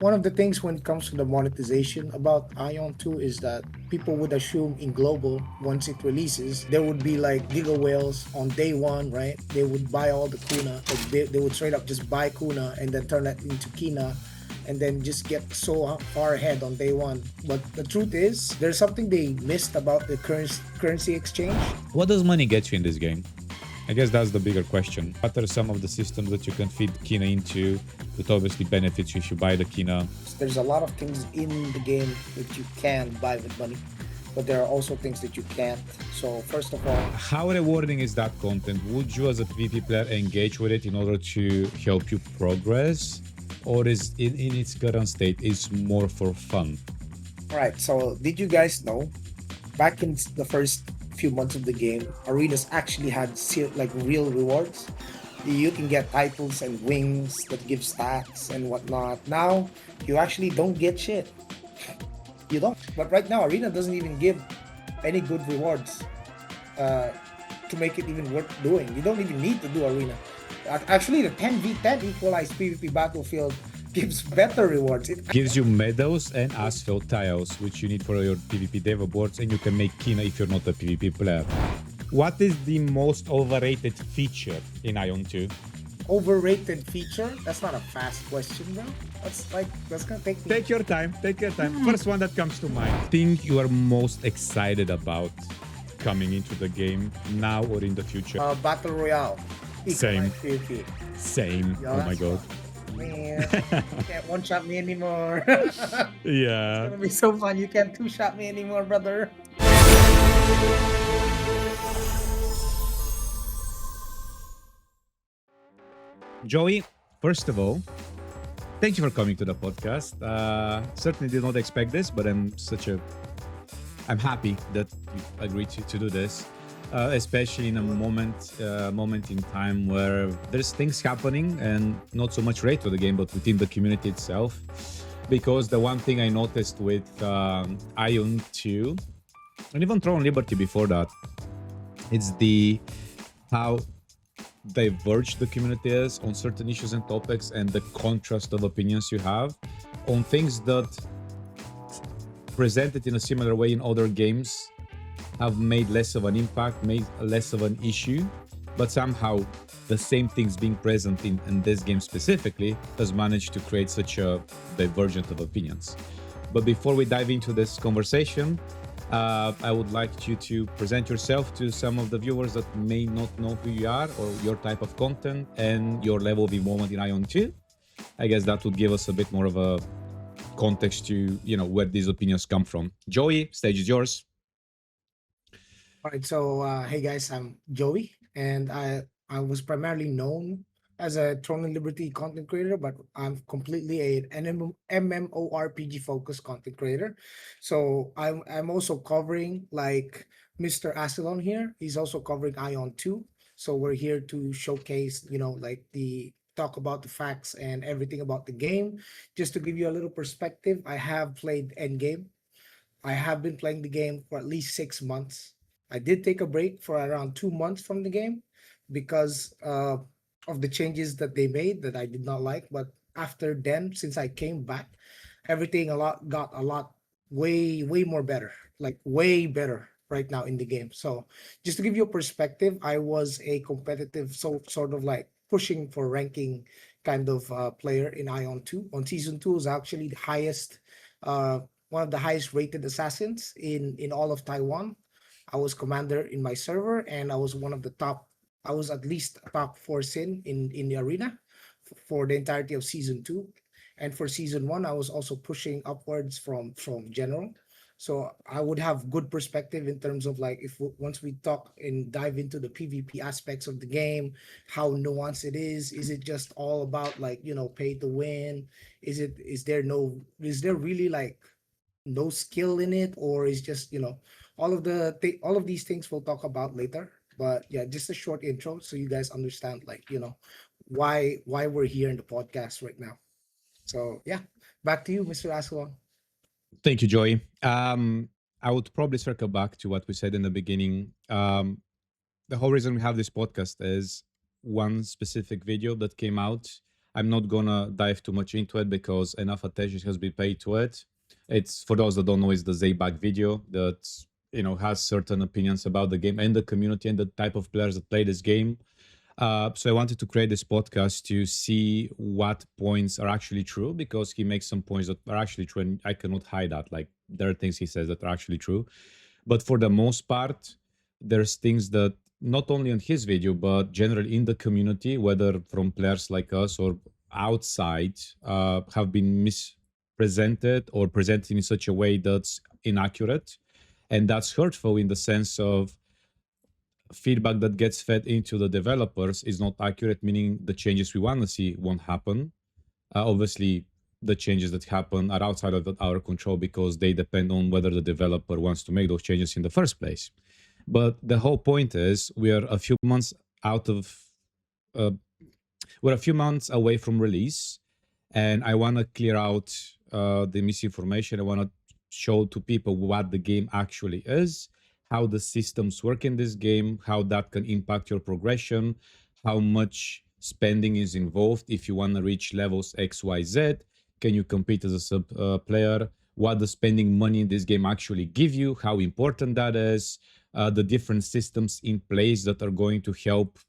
One of the things when it comes to the monetization about Ion 2 is that people would assume in global, once it releases, there would be like giga whales on day one, right? They would buy all the Kuna, like they would straight up just buy Kuna and then turn that into Kinah and then just get so far ahead on day one. But the truth is, there's something they missed about the currency exchange. What does money get you in this game? I guess that's the bigger question. What are some of the systems that you can feed Kinah into that obviously benefits you if you buy the Kinah? There's a lot of things in the game that you can buy with money, but there are also things that you can't. So first of all, how rewarding is that content? Would you as a PvP player engage with it in order to help you progress? Or is it in its current state is more for fun? All right, so did you guys know back in the first few months of the game, arenas actually had like real rewards? You can get titles and wings that give stats and whatnot. Now you actually don't get shit. You don't. But right now, arena doesn't even give any good rewards to make it even worth doing. You don't even need to do arena. Actually, the 10v10 equalized PvP battlefield gives better rewards. It gives you medals and asphalt tiles, which you need for your PvP Daeva boards, and you can make Kinah if you're not a PvP player. What is the most overrated feature in Ion 2? Overrated feature? That's not a fast question, bro. That's gonna take me. Take your time. Take your time. First one that comes to mind. Thing you are most excited about coming into the game now or in the future? Battle Royale. Same. PvP. Same. Yo, oh my god. Man, you can't one-shot me anymore. Yeah. It's gonna be so fun. You can't two-shot me anymore, brother. Joey, first of all, thank you for coming to the podcast. Certainly did not expect this, but I'm happy that you agreed to do this, especially in a moment in time where there's things happening and not so much related to the game, but within the community itself. Because the one thing I noticed with Ion 2, and even Throne Liberty before that, it's how diverged the community is on certain issues and topics, and the contrast of opinions you have on things that presented in a similar way in other games have made less of an impact, made less of an issue, but somehow the same things being present in this game specifically has managed to create such a divergence of opinions. But before we dive into this conversation, I would like you to present yourself to some of the viewers that may not know who you are or your type of content and your level of involvement in Ion 2. I guess that would give us a bit more of a context to, where these opinions come from. Joey, stage is yours. All right, so hey guys, I'm Joey, and I was primarily known as a Throne and Liberty content creator, but I'm completely an MMORPG focused content creator. So I'm also covering like Mr. Asilon here. He's also covering Ion 2. So we're here to showcase, like the talk about the facts and everything about the game. Just to give you a little perspective, I have played Endgame. I have been playing the game for at least 6 months. I did take a break for around 2 months from the game because of the changes that they made that I did not like. But after then, since I came back, everything got a lot way more better, like way better right now in the game. So just to give you a perspective, I was a competitive, so sort of like pushing for ranking kind of player in Ion 2. On season 2 is actually the highest, one of the highest rated assassins in all of Taiwan. I was commander in my server, and I was one of the top. I was at least a top 4 sin in the arena for the entirety of season 2, and for season 1, I was also pushing upwards from general. So I would have good perspective in terms of like if once we talk and dive into the PvP aspects of the game, how nuanced it is. Is it just all about like pay to win? Is there really like no skill in it, or is just all of these things we'll talk about later. But yeah, just a short intro so you guys understand like why we're here in the podcast right now. So yeah, back to you, Mr. Askelon. Thank you, Joey. I would probably circle back to what we said in the beginning. The whole reason we have this podcast is one specific video that came out. I'm not gonna dive too much into it because enough attention has been paid to it. It's, for those that don't know, it's the Zayback video that has certain opinions about the game and the community and the type of players that play this game. So I wanted to create this podcast to see what points are actually true, because he makes some points that are actually true, and I cannot hide that. Like, there are things he says that are actually true, but for the most part, there's things that not only on his video but generally in the community, whether from players like us or outside, have been mispresented or presented in such a way that's inaccurate, and that's hurtful in the sense of feedback that gets fed into the developers is not accurate, meaning the changes we want to see won't happen. Obviously, the changes that happen are outside of our control because they depend on whether the developer wants to make those changes in the first place. But the whole point is we are a few months out of, uh, we're a few months away from release, and I want to clear out the misinformation. I want to show to people what the game actually is, how the systems work in this game, how that can impact your progression, how much spending is involved if you want to reach levels X, Y, Z. Can you compete as a sub player? What does spending money in this game actually give you? How important that is? The different systems in place that are going to help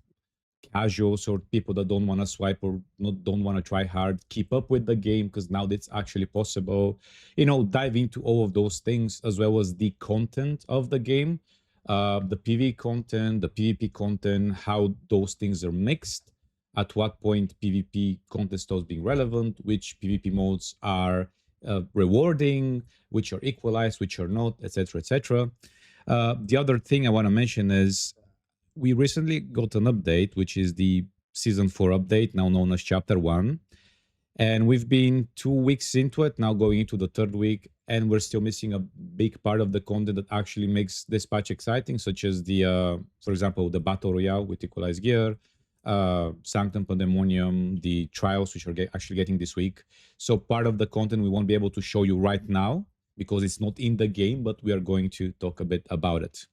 casuals or people that don't want to swipe or don't want to try hard keep up with the game, because now it's actually possible. Dive into all of those things, as well as the content of the game, the PvE content, the PvP content, how those things are mixed, at what point PvP content starts being relevant, which PvP modes are rewarding, which are equalized, which are not, etc., etc. The other thing I want to mention is we recently got an update, which is the season 4 update, now known as chapter 1. And we've been 2 weeks into it, now going into the third week, and we're still missing a big part of the content that actually makes this patch exciting, such as for example, the Battle Royale with equalized gear, Sanctum Pandemonium, the trials, which are actually getting this week. So part of the content we won't be able to show you right now because it's not in the game, but we are going to talk a bit about it.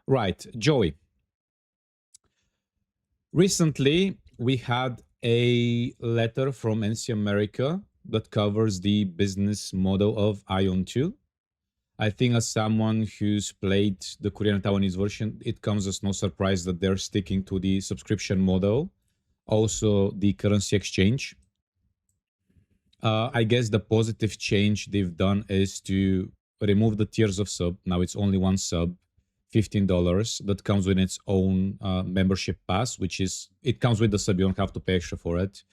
Right, Joey. Recently, we had a letter from NC America that covers the business model of AION 2. I think as someone who's played the Korean and Taiwanese version, it comes as no surprise that they're sticking to the subscription model, also the currency exchange. I guess the positive change they've done is to remove the tiers of sub. Now it's only one sub, $15, that comes with its own membership pass, which is, it comes with the sub, you don't have to pay extra for it.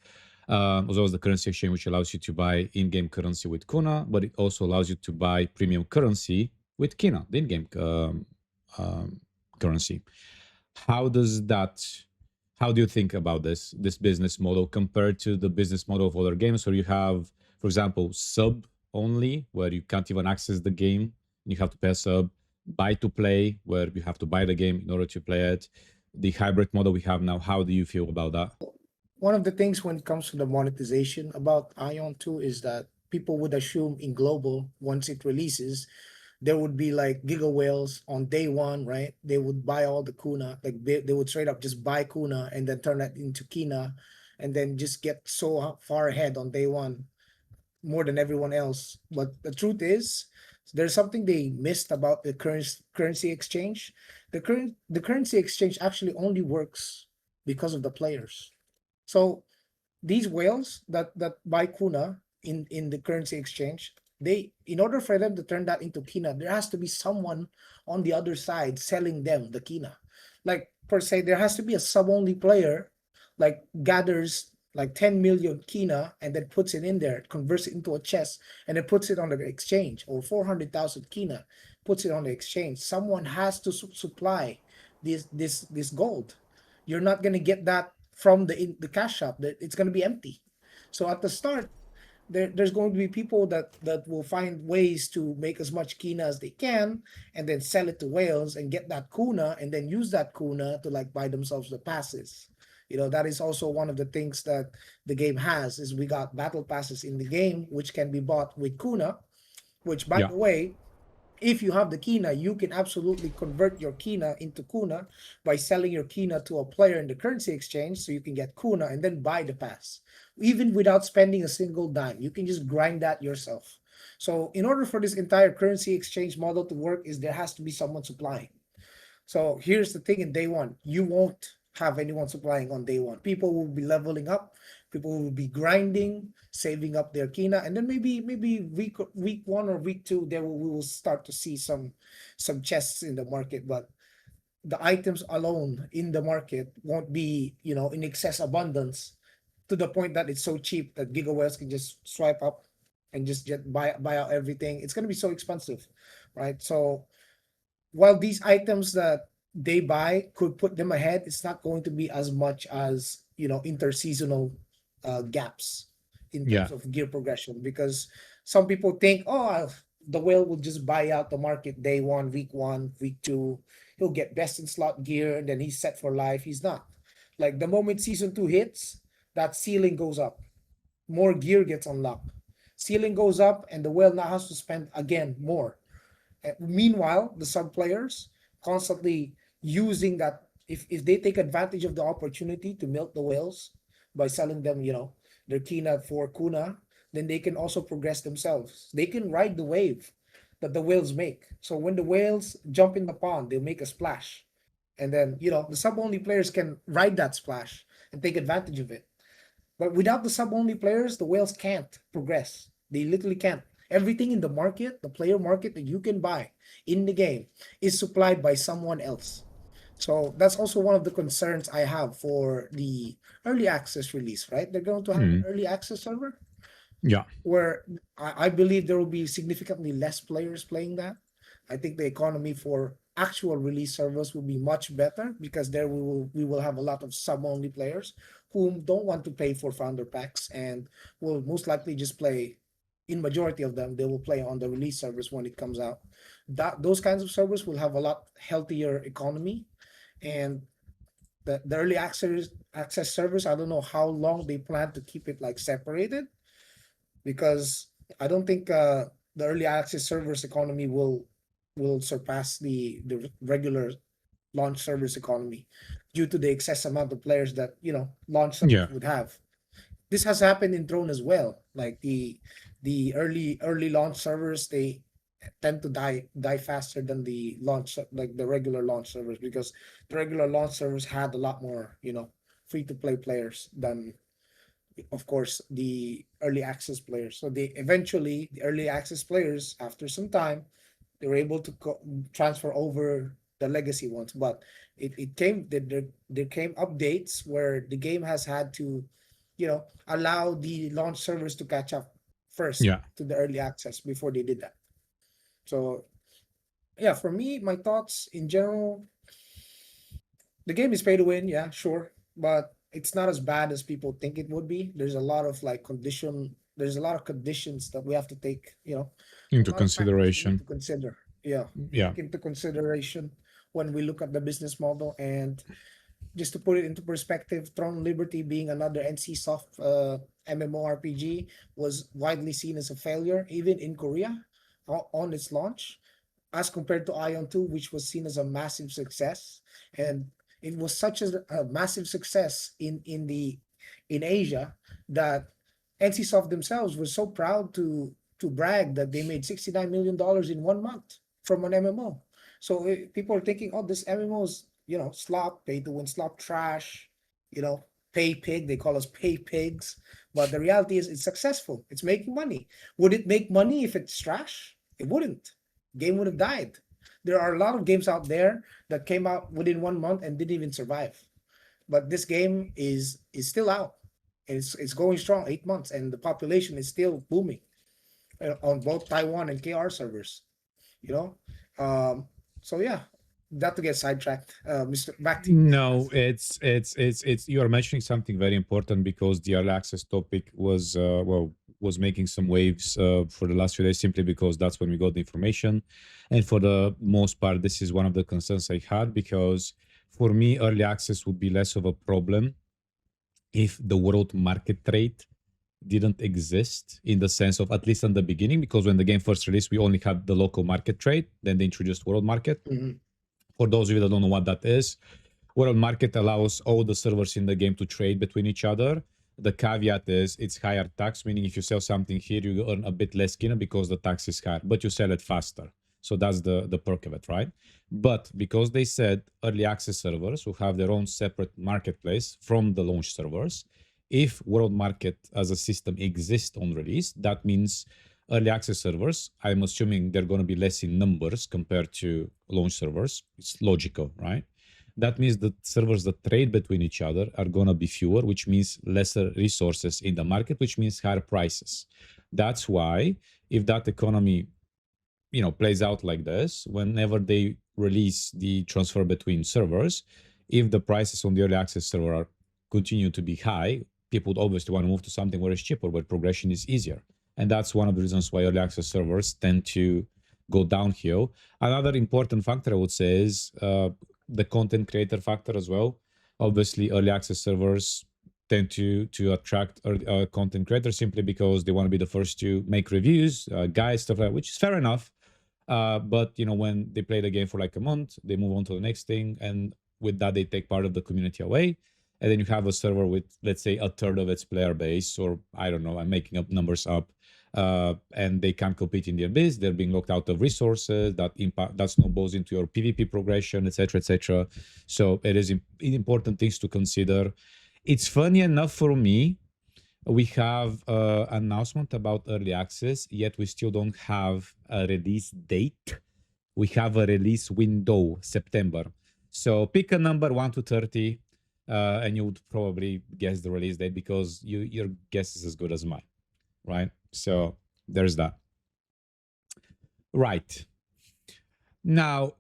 As well as the currency exchange, which allows you to buy in-game currency with Kinah, but it also allows you to buy premium currency with Kinah, the in-game currency. How do you think about this business model compared to the business model of other games where you have, for example, sub only, where you can't even access the game, you have to pay a sub, buy to play, where you have to buy the game in order to play it, the hybrid model we have now? How do you feel about that? One of the things when it comes to the monetization about Ion 2 is that people would assume in global, once it releases, there would be like giga whales on day one, right? They would buy all the Kinah, like they would straight up just buy Kinah and then turn that into Kinah and then just get so far ahead on day one, more than everyone else. But the truth is, there's something they missed about the currency exchange. The currency exchange actually only works because of the players. So these whales that buy Kinah in the currency exchange, they, in order for them to turn that into Kinah, there has to be someone on the other side selling them the Kinah. Like per se, there has to be a sub-only player, like gathers like 10 million Kinah and then puts it in there, converts it into a chest, and then puts it on the exchange, or 400,000 Kinah, puts it on the exchange. Someone has to supply this gold. You're not gonna get that from the cash shop. That it's gonna be empty. So at the start, there's going to be people that will find ways to make as much Kinah as they can and then sell it to whales and get that Kinah and then use that Kinah to like buy themselves the passes. That is also one of the things that the game has, is we got battle passes in the game which can be bought with Kinah, which by Yeah. the way, If you have the Kinah, you can absolutely convert your Kinah into Kuna by selling your Kinah to a player in the currency exchange, so you can get Kuna and then buy the pass, even without spending a single dime. You can just grind that yourself. So in order for this entire currency exchange model to work, is there has to be someone supplying. So here's the thing: in day one, you won't have anyone supplying on day one. People will be leveling up, people will be grinding, saving up their Kina, and then maybe week one or week two, there we will start to see some chests in the market. But the items alone in the market won't be, in excess abundance, to the point that it's so cheap that giga whales can just swipe up and just get buy out everything. It's going to be so expensive, right? So while these items that they buy could put them ahead, it's not going to be as much as, interseasonal gaps in Yeah. terms of gear progression, because some people think, oh, the whale will just buy out the market day one, week two. He'll get best in slot gear and then he's set for life. He's not. Like the moment season two hits, that ceiling goes up, more gear gets unlocked. Ceiling goes up, and the whale now has to spend again more. Meanwhile, the sub players constantly using that. If they take advantage of the opportunity to milk the whales by selling them, their Kina for Kuna, then they can also progress themselves. They can ride the wave that the whales make. So when the whales jump in the pond, they'll make a splash. And then, the sub only players can ride that splash and take advantage of it. But without the sub only players, the whales can't progress. They literally can't. Everything in the market, the player market that you can buy in the game, is supplied by someone else. So that's also one of the concerns I have for the early access release, right? They're going to have an Mm. early access server Yeah. where I believe there will be significantly less players playing that. I think the economy for actual release servers will be much better, because there we will have a lot of sub only players who don't want to pay for founder packs and will most likely just play. In majority of them, they will play on the release servers when it comes out. That those kinds of servers will have a lot healthier economy. And the early access servers, I don't know how long they plan to keep it like separated, because I don't think the early access servers economy will surpass the regular launch servers economy, due to the excess amount of players that, launch servers Yeah. would have. This has happened in Throne as well. Like the early launch servers, they tend to die faster than the like the regular launch servers, because the regular launch servers had a lot more, free to play players than, of course, the early access players. So they eventually, the early access players, after some time, they were able to transfer over the legacy ones. But it came there came updates where the game has had to, allow the launch servers to catch up first Yeah. to the early access before they did that. So yeah, for me, my thoughts in general, the game is pay to win, yeah, sure, but it's not as bad as people think it would be. There's a lot of like there's a lot of conditions that we have to take, a Into lot of factors we need consideration. to consider. Yeah, Yeah. take into consideration when we look at the business model. And just to put it into perspective, Throne Liberty, being another NC Soft MMORPG, was widely seen as a failure even in Korea on its launch, as compared to Ion 2, which was seen as a massive success. And it was such a massive success in Asia that NCSoft themselves were so proud to brag that they made $69 million in 1 month from an MMO. So people are thinking, oh, this MMO is, slop, pay to win slop trash, pay pig. They call us pay pigs. But the reality is it's successful. It's making money. Would it make money if it's trash? It wouldn't. Game would have died. There are a lot of games out there that came out within 1 month and didn't even survive. But this game is still out. It's going strong, 8 months, and the population is still booming on both Taiwan and KR servers. You know, so yeah, not to get sidetracked. Mr. Back to you, Mr. No, Master. it's you are mentioning something very important, because the early access topic was was making some waves for the last few days, simply because that's when we got the information. And for the most part, this is one of the concerns I had, because for me early access would be less of a problem if the world market rate didn't exist in the sense of, at least in the beginning, because when the game first released, we only had the local market trade. Then they introduced world market. Mhm. For those of you that don't know what that is, world market allows all the servers in the game to trade between each other. The caveat is it's higher tax, meaning if you sell something here, you earn a bit less Kinah because the tax is higher, but you sell it faster. So that's the perk of it, right? But because they said early access servers will have their own separate marketplace from the launch servers, if world market as a system exists on release, that means early access servers, I'm assuming they're going to be less in numbers compared to launch servers. It's logical, right? That means the servers that trade between each other are going to be fewer, which means lesser resources in the market, which means higher prices. That's why if that economy plays out like this, whenever they release the transfer between servers, if the prices on the early access server are continue to be high, people would obviously want to move to something where it's cheaper, where progression is easier. And that's one of the reasons why early access servers tend to go downhill. Another important factor I would say is the content creator factor as well. Obviously, early access servers tend to attract content creators simply because they want to be the first to make reviews, guides, stuff like that, which is fair enough. But when they play the game for like a month, they move on to the next thing, and with that, they take part of the community away. And then you have a server with, let's say, a third of its player base, or I don't know, I'm making up numbers up, and they can't compete in the abyss. They're being locked out of resources. That snowballs into your PvP progression, etc., etc. So it is important things to consider. It's funny enough for me, we have announcement about early access, yet we still don't have a release date. We have a release window, September. So pick a number 1 to 30, and you would probably guess the release date because your guess is as good as mine, right? So there's that. Right. Now,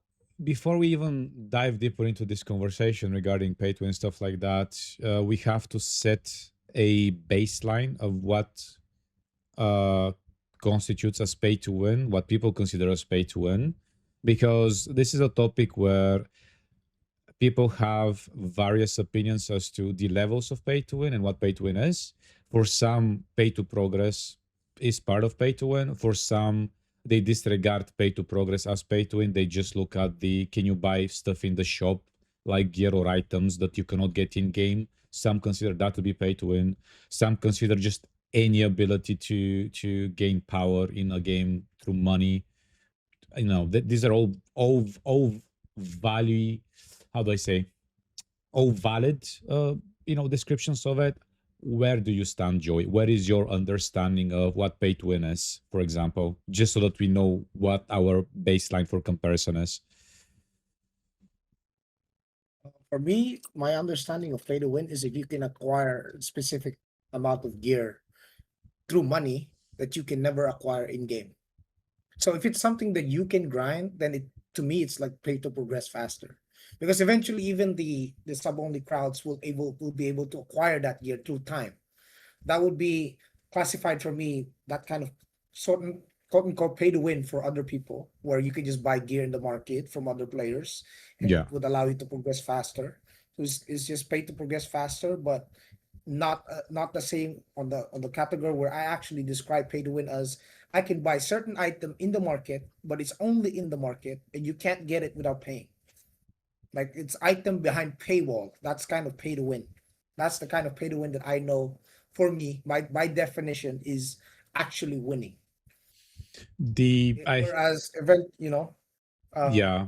before we even dive deeper into this conversation regarding pay to win stuff like that, we have to set a baseline of what constitutes as pay to win, what people consider as pay to win, because this is a topic where people have various opinions as to the levels of pay to win and what pay to win is. For some, pay to progress is part of pay to win. For some, they disregard pay to progress as pay to win. They just look at the can you buy stuff in the shop like gear or items that you cannot get in game. Some consider that to be pay to win. Some consider just any ability to gain power in a game through money. These are all value. How do I say? All valid. Descriptions of it. Where do you stand, Joey? Where is your understanding of what pay to win is, for example, just so that we know what our baseline for comparison is? For me, my understanding of pay to win is if you can acquire a specific amount of gear through money that you can never acquire in game. So if it's something that you can grind, then to me it's like pay to progress faster. Because eventually even the sub only crowds will be able to acquire that gear through time. That would be classified for me that kind of sort of quote unquote pay to win for other people, where you can just buy gear in the market from other players and Yeah. it would allow you to progress faster. So it's just pay to progress faster, but not the same on the category where I actually describe pay to win as I can buy certain item in the market, but it's only in the market and you can't get it without paying. Like it's item behind paywall. That's kind of pay to win. That's the kind of pay to win that I know for me, by definition, is actually winning. The I Whereas event, uh, Yeah.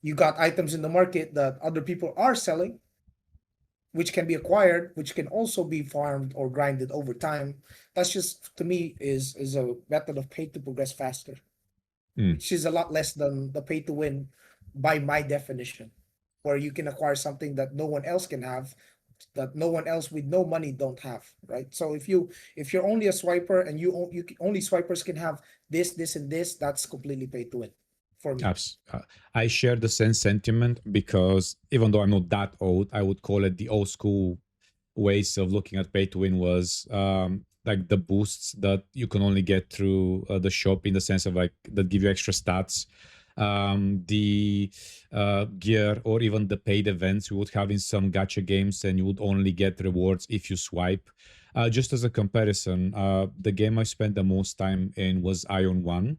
you got items in the market that other people are selling, which can be acquired, which can also be farmed or grinded over time. That's just to me is a method of pay to progress faster, Mm. which is a lot less than the pay to win by my definition, where you can acquire something that no one else can have, that no one else with no money don't have, right? So if you're only a swiper and only swipers can have this and this, that's completely pay to win for me. I share the same sentiment because even though I'm not that old, I would call it the old school ways of looking at pay to win was like the boosts that you can only get through the shop, in the sense of like that give you extra stats, the gear, or even the paid events we would have in some gacha games, and you would only get rewards if you swipe. Just as a comparison, the game I spent the most time in was Ion 1.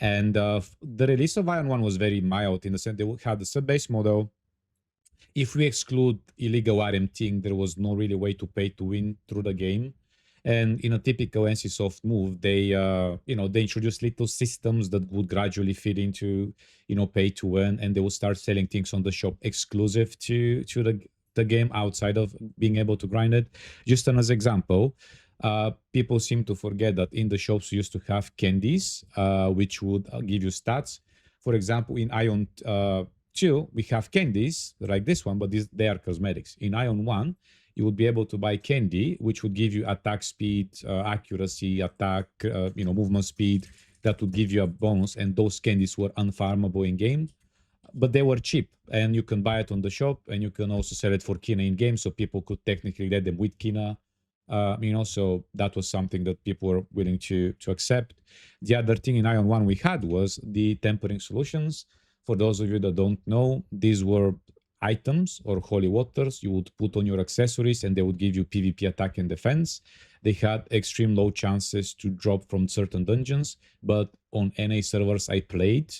And the release of Ion 1 was very mild in the sense they had the sub-base model. If we exclude illegal RMTing, there was no really way to pay to win through the game. And in a typical NCSoft move, they introduced little systems that would gradually feed into, pay to win, and they would start selling things on the shop exclusive to the game outside of being able to grind it. Just as example, people seem to forget that in the shops we used to have candies, which would give you stats. For example, in Ion 2, we have candies like this one, but they are cosmetics. In Ion 1, you would be able to buy candy, which would give you attack speed, accuracy, attack, movement speed. That would give you a bonus, and those candies were unfarmable in game, but they were cheap, and you can buy it on the shop, and you can also sell it for Kinah in game, so people could technically get them with Kinah. So that was something that people were willing to accept. The other thing in Ion 1 we had was the tempering solutions. For those of you that don't know, these were items or holy waters you would put on your accessories, and they would give you PvP attack and defense. They had extreme low chances to drop from certain dungeons, but on NA servers I played,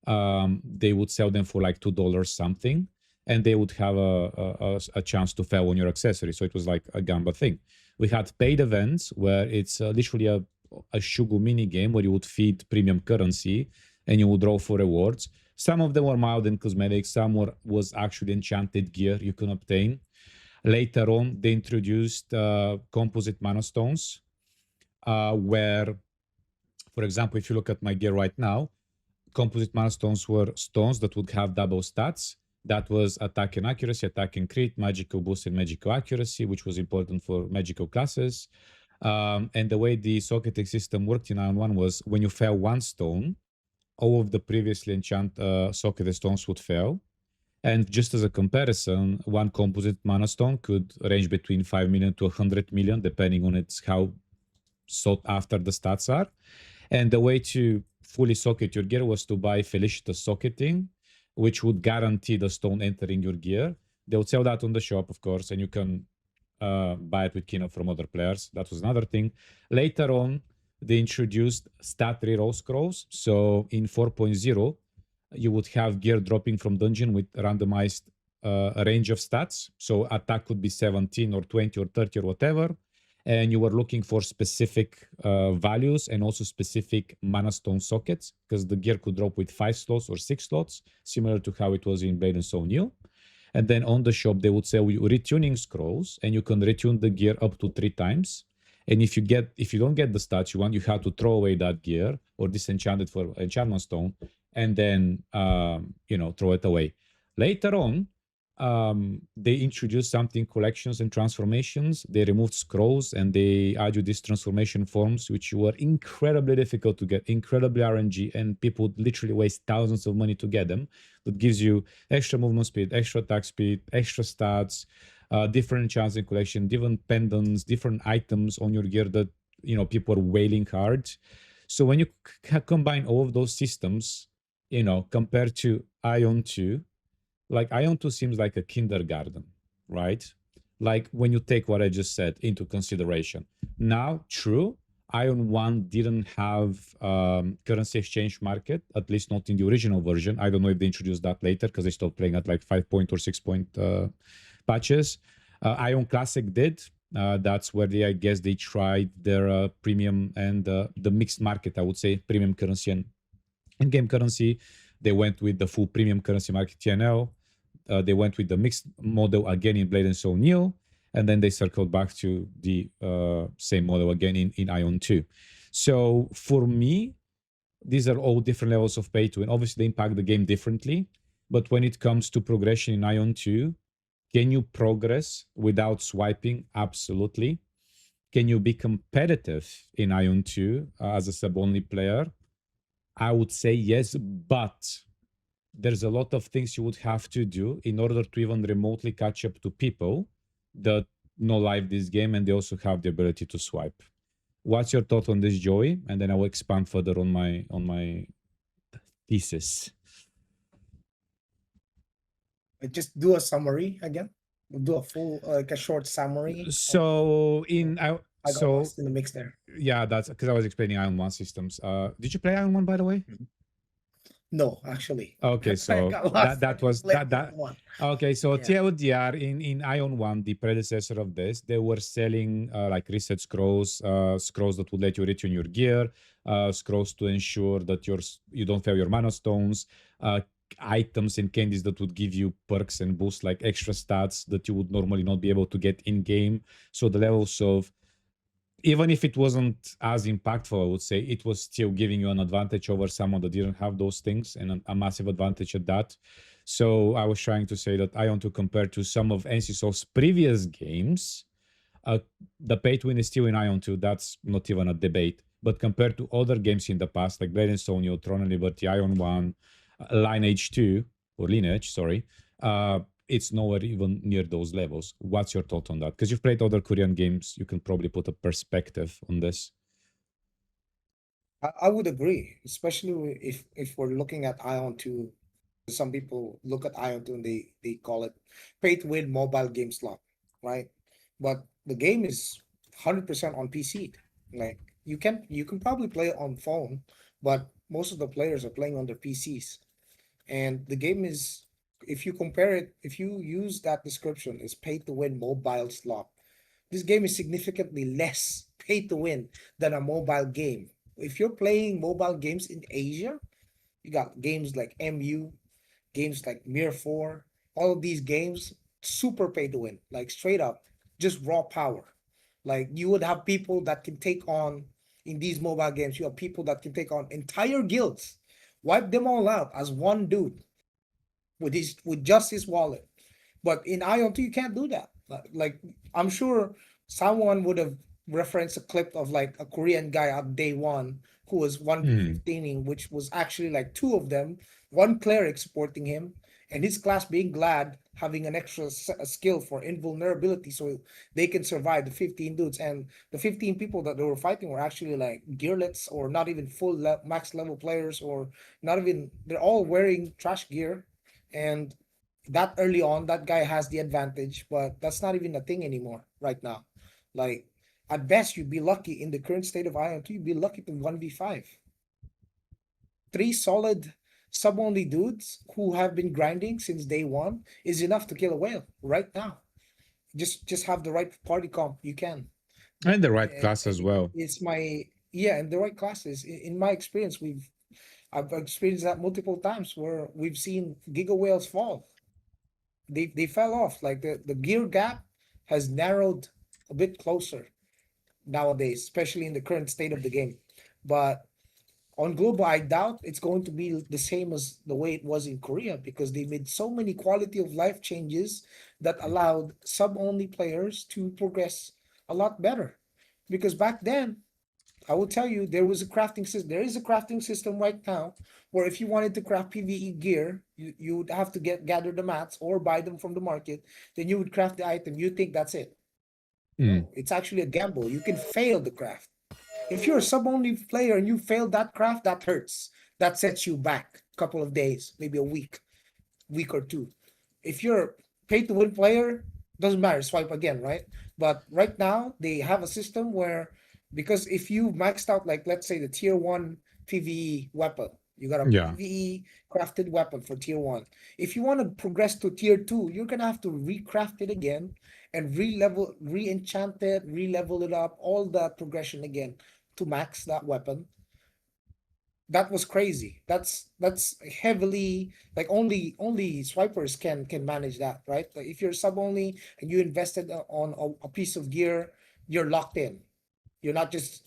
they would sell them for like $2 something, and they would have a chance to fail on your accessory. So it was like a gamba thing. We had paid events where it's literally a Shugu mini game where you would feed premium currency and you would draw for rewards. Some of them were mild and cosmetic. Some was actually enchanted gear you can obtain. Later on, they introduced composite mana stones, where, for example, if you look at my gear right now, composite mana stones were stones that would have double stats. That was attack and accuracy, attack and crit, magical boost, and magical accuracy, which was important for magical classes. And the way the socketing system worked in Ion 1 was when you fail one stone, all of the previously enchanted socketed stones would fail. And just as a comparison, one composite mana stone could range between 5 million to 100 million, depending on how sought after the stats are. And the way to fully socket your gear was to buy Felicitas socketing, which would guarantee the stone entering your gear. They would sell that on the shop, of course, and you can buy it with Kinah from other players. That was another thing. Later on, they introduced stat reroll scrolls. So in 4.0, you would have gear dropping from dungeon with randomized range of stats. So attack could be 17 or 20 or 30 or whatever. And you were looking for specific values and also specific mana stone sockets, because the gear could drop with 5 slots or 6 slots, similar to how it was in Blade and Soul New. And then on the shop, they would sell you retuning scrolls, and you can retune the gear up to 3 times. And if you don't get the stats you want, you have to throw away that gear or disenchant it for enchantment stone, and then throw it away. Later on, they introduced something, collections and transformations. They removed scrolls and they add you these transformation forms, which were incredibly difficult to get, incredibly RNG, and people would literally waste thousands of money to get them. That gives you extra movement speed, extra attack speed, extra stats, different enchants in collection, different pendants, different items on your gear that people are wailing hard. So when you combine all of those systems, compared to Ion 2, like Ion 2 seems like a kindergarten, right? Like when you take what I just said into consideration. Now, true, Ion 1 didn't have currency exchange market, at least not in the original version. I don't know if they introduced that later because they stopped playing at like 5 point or 6 point patches. Ion Classic did. That's where I guess they tried their premium and the mixed market, I would say, premium currency and in-game currency. They went with the full premium currency market TNL. They went with the mixed model again in Blade and Soul New, and then they circled back to the same model again in Ion 2. So for me, these are all different levels of pay to win. Obviously, they impact the game differently, but when it comes to progression in Ion 2, can you progress without swiping? Absolutely. Can you be competitive in Ion 2 as a sub-only player? I would say yes, but there's a lot of things you would have to do in order to even remotely catch up to people that know live this game and they also have the ability to swipe. What's your thought on this, Joey? And then I will expand further on my thesis. Just do a summary again. We'll do a full like a short summary. So in I I got so lost in the mix there. yeah, that's because I was explaining Ion One systems. Did you play Ion One by the way? No, actually, Okay, I so got that lost that in was flip that. one. Okay, so Yeah. TLDR in Ion One, the predecessor of this, they were selling like reset scrolls, scrolls that would let you return your gear, scrolls to ensure that you don't fail your mana stones, uh, items and candies that would give you perks and boost like extra stats that you would normally not be able to get in game. So the levels of, even if it wasn't as impactful, I would say it was still giving you an advantage over someone that didn't have those things, and a massive advantage at that. So I was trying to say that I want to compare to some of NCSoft's previous games. uh, the pay to win is still in Ion 2. That's not even a debate. But compared to other games in the past, like Blade and Soul, Tron and Liberty, Ion 1, Lineage 2, or Lineage, sorry, it's nowhere even near those levels. What's your thought on that? Because you've played other Korean games, you can probably put a perspective on this. I would agree, especially if we're looking at Ion 2. Some people look at Ion 2 and they call it pay to win mobile game slot, right? But the game is 100% on PC. Like you can probably play it on phone, but most of the players are playing on their PCs. And the game is, if you compare it, if you use that description, is pay to win mobile slot. This game is significantly less pay to win than a mobile game. If you're playing mobile games in Asia, you got games like MU, games like Mir 4, all of these games, super pay to win, like straight up, just raw power. Like you would have people that can take on, in these mobile games, you have people that can take on entire guilds, wipe them all out as one dude with just his wallet. But in IoT, you can't do that. Like I'm sure someone would have referenced a clip of like a Korean guy at day one who was Hmm. 1v15ing, which was actually like two of them, one cleric supporting him, and his class being glad having an extra skill for invulnerability so they can survive the 15 dudes. And the 15 people that they were fighting were actually like gearlets or not even full max level players, or not even, they're all wearing trash gear. And that early on, that guy has the advantage, but that's not even a thing anymore right now. Like, at best, you'd be lucky in the current state of IoT, you'd be lucky to 1v5. Three solid sub only dudes who have been grinding since day one is enough to kill a whale right now. Just have the right party comp, you can. And the right class as well. It's my, yeah, and the right classes. In my experience, I've experienced that multiple times where we've seen giga whales fall. They fell off. Like the gear gap has narrowed a bit closer nowadays, especially in the current state of the game. But on global, I doubt it's going to be the same as the way it was in Korea, because they made so many quality of life changes that allowed sub only players to progress a lot better. Because back then, I will tell you, there was a crafting system. There is a crafting system right now where if you wanted to craft PvE gear, you would have to gather the mats or buy them from the market. Then you would craft the item. You think that's it. Hmm. No, it's actually a gamble. You can fail the craft. If you're a sub-only player and you fail that craft, that hurts. That sets you back a couple of days, maybe a week or two. If you're a pay to win player, doesn't matter, swipe again, right? But right now they have a system where, because if you maxed out, like let's say the tier one PvE weapon, you got a Yeah. PvE crafted weapon for tier one. If you want to progress to tier two, you're gonna have to recraft it again and re-level, re-enchant it, re-level it up, all that progression again to max that weapon. That was crazy. That's heavily, like only swipers can manage that, right? Like if you're sub only and you invested on a piece of gear, you're locked in. You're not just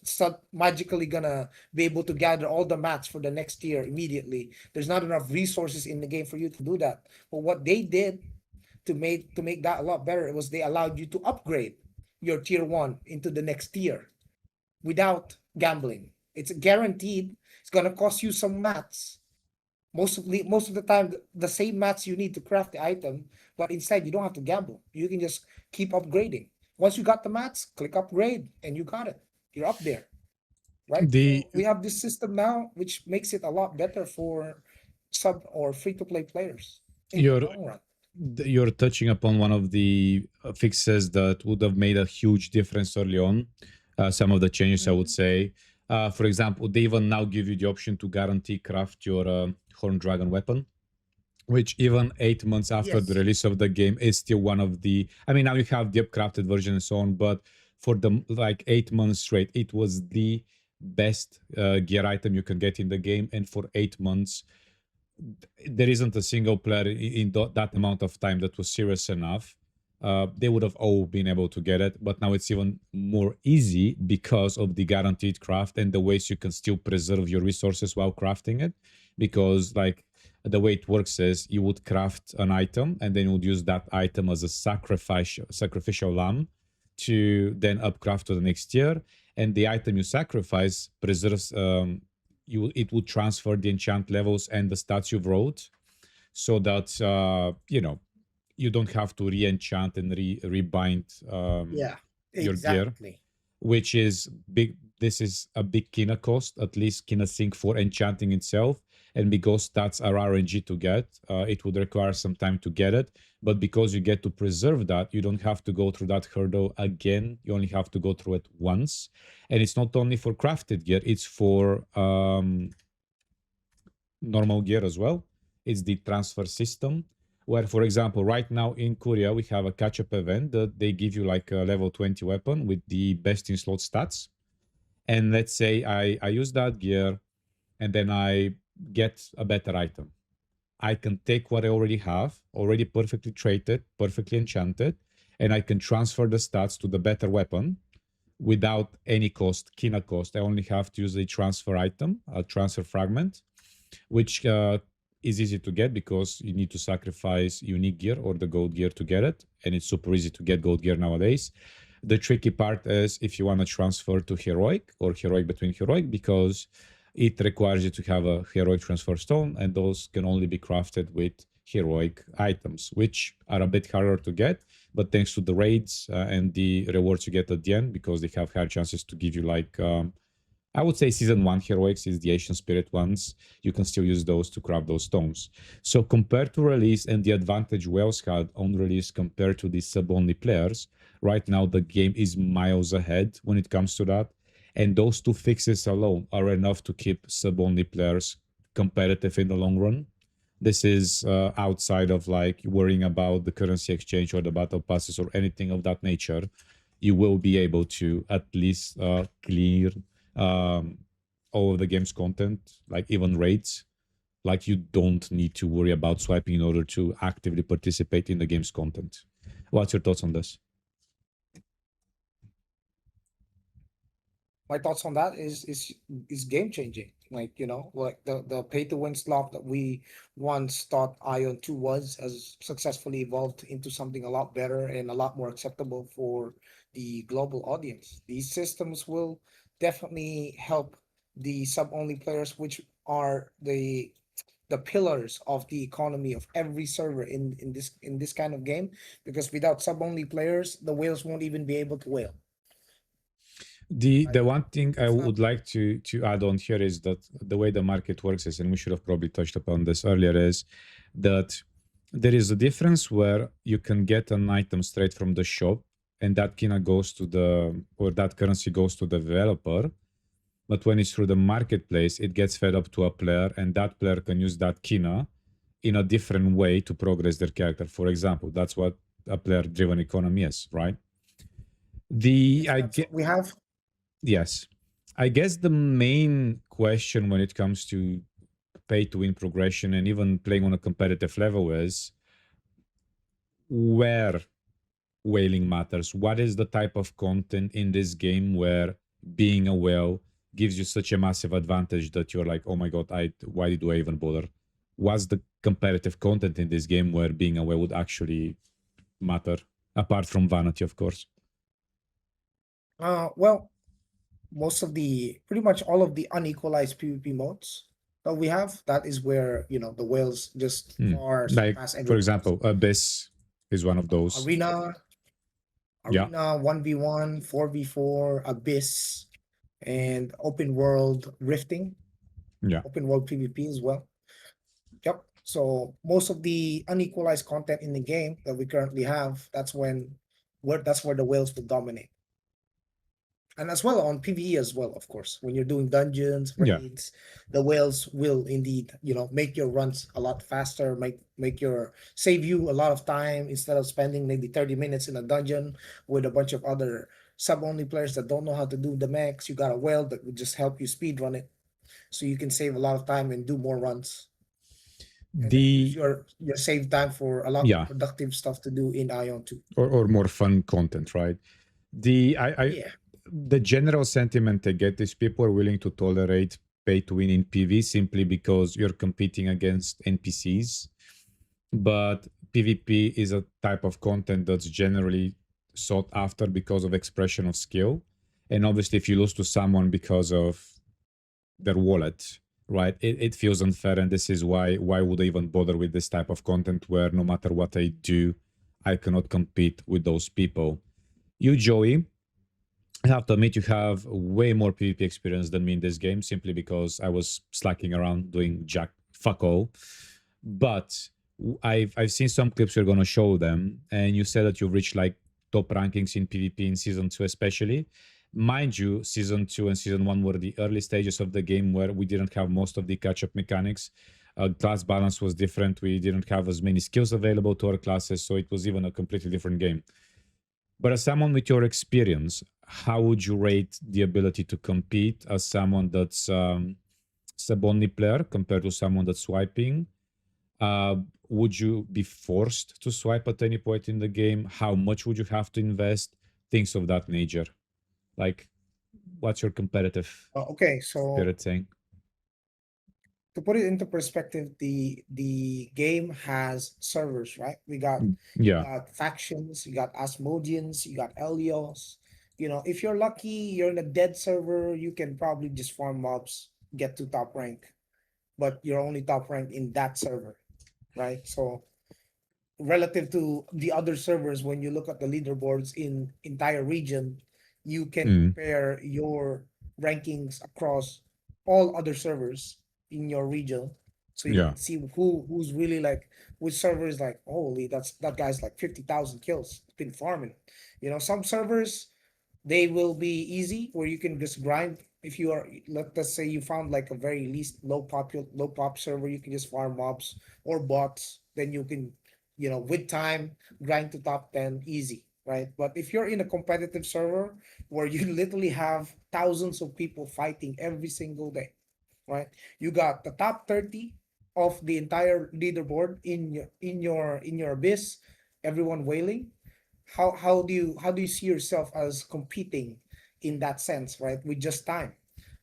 magically gonna be able to gather all the mats for the next year immediately. There's not enough resources in the game for you to do that. But what they did to make that a lot better, it was they allowed you to upgrade your tier one into the next tier without gambling. It's guaranteed. It's gonna cost you some mats. Most of the time, the same mats you need to craft the item, but instead you don't have to gamble. You can just keep upgrading. Once you got the mats, click upgrade, and you got it. You're up there, right? The So we have this system now, which makes it a lot better for sub or free to play players in the your long run. you're touching upon one of the fixes that would have made a huge difference early on. Some of the changes, I would Mhm. say. For example, they even now give you the option to guarantee craft your Horn Dragon weapon, which even 8 months after the Yes. release of the game is still one of the. I mean, now you have the upcrafted version and so on, but for the like 8 months straight, it was the best gear item you can get in the game, and for 8 months there isn't a single player in that amount of time that was serious enough. They would have all been able to get it, but now it's even more easy because of the guaranteed craft and the ways you can still preserve your resources while crafting it. Because, like, the way it works is you would craft an item and then you would use that item as a sacrificial lamb to then upcraft to the next year. And the item you sacrifice preserves it would transfer the enchant levels and the stats you've wrote so that you don't have to re-enchant and rebind Yeah. your gear, Exactly. which is big. This is a big Kinah cost, at least Kinah Sync for enchanting itself. And because stats are RNG to get, it would require some time to get it. But because you get to preserve that, you don't have to go through that hurdle again. You only have to go through it once. And it's not only for crafted gear, it's for normal gear as well. It's the transfer system where, for example, right now in Korea, we have a catch up event that they give you like a level 20 weapon with the best in slot stats. And let's say I use that gear and then I get a better item. I can take what I already have, already perfectly traded, perfectly enchanted, and I can transfer the stats to the better weapon without any cost, Kinah cost. I only have to use a transfer item, a transfer fragment, which is easy to get because you need to sacrifice unique gear or the gold gear to get it, and it's super easy to get gold gear nowadays. The tricky part is if you want to transfer to heroic or heroic between heroic, because it requires you to have a heroic transfer stone, and those can only be crafted with heroic items, which are a bit harder to get. But thanks to the raids and the rewards you get at the end, because they have higher chances to give you like I would say season one heroics is the Asian spirit ones. You can still use those to craft those stones. So compared to release and the advantage Wales had on release compared to the sub-only players, right now the game is miles ahead when it comes to that. And those two fixes alone are enough to keep sub-only players competitive in the long run. This is outside of like worrying about the currency exchange or the battle passes or anything of that nature. You will be able to at least clear um, all of the game's content, like even raids. Like you don't need to worry about swiping in order to actively participate in the game's content. What's your thoughts on this? My thoughts on that is game changing. Like, like the pay to win slot that we once thought Ion 2 was has successfully evolved into something a lot better and a lot more acceptable for the global audience. These systems will definitely help the sub only players, which are the pillars of the economy of every server in this kind of game, because without sub only players the whales won't even be able to whale, The right? one thing I It's not. would like to add on here is that the way the market works is, and we should have probably touched upon this earlier, is that there is a difference where you can get an item straight from the shop, and that Kina goes to the or that currency goes to the developer. But when it's through the marketplace, it gets fed up to a player, and that player can use that Kina in a different way to progress their character. For example, that's what a player-driven economy is, right? The Yes, I that's get what we have. Yes. I guess the main question when it comes to pay to win progression and even playing on a competitive level is where whaling matters. What is the type of content in this game where being a whale gives you such a massive advantage that you're like, oh my god, why did I even bother? What's the competitive content in this game where being a whale would actually matter? Apart from vanity, of course. Well, most of the pretty much all of the unequalized PvP modes that we have, that is where the whales just Hmm. far Like, surpass for everyone else. example, Abyss is one of those. Arena, Yeah. 1v1, 4v4, Abyss, and open world rifting, Yeah. open world PvP as well. Yep. So most of the unequalized content in the game that we currently have, that's where the whales will dominate. And as well on PvE as well, of course. When you're doing dungeons, Yeah. raids, the whales will indeed, make your runs a lot faster, make your save you a lot of time instead of spending maybe 30 minutes in a dungeon with a bunch of other sub-only players that don't know how to do the mechs. You got a whale that would just help you speed run it. So you can save a lot of time and do more runs. And then use The your save time for a lot of yeah, productive stuff to do in Ion too. or more fun content, right? I Yeah. the general sentiment I get is people are willing to tolerate pay to win in PV simply because you're competing against NPCs. But PvP is a type of content that's generally sought after because of expression of skill. And obviously, if you lose to someone because of their wallet, right, it feels unfair. And this is why would I even bother with this type of content where no matter what I do, I cannot compete with those people. You, Joey, I have to admit you have way more PvP experience than me in this game simply because I was slacking around doing jack fuck all. But I've seen some clips you're gonna show them, and you said that you've reached like top rankings in PvP in season two, especially. Mind you, season two and season one were the early stages of the game where we didn't have most of the catch-up mechanics. Class balance was different. We didn't have as many skills available to our classes, so it was even a completely different game. But as someone with your experience, how would you rate the ability to compete as someone that's sub-only player compared to someone that's swiping? Uh, would you be forced to swipe at any point in the game? How much would you have to invest? Things of that nature. Like, what's your competitive Okay, so spirit saying? to put it into perspective, the game has servers, right? You Yeah, got factions, you got Asmodeans, you got Elios. If you're lucky, you're in a dead server, you can probably just farm mobs, get to top rank, but you're only top rank in that server, right? So relative to the other servers, when you look at the leaderboards in entire region, you can mm, compare your rankings across all other servers in your region, so you yeah, can see who's really like which server is like, holy, that guy's like 50,000 kills, been farming. Some servers, they will be easy where you can just grind. If you are, let's say you found like a very least low pop server, you can just farm mobs or bots, then you can, with time, grind to top 10 easy, right? But if you're in a competitive server where you literally have thousands of people fighting every single day, right? You got the top 30 of the entire leaderboard in your abyss, everyone wailing. How do you see yourself as competing in that sense, right? With just time,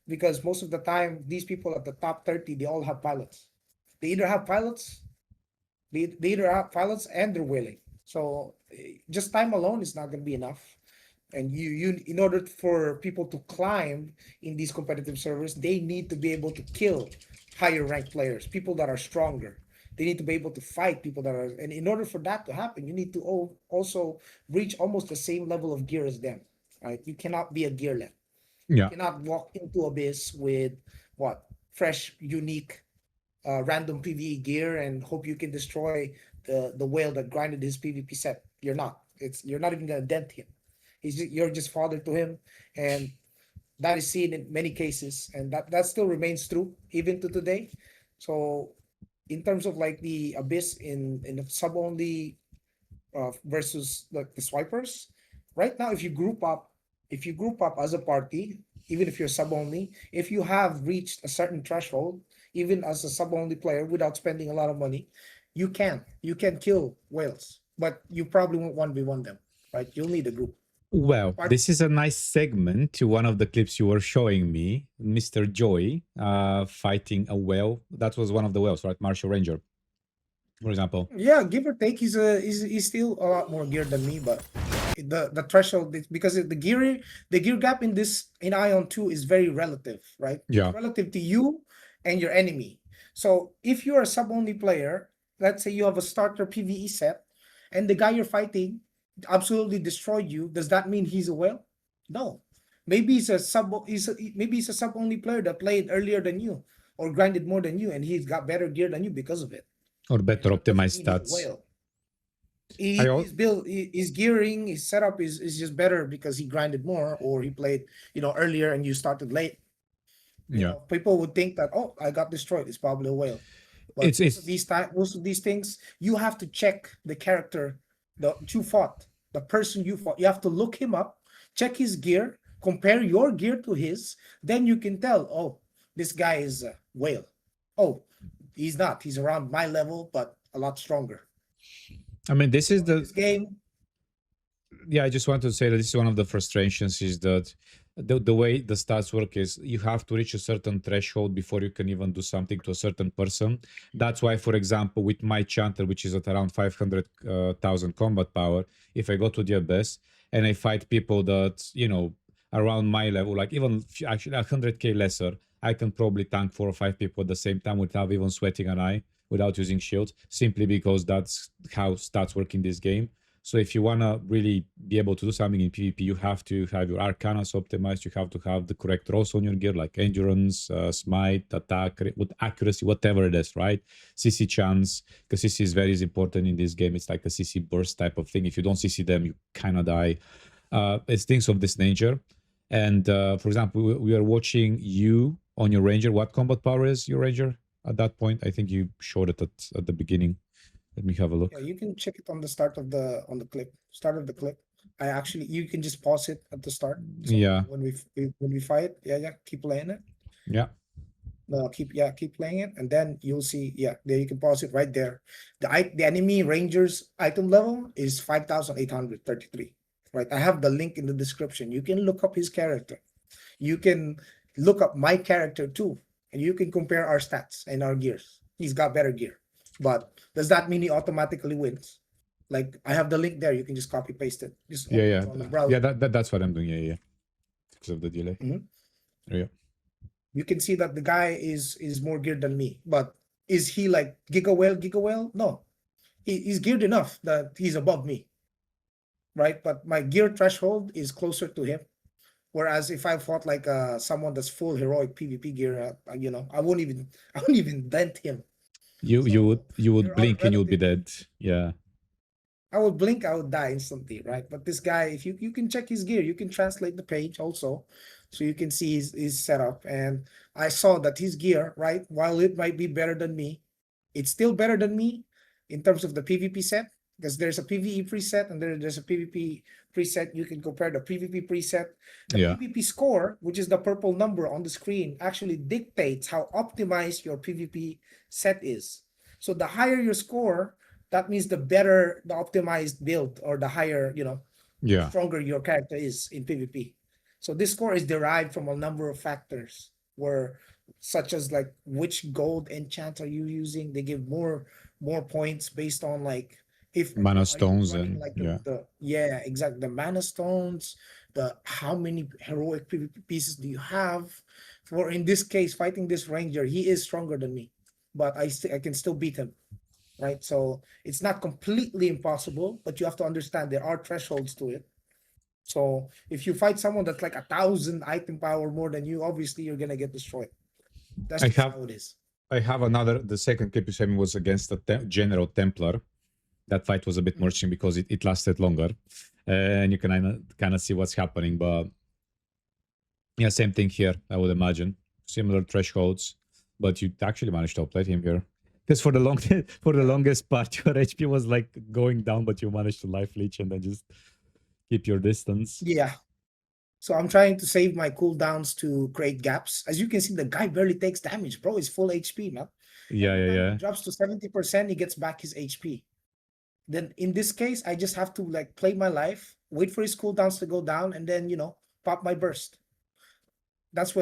because most of the time these people at the top 30, they all have pilots. They either have pilots, and they're willing. So just time alone is not going to be enough. And you in order for people to climb in these competitive servers, they need to be able to kill higher ranked players, people that are stronger. They need to be able to fight people that are, and in order for that to happen, you need to also reach almost the same level of gear as them, right? You cannot be a gearlet. You yeah, cannot walk into abyss with what fresh, unique, random PvE gear and hope you can destroy the whale that grinded his PvP set. You're not. You're not even gonna dent him. You're just father to him, and that is seen in many cases, and that still remains true even to today. So, in terms of like the abyss in the sub only versus like the swipers, right now, if you group up as a party, even if you're sub only, if you have reached a certain threshold, even as a sub only player without spending a lot of money, you can kill whales, but you probably won't 1v1 them, right? You'll need a group. well, But this is a nice segment to one of the clips you were showing me, Mr. Joy fighting a whale. That was one of the whales, right? Martial Ranger, for example. yeah, give or take, he's still a lot more geared than me, but the threshold because the gear gap in Ion 2 is very relative, right? It's Yeah. relative to you and your enemy. So if you're a sub only player, let's say you have a starter PvE set, and the guy you're fighting absolutely destroyed you, does that mean he's a whale? No. Maybe he's a sub only player that played earlier than you or grinded more than you, and he's got better gear than you because of it. or better That doesn't optimized mean he's a stats. whale. I His build, his gearing, his setup is just better because he grinded more or he played, earlier and you started late. yeah, People would think that, oh, I got destroyed. It's probably a whale. But it's most of these things, you have to check the character that you fought, the person you fought. You have to look him up, check his gear, compare your gear to his. Then you can tell, oh, this guy is a whale. Oh, he's not. He's around my level, but a lot stronger. I mean, this is So in the this game, yeah, I just want to say that this is one of the frustrations is that the way the stats work is you have to reach a certain threshold before you can even do something to a certain person. That's why, for example, with my chanter, which is at around 500,000 combat power, if I go to the abyss and I fight people that, around my level, like even actually 100k lesser, I can probably tank 4 or 5 people at the same time without even sweating an eye, without using shields, simply because that's how stats work in this game. So if you want to really be able to do something in PvP, you have to have your arcanas optimized. You have to have the correct rolls on your gear, like endurance, smite, attack, with accuracy, whatever it is, right? CC chance, because CC is very important in this game. It's like a CC burst type of thing. If you don't CC them, you kind of die. It's things of this nature. And for example, we are watching you on your ranger. What combat power is your ranger at that point? I think you showed it at the beginning. Let me have a look. yeah, you can check it on the start of the clip. Start of the clip. You can just pause it at the start. So Yeah. when we fight, yeah, keep playing it. Yeah. No, keep playing it, and then you'll see. Yeah, there you can pause it right there. The enemy ranger's item level is 5,833. Right, I have the link in the description. You can look up his character. You can look up my character too, and you can compare our stats and our gears. He's got better gear, but does that mean he automatically wins? Like I have the link there. You can just copy paste it. Just Yeah, yeah, on the browser. yeah. That's what I'm doing. Yeah, yeah. Because of the delay. Mhm. Yeah. You can see that the guy is more geared than me. But is he like Giga Whale? No, he's geared enough that he's above me, right? But my gear threshold is closer to him. Whereas if I fought like someone that's full heroic PvP gear, I won't even dent him. You would There are blink and you'll be relative. dead. Yeah. I would blink, I would die instantly, right? But this guy, if you can check his gear, you can translate the page also, so you can see his setup. And I saw that his gear, right, while it might be better than me, it's still better than me in terms of the PvP set, because there's a PvE preset and there's a PvP preset. You can compare the PvP preset. The Yeah. PvP score, which is the purple number on the screen, actually dictates how optimized your PvP set is. So the higher your score, that means the better the optimized build or the higher, Yeah. stronger your character is in PvP. So this score is derived from a number of factors where such as like which gold enchant are you using? They give more points based on like if Mana are you stones running and like yeah. the yeah, exactly, the mana stones, the how many heroic PvP pieces do you have? For in this case, fighting this ranger, he is stronger than me, but I can still beat him, right? So it's not completely impossible, but you have to understand there are thresholds to it. So if you fight someone that's like 1,000 item power more than you, obviously you're gonna get destroyed. That's I just have how it is. I have another. The second clip you sent me was against the General Templar. That fight was a bit more Mhm. interesting because it lasted longer, and you can kind of see what's happening. But yeah, same thing here. I would imagine similar thresholds, but you actually managed to outplay him here. Because for the for the Yeah. longest part, your HP was like going down, but you managed to life leech and then just keep your distance. Yeah. So I'm trying to save my cooldowns to create gaps. As you can see, the guy barely takes damage, bro. He's full HP, man. Yeah, Every yeah, time he yeah. drops to 70%, he gets back his HP. Then in this case, I just have to like play my life, wait for his cooldowns to go down, and then pop my burst. That's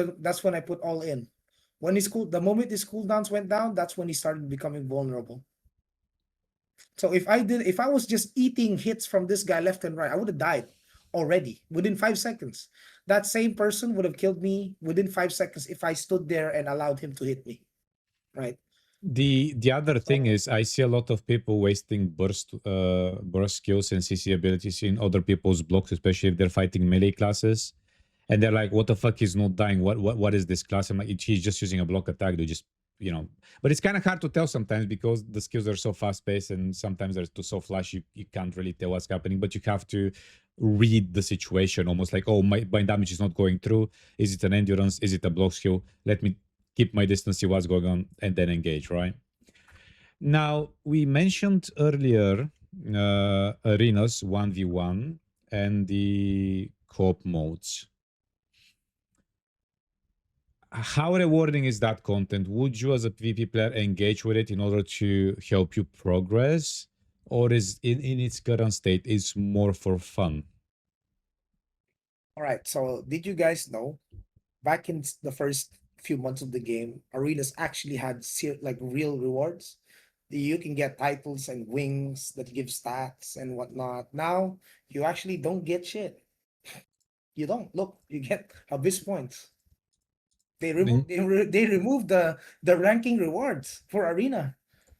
when I put all in. When the moment his cooldowns went down, that's when he started becoming vulnerable. So if I was just eating hits from this guy left and right, I would have died already within 5 seconds. That same person would have killed me within 5 seconds if I stood there and allowed him to hit me. Right. The other thing So is I see a lot of people wasting burst skills and CC abilities in other people's blocks, especially if they're fighting melee classes. And they're like, what the fuck is not dying? What is this class? I'm like, he's just using a block attack. They just you know, but it's kind of hard to tell sometimes because the skills are so fast paced and sometimes they're too so flash you can't really tell what's happening, but you have to read the situation almost like, oh, my damage is not going through. Is it an endurance? Is it a block skill? Let me keep my distance, see what's going on, and then engage, right? Now, we mentioned earlier arenas 1v1 and the co-op modes. How rewarding is that content? Would you as a PvP player engage with it in order to help you progress? Or is in its current state is more for fun? All right. So did you guys know back in the first few months of the game, arenas actually had like real rewards? You can get titles and wings that give stats and whatnot. Now you actually don't get shit. You don't. Look, you get abyss points. They removed the ranking rewards for arena.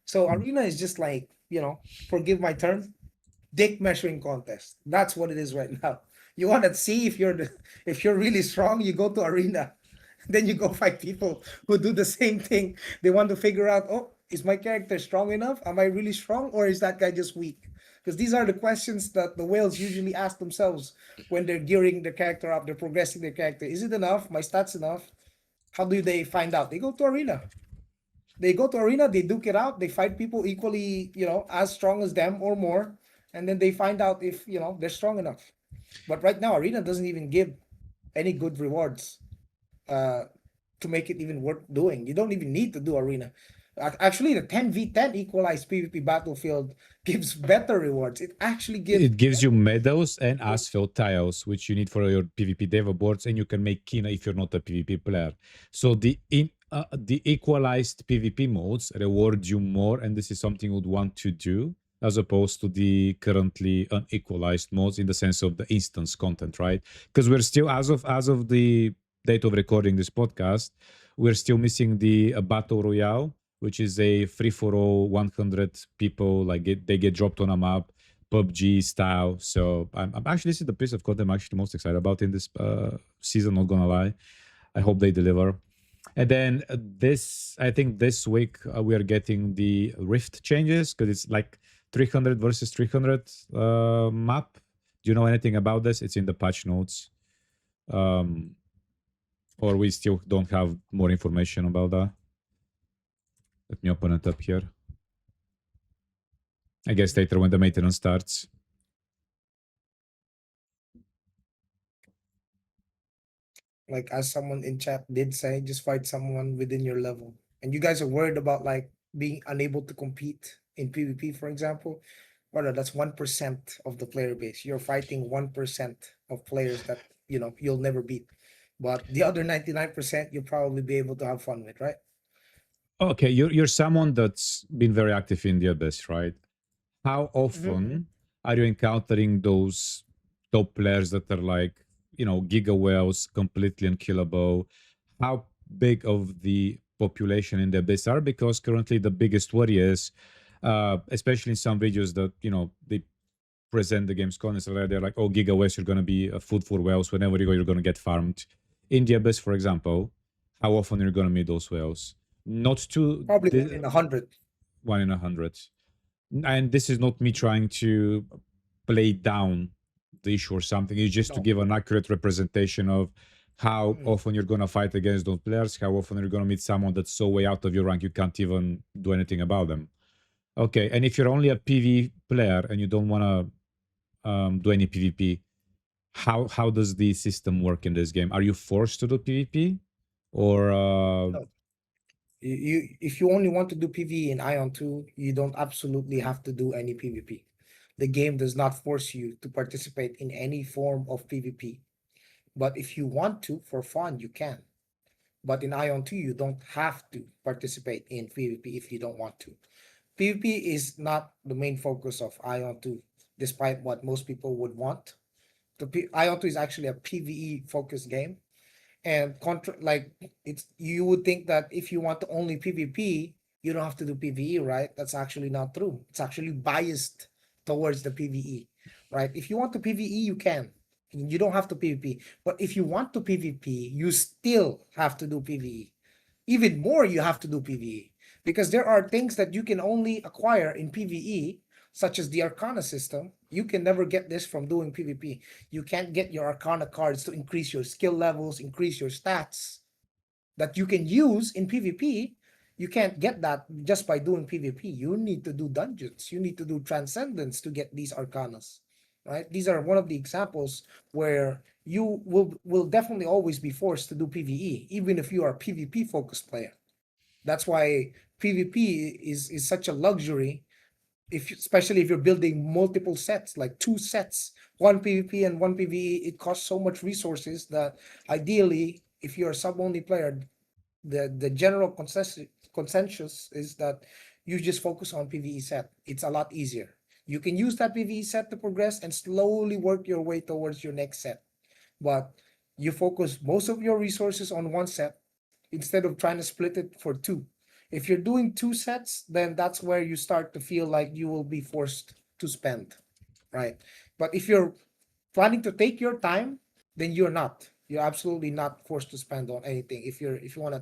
So arena is just like, forgive my term, dick measuring contest. That's what it is right now. You want to see if you're really strong, you go to arena. Then you go fight people who do the same thing. They want to figure out, oh, is my character strong enough? Am I really strong, or is that guy just weak? Because these are the questions that the whales usually ask themselves when they're gearing their character up, they're progressing their character. Is it enough? My stats enough? How do they find out? They go to arena. They go to arena, they duke it out, they fight people equally, as strong as them or more, and then they find out if, they're strong enough. But right now, arena doesn't even give any good rewards uh, to make it even worth doing. You don't even need to do arena. Actually, the 10v10 equalized PvP battlefield gives better rewards. It actually gives It gives you medals and better. asphalt tiles, which you need for your PvP Daeva boards, and you can make Kinah if you're not a PvP player. So the equalized PvP modes reward you more, and this is something you would want to do as opposed to the currently unequalized modes in the sense of the instance content, right? Because we're still as of the date of recording this podcast, we're still missing the battle royale, which is a free for all 100 people like they get dropped on a map PUBG style. So I'm actually, this is the piece of content I'm actually most excited about in this season. Not gonna lie, I hope they deliver. And then I think this week we are getting the Rift changes because it's like 300 versus 300 map. Do you know anything about this? It's in the patch notes, um, or we still don't have more information about that. Let me open it up here. I guess later when the maintenance starts. Like as someone in chat did say, just fight someone within your level. And you guys are worried about like being unable to compete in PvP, for example. Brother, that's 1% of the player base. You're fighting 1% of players that you'll never beat. But the other 99% you'll probably be able to have fun with, right? Okay, you're someone that's been very active in the abyss, right? How Mhm. often are you encountering those top players that are like, giga whales, completely unkillable? How big of the population in the abyss are? Because currently the biggest worry is, especially in some videos that, they present the game's content, so they're like, oh, giga whales, you're going to be a food for whales. Whenever you go, you're going to get farmed. In the abyss, for example, how often are you going to meet those whales? Not to Probably one the in 100. 1 in 100. And this is not me trying to play down the issue or something. It's just to No. give an accurate representation of how Mm. often you're going to fight against those players, how often you're going to meet someone that's so way out of your rank you can't even do anything about them. Okay, and if you're only a PvE player and you don't want to do any PvP, how does the system work in this game? Are you forced to do PvP, or No. If you only want to do PvE in Ion 2, you don't absolutely have to do any PvP. The game does not force you to participate in any form of PvP. But if you want to for fun, you can. But in Ion 2, you don't have to participate in PvP if you don't want to. PvP is not the main focus of Ion 2, despite what most people would want. Ion 2 is actually a PvE focused game, and like it's you would think that if you want to only PvP, you don't have to do PvE, right? That's actually not true. It's actually biased towards the PvE, right? If you want to PvE, you can. You don't have to PvP. But if you want to PvP, you still have to do PvE. Even more, you have to do PvE because there are things that you can only acquire in PvE, such as the Arcana system. You can never get this from doing PvP. You can't get your Arcana cards to increase your skill levels, increase your stats that you can use in PvP. You can't get that just by doing PvP. You need to do dungeons. You need to do transcendence to get these arcanas, right? These are one of the examples where you will definitely always be forced to do PvE, even if you are a PvP focused player. That's why PvP is such a luxury. If especially if you're building multiple sets, like two sets, one PvP and one PvE, it costs so much resources that ideally, if you're a sub only player, the general consensus is that you just focus on PvE set. It's a lot easier. You can use that PvE set to progress and slowly work your way towards your next set. But you focus most of your resources on one set instead of trying to split it for two. If you're doing two sets, then that's where you start to feel like you will be forced to spend, right? But if you're planning to take your time, then you're not. You're absolutely not forced to spend on anything. If you want to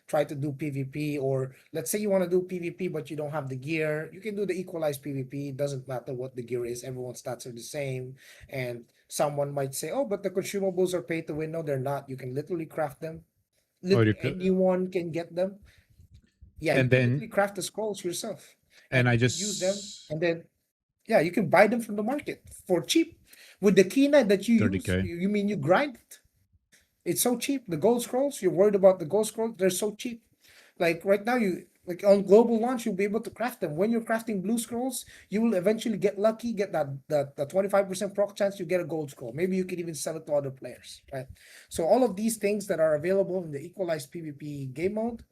try to do PvP, or let's say you want to do PvP but you don't have the gear, you can do the equalized PvP. It doesn't matter what the gear is. Everyone's stats are the same. And someone might say, "Oh, but the consumables are pay to win." No, they're not. You can literally craft them. Or you could, Anyone can get them. Yeah, you and can then literally craft the scrolls yourself, and and I you can use them. just And then yeah, you can buy them from the market for cheap. With the Kinah that you use, 30K. you mean you grind it? It's so cheap. The gold scrolls, you're worried about the gold scrolls, they're so cheap. Like right now, you like on global launch, you'll be able to craft them. When you're crafting blue scrolls, you will eventually get lucky, get that 25% proc chance, you get a gold scroll. Maybe you can even sell it to other players, right? So all of these things that are available in the equalized PvP game mode,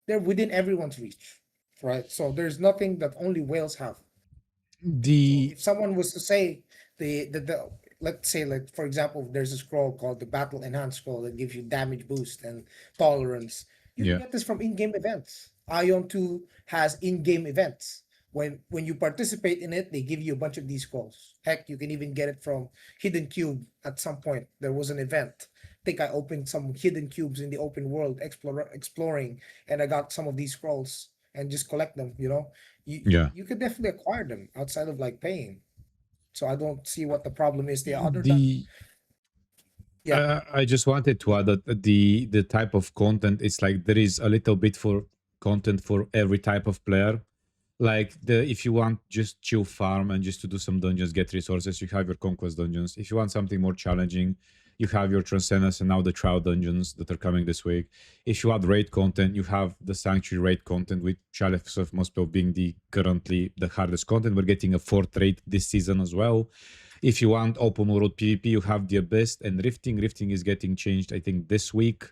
they're within everyone's reach, right? So there's nothing that only whales have. So The if someone was to say the let's say, like for example, there's a scroll called the Battle Enhanced scroll that gives you damage boost and tolerance. You can yeah, get this from in-game events. Ion 2 has in-game events. When you participate in it, they give you a bunch of these scrolls. Heck, you can even get it from Hidden Cube at some point. There was an event. I think I opened some hidden cubes in the open world exploring, and I got some of these scrolls and just collect them, you yeah. you could definitely acquire them outside of like paying. So I don't see what the problem is there other than The yeah. I just wanted to add that the type of content is like there is a little bit for content for every type of player. Like the if you want just chill farm and just to do some dungeons, get resources, you have your conquest dungeons. If you want something more challenging, you have your transcendence and now the trial dungeons that are coming this week. If you want raid content, you have the sanctuary raid content, with chalice of Moscow being the currently the hardest content. We're getting a fourth raid this season as well. If you want open world PvP, you have the Abyss and Rifting. Rifting is getting changed, I think, this week.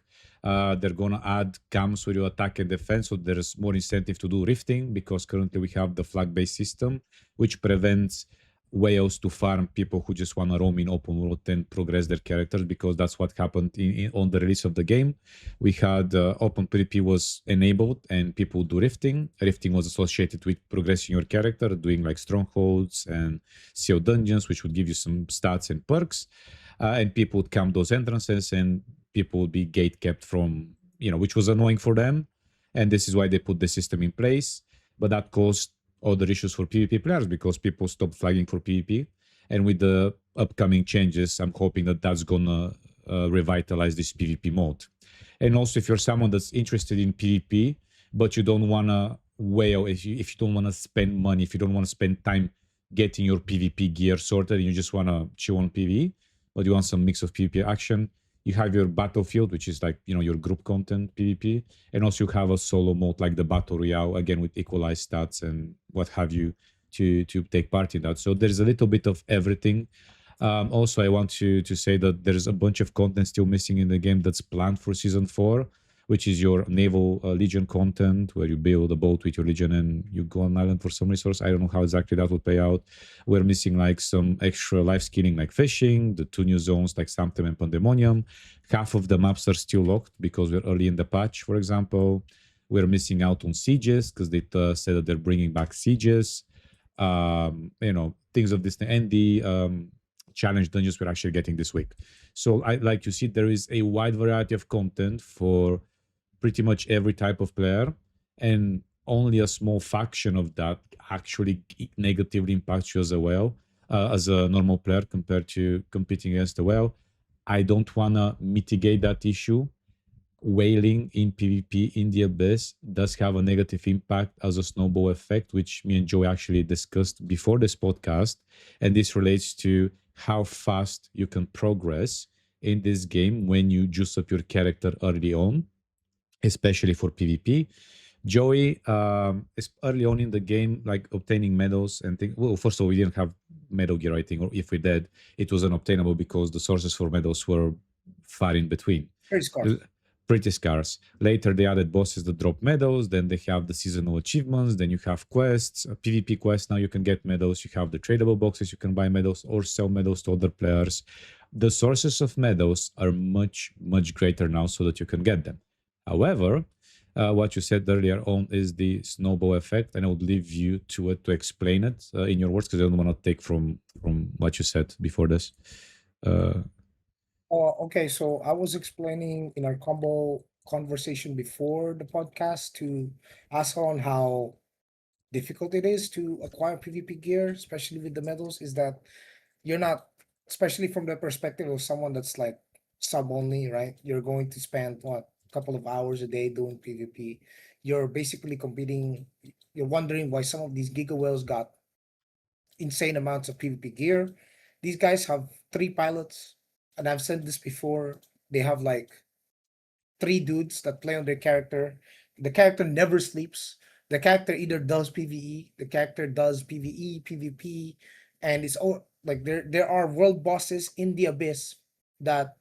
They're gonna add cams where you attack and defense, so there's more incentive to do Rifting because currently we have the flag-based system, which prevents whales to farm people who just want to roam in open world and progress their characters, because that's what happened on the release of the game. We had open PvP was enabled and people do Rifting. Rifting was associated with progressing your character, doing like strongholds and CO dungeons, which would give you some stats and perks. And people would come those entrances and people would be gate kept from, which was annoying for them. And this is why they put the system in place. But that caused other issues for PvP players because people stopped flagging for PvP. And with the upcoming changes, I'm hoping that that's gonna revitalize this PvP mode. And also, if you're someone that's interested in PvP, but you don't wanna whale, if you don't wanna spend money, if you don't wanna spend time getting your PvP gear sorted, and you just wanna chill on PvE, but you want some mix of PvP action, you have your battlefield, which is like your group content PvP, and also you have a solo mode like the battle royale, again with equalized stats and what have you to take part in that. So there's a little bit of everything. Also, I want to say that there's a bunch of content still missing in the game that's planned for season 4, which is your naval legion content, where you build a boat with your legion and you go on island for some resource. I don't know how exactly that would pay out. We're missing like some extra life skinning like fishing, the 2 new zones like Sanctum and Pandemonium. Half of the maps are still locked because we're early in the patch, for example. We're missing out on sieges because they said that they're bringing back sieges. Things of this, and the challenge dungeons we're actually getting this week. So I like to see there is a wide variety of content for pretty much every type of player, and only a small fraction of that actually negatively impacts you as well, as a normal player compared to competing against the whale. I don't want to mitigate that issue. Whaling in PvP in the Abyss does have a negative impact as a snowball effect, which me and Joe actually discussed before this podcast. And this relates to how fast you can progress in this game when you juice up your character early on, especially for PvP. Joey is early on in the game, like obtaining medals and things. Well, first of all, we didn't have medal gear, I think, or if we did, it was unobtainable because the sources for medals were far in between. Very scarce. L- Pretty scarce. Later, they added bosses that drop medals. Then they have the seasonal achievements. Then you have quests, PvP quests. Now you can get medals. You have the tradable boxes. You can buy medals or sell medals to other players. The sources of medals are much, much greater now so that you can get them. However, what you said earlier on is the snowball effect, and I would leave you to it to explain it in your words because I don't want to take from what you said before this. Uh, Oh, okay. So I was explaining in our combo conversation before the podcast to ask on how difficult it is to acquire PvP gear, especially with the medals, is that you're not, especially from the perspective of someone that's like sub only, right? You're going to spend what, a couple of hours a day doing PvP. You're basically competing. You're wondering why some of these giga whales got insane amounts of PvP gear. These guys have three pilots, and I've said this before. They have like three dudes that play on their character. The character never sleeps. The character either does PvE, the character does PvE, PvP, and it's all like there are world bosses in the abyss that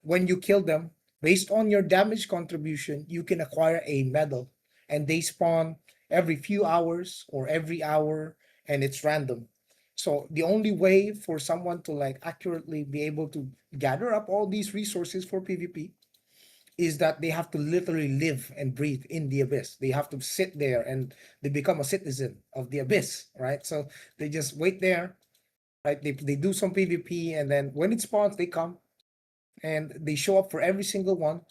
when you kill them, based on your damage contribution, you can acquire a medal, and they spawn every few hours or every hour, and it's random. So the only way for someone to like accurately be able to gather up all these resources for PvP is that they have to literally live and breathe in the abyss. They have to sit there and they become a citizen of the abyss, right? So they just wait there, right? They do some PvP, and then when it spawns, they come and they show up for every single one,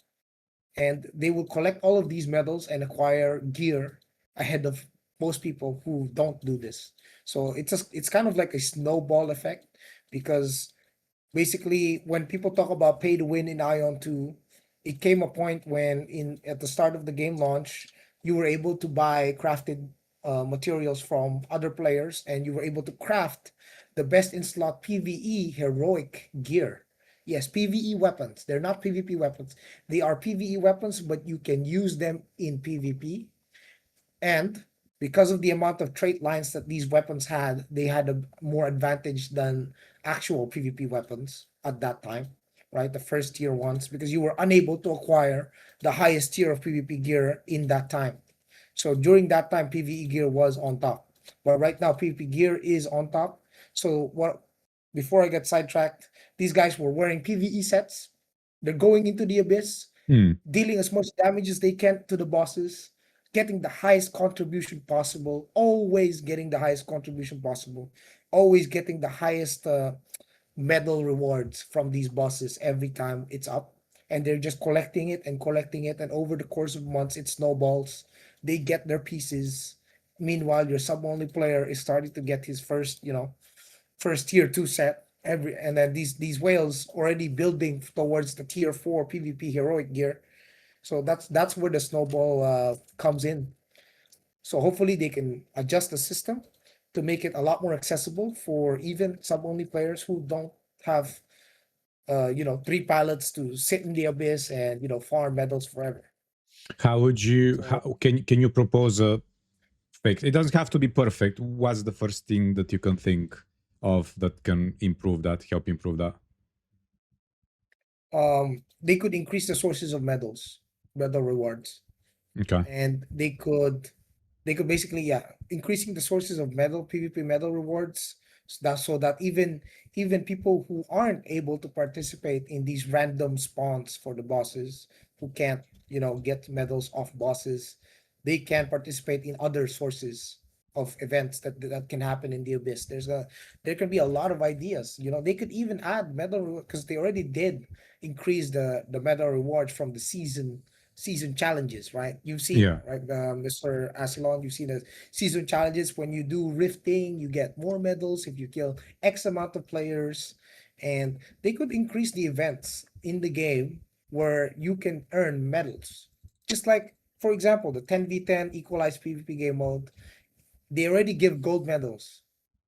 and they will collect all of these medals and acquire gear ahead of most people who don't do this. So it's kind of like a snowball effect, because basically when people talk about pay to win in Ion 2, it came a point when in at the start of the game launch, you were able to buy crafted materials from other players, and you were able to craft the best in slot PvE heroic gear. Yes, PvE weapons. They're not PvP weapons. They are PvE weapons, but you can use them in PvP. And because of the amount of trait lines that these weapons had, they had a more advantage than actual PvP weapons at that time, right? The first tier ones, because you were unable to acquire the highest tier of PvP gear in that time. So during that time, PvE gear was on top. But right now, PvP gear is on top. So what? Before I get sidetracked, these guys were wearing PvE sets. They're going into the abyss, hmm. dealing as much damage as they can to the bosses, getting the highest contribution possible, always getting the highest contribution possible, always getting the highest medal rewards from these bosses every time it's up. And they're just collecting it and collecting it. And over the course of months, it snowballs. They get their pieces. Meanwhile, your sub only player is starting to get his first, first tier two set every, and then these whales already building towards the tier four PvP heroic gear. So that's where the snowball comes in. So hopefully they can adjust the system to make it a lot more accessible for even sub only players who don't have three pilots to sit in the abyss and farm medals forever. How would you? How So can you propose a fix? It doesn't have to be perfect. What's the first thing that you can think of that can improve that, help improve that? they could increase the sources of medal rewards, Okay. and they could basically, yeah, increasing the sources of medal PvP medal rewards, so that even people who aren't able to participate in these random spawns for the bosses, who can't get medals off bosses, they can participate in other sources of events that can happen in the abyss. There can be a lot of ideas. They could even add medal, because they already did increase the medal rewards from the season challenges, right? You've seen Yeah. that, right, Mr. Asilon? You've seen the season challenges. When you do rifting, you get more medals if you kill X amount of players, and they could increase the events in the game where you can earn medals. Just like, for example, the 10v10 equalized PvP game mode, they already give gold medals.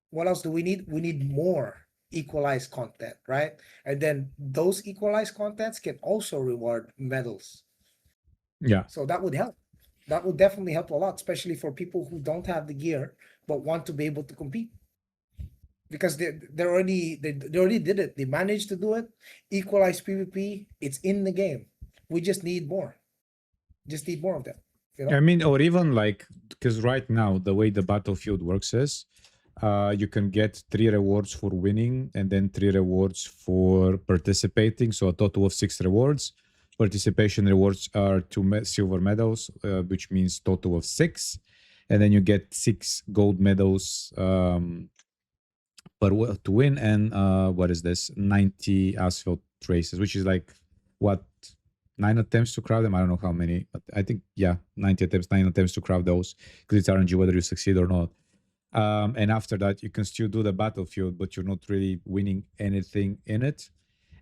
What else do we need? We need more equalized content, right? And then those equalized contents can also reward medals. Yeah. So that would help. That would definitely help a lot, especially for people who don't have the gear but want to be able to compete. Because they already did it. They managed to do it. Equalized PvP, it's in the game. We just need more. Just need more of them. You I know? mean, or even like, because right now the way the battlefield works is, you can get 3 rewards for winning and then 3 rewards for participating. So a total of 6 rewards. Participation rewards are 2 silver medals, which means total of 6, and then you get 6 gold medals to win, and what is this? 90 asphalt traces, which is like what, 9 attempts to craft them. I don't know how many, but I think yeah, 90 attempts, 9 attempts to craft those, because it's RNG whether you succeed or not. And after that, you can still do the battlefield, but you're not really winning anything in it.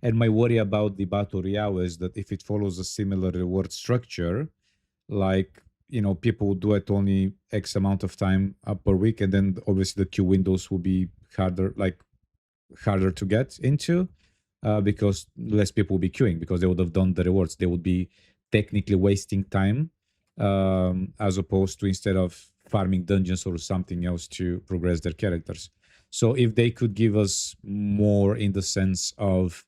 And my worry about the battle royale is that if it follows a similar reward structure, like, people will do it only X amount of time per week, and then obviously the queue windows will be harder to get into, because less people will be queuing because they would have done the rewards. They would be technically wasting time, as opposed to instead of farming dungeons or something else to progress their characters. So if they could give us more in the sense of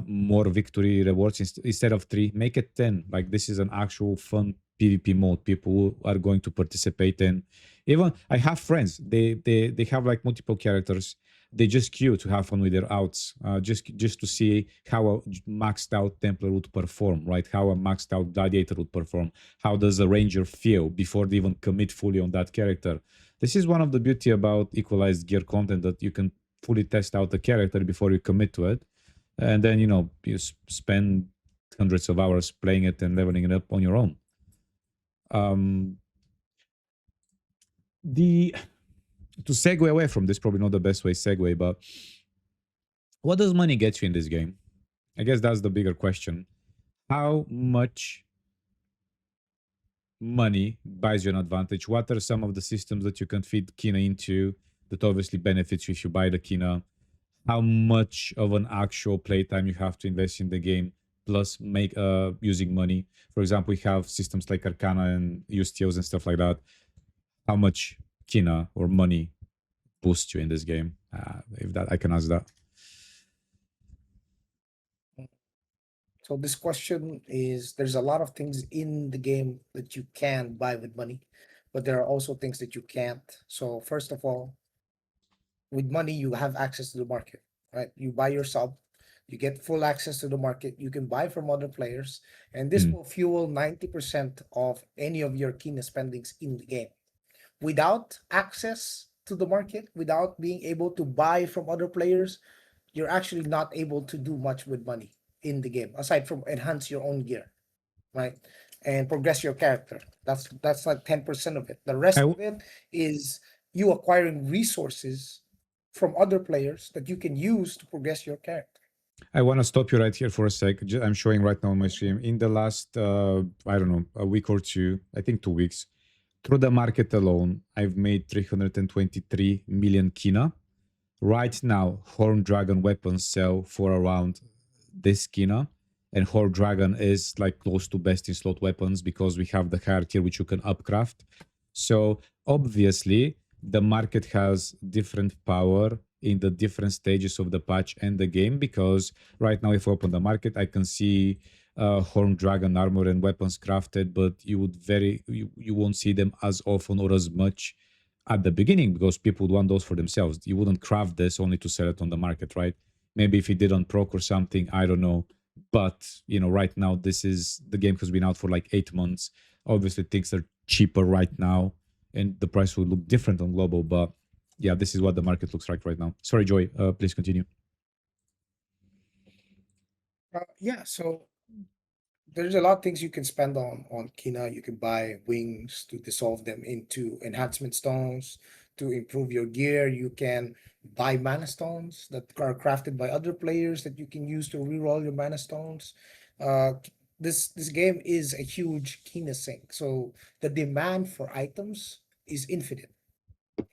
more victory rewards, instead of 3, make it 10. Like, this is an actual fun PvP mode people are going to participate in. Even I have friends, they have like multiple characters. They just queue to have fun with their outs, just to see how a maxed out Templar would perform, right? How a maxed out Gladiator would perform. How does a Ranger feel before they even commit fully on that character? This is one of the beauty about equalized gear content, that you can fully test out the character before you commit to it, and then you spend hundreds of hours playing it and leveling it up on your own. Um, the To segue away from this, probably not the best way segue, but what does money get you in this game? I guess that's the bigger question. How much money buys you an advantage? What are some of the systems that you can feed Kinah into that obviously benefits you if you buy the Kinah? How much of an actual playtime you have to invest in the game, plus make using money? For example, we have systems like Arcana and USTOs and stuff like that. How much Kinah or money boosts you in this game? If that I can ask that. So this question is, there's a lot of things in the game that you can buy with money, but there are also things that you can't. So first of all, with money, you have access to the market, right? You buy your sub, you get full access to the market. You can buy from other players, and this Mm. will fuel 90% of any of your Kina spendings in the game. Without access to the market, without being able to buy from other players, you're actually not able to do much with money in the game, aside from enhance your own gear, right? And progress your character. That's like 10% of it. The I rest w- of it is you acquiring resources from other players that you can use to progress your character. I want to stop you right here for a sec. I'm showing right now on my stream. In the last, I don't know, a week or two, I think 2 weeks, through the market alone, I've made 323 million Kina. Right now, Horn Dragon weapons sell for around this Kina. And Horn Dragon is like close to best in slot weapons because we have the higher tier which you can upcraft. So obviously, the market has different power in the different stages of the patch and the game, because right now if I open the market, I can see Horn Dragon armor and weapons crafted, but you won't see them as often or as much at the beginning because people would want those for themselves. You wouldn't craft this only to sell it on the market, right? Maybe if it did on proc or something, I don't know. But right now, the game has been out for like 8 months. Obviously, things are cheaper right now, and the price will look different on global. But yeah, this is what the market looks like right now. Sorry, Joy. Please continue. Yeah, so there's a lot of things you can spend on Kina. You can buy wings to dissolve them into enhancement stones to improve your gear. You can buy mana stones that are crafted by other players that you can use to reroll your mana stones. This game is a huge Kina sink, so the demand for items is infinite,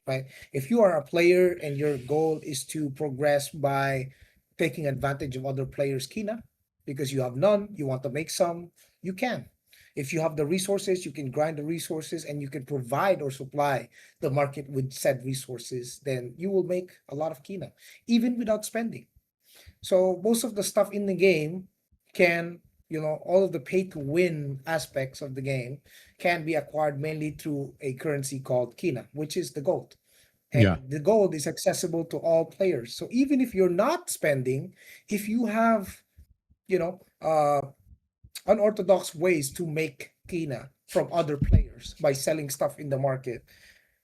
right? If you are a player and your goal is to progress by taking advantage of other players' Kina, because you have none, you want to make some, you can. If you have the resources, you can grind the resources and you can provide or supply the market with said resources, then you will make a lot of Kina, even without spending. So most of the stuff in the game can, all of the pay to win aspects of the game can be acquired mainly through a currency called Kina, which is the gold. Yeah. And the gold is accessible to all players. So even if you're not spending, if you have, you know, unorthodox ways to make Kina from other players by selling stuff in the market,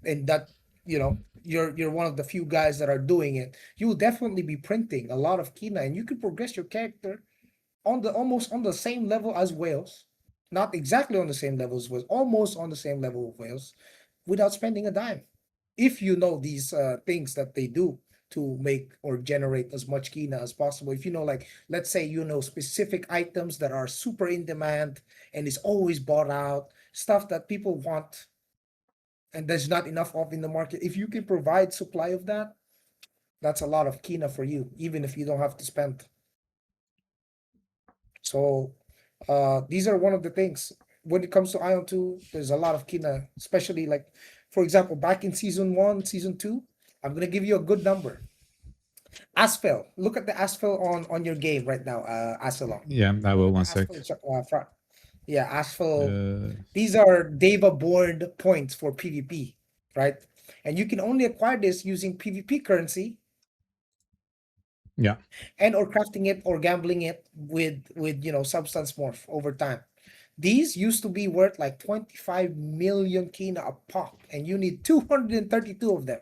and that, you're one of the few guys that are doing it, you will definitely be printing a lot of Kina, and you can progress your character on the almost on the same level as whales, not exactly on the same level as whales, almost on the same level of whales, without spending a dime. If you know these things that they do to make or generate as much Kina as possible. If you know, like, let's say, specific items that are super in demand and is always bought out, stuff that people want and there's not enough of in the market. If you can provide supply of that, that's a lot of Kina for you, even if you don't have to spend. So these are one of the things when it comes to Ion 2, there's a lot of Kina, especially like, for example, back in season 1, season 2, I'm gonna give you a good number. Aspel. Look at the Aspel on your game right now, Asalong. Yeah, I Look will at the one sec. Aspel front. Yeah, Aspel. Uh, These are Daeva board points for PvP, right? And you can only acquire this using PvP currency yeah. and or crafting it or gambling it with substance morph over time. These used to be worth like 25 million Kina a pop, and you need 232 of them.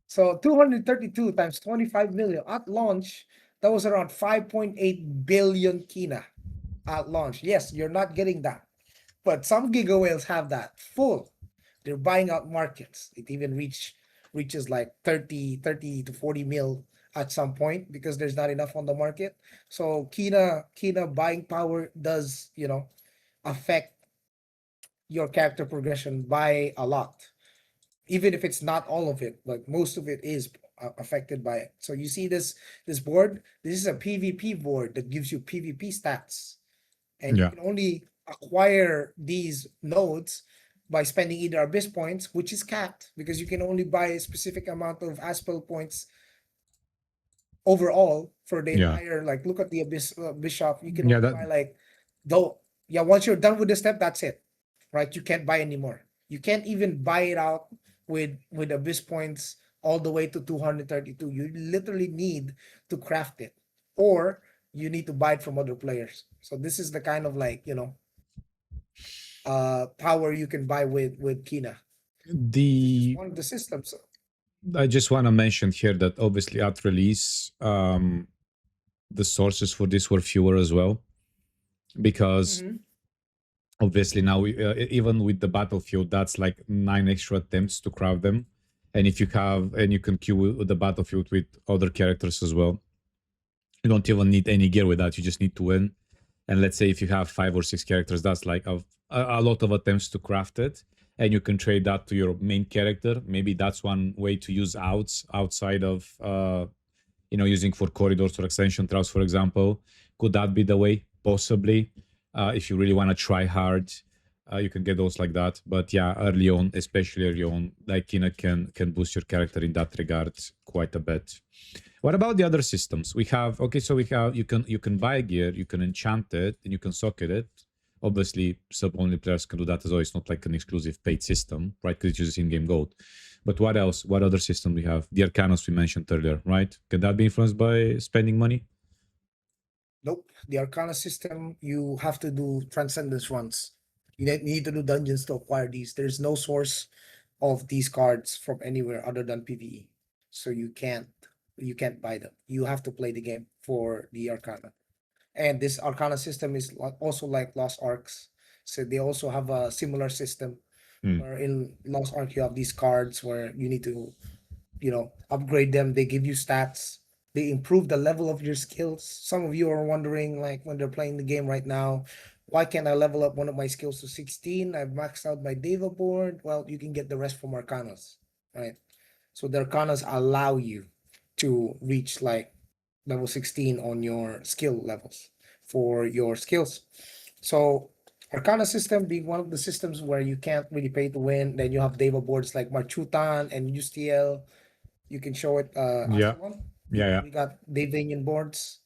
So 232 times 25 million at launch, that was around 5.8 billion Kina at launch. Yes, you're not getting that. But some giga whales have that full. They're buying out markets. It even reaches like 30 to 40 mil at some point because there's not enough on the market. So Kina buying power does, affect your character progression by a lot. Even if it's not all of it, but most of it is affected by it. So you see this board. This is a PvP board that gives you PvP stats, and you Yeah. can only acquire these nodes by spending either abyss points, which is capped because you can only buy a specific amount of aspel points overall for the Yeah. entire. Like, look at the abyss shop. You can Yeah. only That buy like, though, yeah, once you're done with the step, that's it, right? You can't buy anymore. You can't even buy it out with abyss points all the way to 232. You literally need to craft it, or you need to buy it from other players. So this is the kind of, like, power you can buy with Kina. This is the one of the systems. I just want to mention here that obviously at release, the sources for this were fewer as well because Mhm. obviously now even with the battlefield, that's like 9 extra attempts to craft them, and if you have and you can queue with the battlefield with other characters as well, you don't even need any gear with that. You just need to win. And let's say if you have 5 or 6 characters, that's like a lot of attempts to craft it, and you can trade that to your main character. Maybe that's one way to use outs outside of using for corridors or extension trails, for example. Could that be the way? Possibly. If you really want to try hard, you can get those like that. But yeah, early on, especially early on, like can boost your character in that regard quite a bit. What about the other systems? We have okay, so we have you can buy gear, you can enchant it, and you can socket it. Obviously, sub only players can do that as well. It's not like an exclusive paid system, right? Because it uses in-game gold. But what else? What other system we have? The Arcanos we mentioned earlier, right? Can that be influenced by spending money? Nope. The Arcana system, you have to do transcendence runs. You need to do dungeons to acquire these. There's no source of these cards from anywhere other than PvE. So you can't buy them. You have to play the game for the Arcana. And this Arcana system is also like Lost Arcs. So they also have a similar system Mm. where in Lost Ark you have these cards where you need to, upgrade them. They give you stats. They improve the level of your skills. Some of you are wondering, like when they're playing the game right now, why can't I level up one of my skills to 16? I've maxed out my Daeva board. Well, you can get the rest from Arcanas, right? So the Arcanas allow you to reach like level 16 on your skill levels for your skills. So Arcana system being one of the systems where you can't really pay to win. Then you have Daeva boards like Marchutan and USTL. You can show it, Yeah, Asilon. yeah, yeah. We got Davanian boards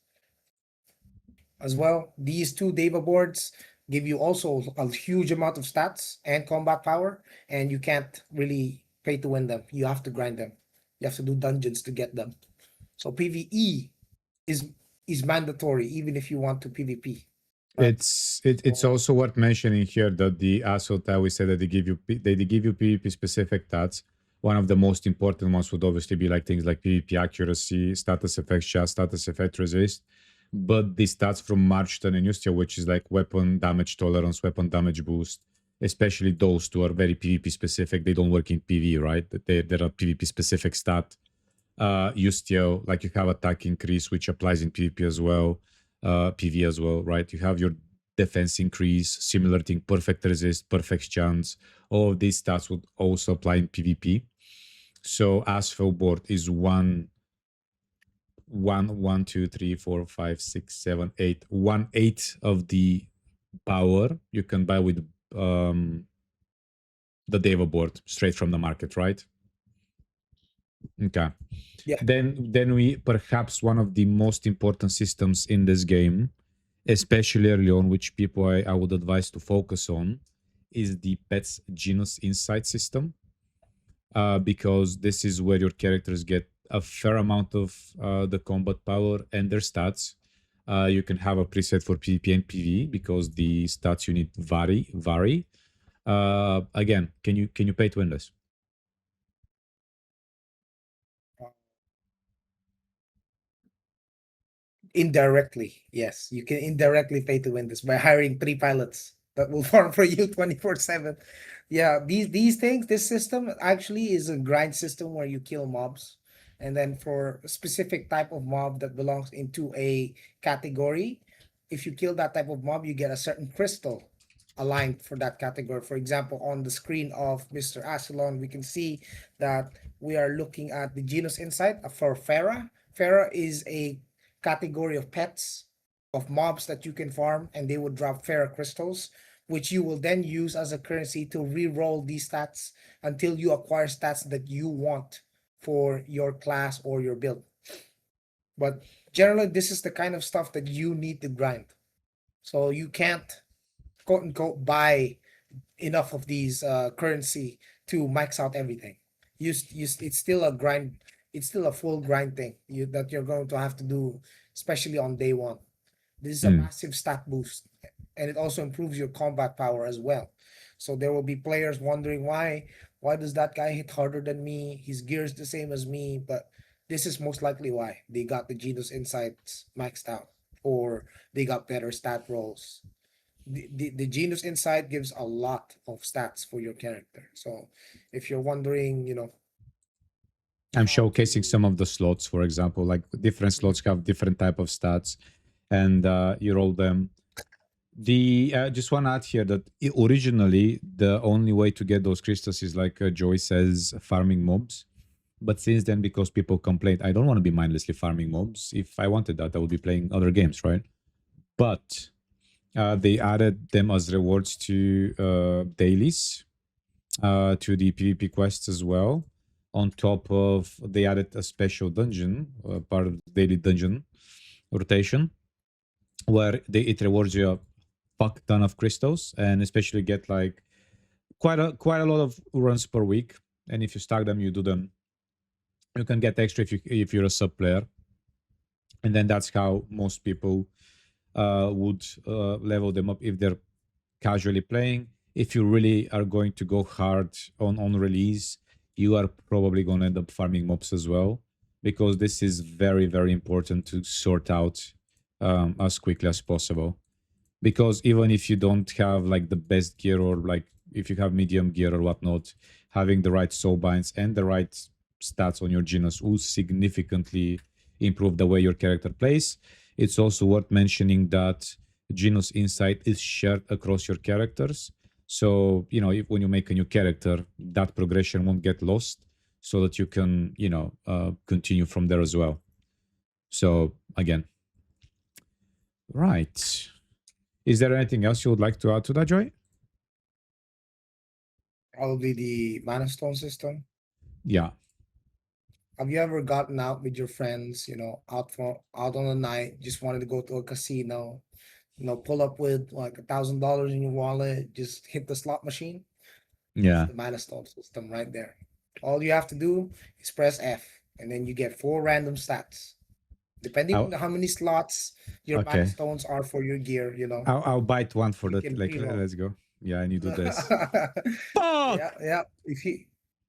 as well. These two Daeva boards give you also a huge amount of stats and combat power, and you can't really pay to win them. You have to grind them. You have to do dungeons to get them. So PvE is is mandatory even if you want to PvP, right? It's So also worth mentioning here that the asset that we said that they give you PvP specific stats. One of the most important ones would obviously be like things like PvP accuracy, status effect shot, status effect resist. But the stats from Marchton and Ustia, which is like weapon damage tolerance, weapon damage boost, especially those two are very PvP specific. They don't work in PvE, right? They're a PvP specific stat. Ustio, like you have attack increase, which applies in PvP as well, PV as well, right? You have your defense increase, similar thing, perfect resist, perfect chance. All of these stats would also apply in PvP. So Asphalt board is one, two, three, four, five, six, seven, eight, 1/8 of the power you can buy with the Daeva board straight from the market, right? Okay. yeah, Then we perhaps one of the most important systems in this game, especially early on, which people I would advise to focus on, is the Pets Genus Insight system, because this is where your characters get a fair amount of the combat power and their stats. You can have a preset for PvP and PvE because the stats you need vary. Again, can you pay to win this? indirectly, yes, you can indirectly pay to win this by hiring three pilots that will farm for you 24/7. Yeah, these things, this system actually is a grind system where you kill mobs, and then for a specific type of mob that belongs into a category, if you kill that type of mob, you get a certain crystal aligned for that category. For example, on the screen of Mr. Asilon, we can see that we are looking at the genus insight for Farah. Farah is a category of pets, of mobs that you can farm, and they would drop Farah crystals, which you will then use as a currency to re-roll these stats until you acquire stats that you want for your class or your build. But generally, this is the kind of stuff that you need to grind. So you can't, quote unquote, buy enough of these currency to max out everything. It's still a grind. It's still a full grind thing that you're going to have to do, especially on day one. This is a Mm. massive stat boost, and it also improves your combat power as well. So there will be players wondering why does that guy hit harder than me? His gear is the same as me, but this is most likely why they got the Genus Insights maxed out, or they got better stat rolls. The Genus Insight gives a lot of stats for your character. So if you're wondering, I'm how showcasing to some of the slots, for example, like different slots have different type of stats, and you roll them. The just want to add here that originally the only way to get those crystals is like Joey says, farming mobs. But since then, because people complained, I don't want to be mindlessly farming mobs. If I wanted that, I would be playing other games, right? But they added them as rewards to dailies, to the PvP quests as well. On top of, they added a special dungeon, part of the daily dungeon rotation, where it rewards you a fuck ton of crystals, and especially get like quite a lot of runs per week. And if you stack them, you do them. You can get extra if you're a sub player, and then that's how most people would level them up if they're casually playing. If you really are going to go hard on release, you are probably going to end up farming mobs as well, because this is very important to sort out as quickly as possible. Because even if you don't have like the best gear, or like if you have medium gear or whatnot, having the right soul binds and the right stats on your genus will significantly improve the way your character plays. It's also worth mentioning that genus insight is shared across your characters. So, if when you make a new character, that progression won't get lost, so that you can, continue from there as well. So, again, right. Is there anything else you would like to add to that, Joy? Probably the mana stone system. Yeah. Have you ever gotten out with your friends, out on a night, just wanted to go to a casino, pull up with like $1,000 in your wallet, just hit the slot machine? That's Yeah. the mana stone system right there. All you have to do is press F, and then you get four random stats. Depending I'll, on how many slots your mana okay. stones are for your gear, I'll bite one for you that. can Like, pre-roll. let's go. Yeah, and you do this. Fuck. Yeah, yeah.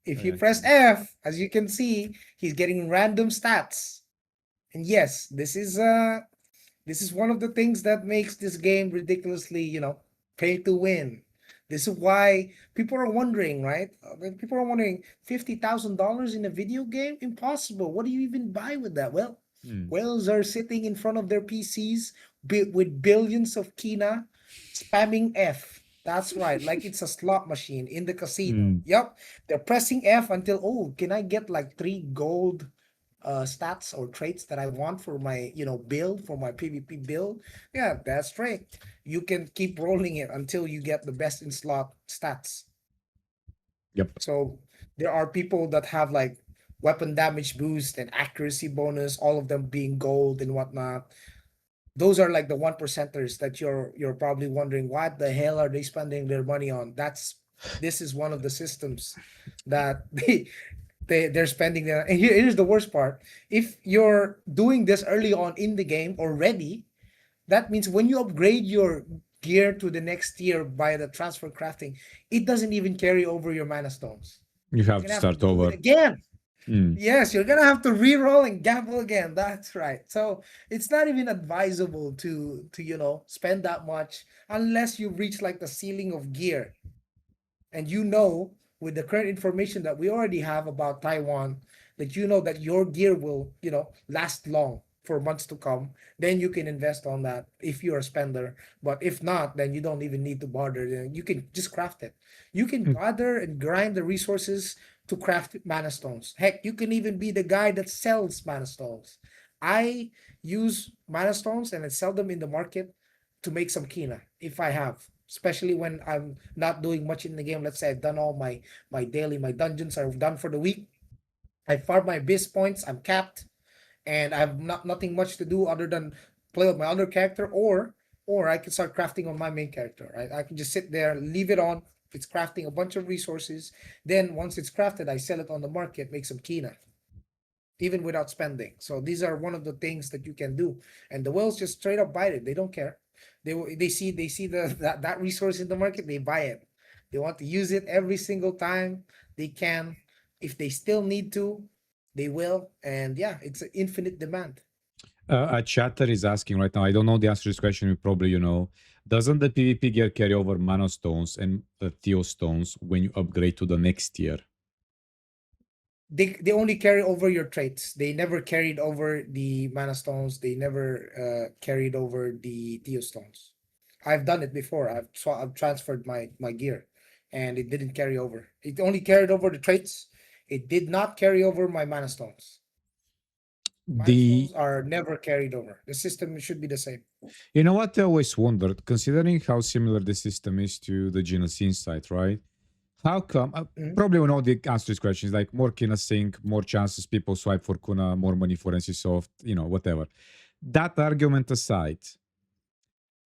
If you press Okay. F, as you can see, he's getting random stats. And yes, this is one of the things that makes this game ridiculously, pay to win. This is why people are wondering, right? People are wondering, $50,000 in a video game? Impossible. What do you even buy with that? Well, Hmm. whales are sitting in front of their PCs with billions of Kinah spamming F. That's right, like it's a slot machine in the casino. Hmm. Yep, they're pressing F until, oh, can I get like 3 gold stats or traits that I want for my build, for my PvP build? Yeah, that's right. You can keep rolling it until you get the best in slot stats. Yep. So there are people that have like weapon damage boost and accuracy bonus, all of them being gold and whatnot. Those are like the one percenters that you're probably wondering, what the hell are they spending their money on? This is one of the systems that they're spending their. And here's the worst part: if you're doing this early on in the game already, that means when you upgrade your gear to the next tier by the transfer crafting, it doesn't even carry over your mana stones. You You're have to gonna have to start do it over. again. Hmm. Yes, you're gonna have to re-roll and gamble again. That's right. So it's not even advisable to spend that much unless you reach like the ceiling of gear. And with the current information that we already have about Taiwan, that that your gear will last long for months to come, then you can invest on that if you're a spender. But if not, then you don't even need to bother. Then you can just craft it. You can Hmm. gather and grind the resources to craft mana stones. Heck, you can even be the guy that sells mana stones. I use mana stones and I sell them in the market to make some Kinah if I have, especially when I'm not doing much in the game. Let's say I've done all my dungeons are done for the week. I farm my biz points. I'm capped, and I have nothing much to do other than play with my other character, or I can start crafting on my main character. Right, I can just sit there, leave it on. It's crafting a bunch of resources. Then once it's crafted, I sell it on the market, make some Kinah even without spending. So these are one of the things that you can do. And the whales just straight up buy it. They don't care. They see that resource in the market, they buy it. They want to use it every single time they can. If they still need to, they will. And yeah, it's an infinite demand. A chatter is asking right now. I don't know the answer to this question. You probably Doesn't the PvP gear carry over mana stones and Theo stones when you upgrade to the next tier? They only carry over your traits. They never carried over the mana stones. They never carried over the Theo stones. I've done it before. I've transferred my gear, and it didn't carry over. It only carried over the traits. It did not carry over my mana stones. Mana The stones are never carried over. The system should be the same. You know what I always wondered, considering how similar the system is to the Genus Insight, right? How come? Mhm. Probably we know the answer to this question is like more Kina sync, more chances people swipe for Kuna, more money for NCSoft, whatever. That argument aside,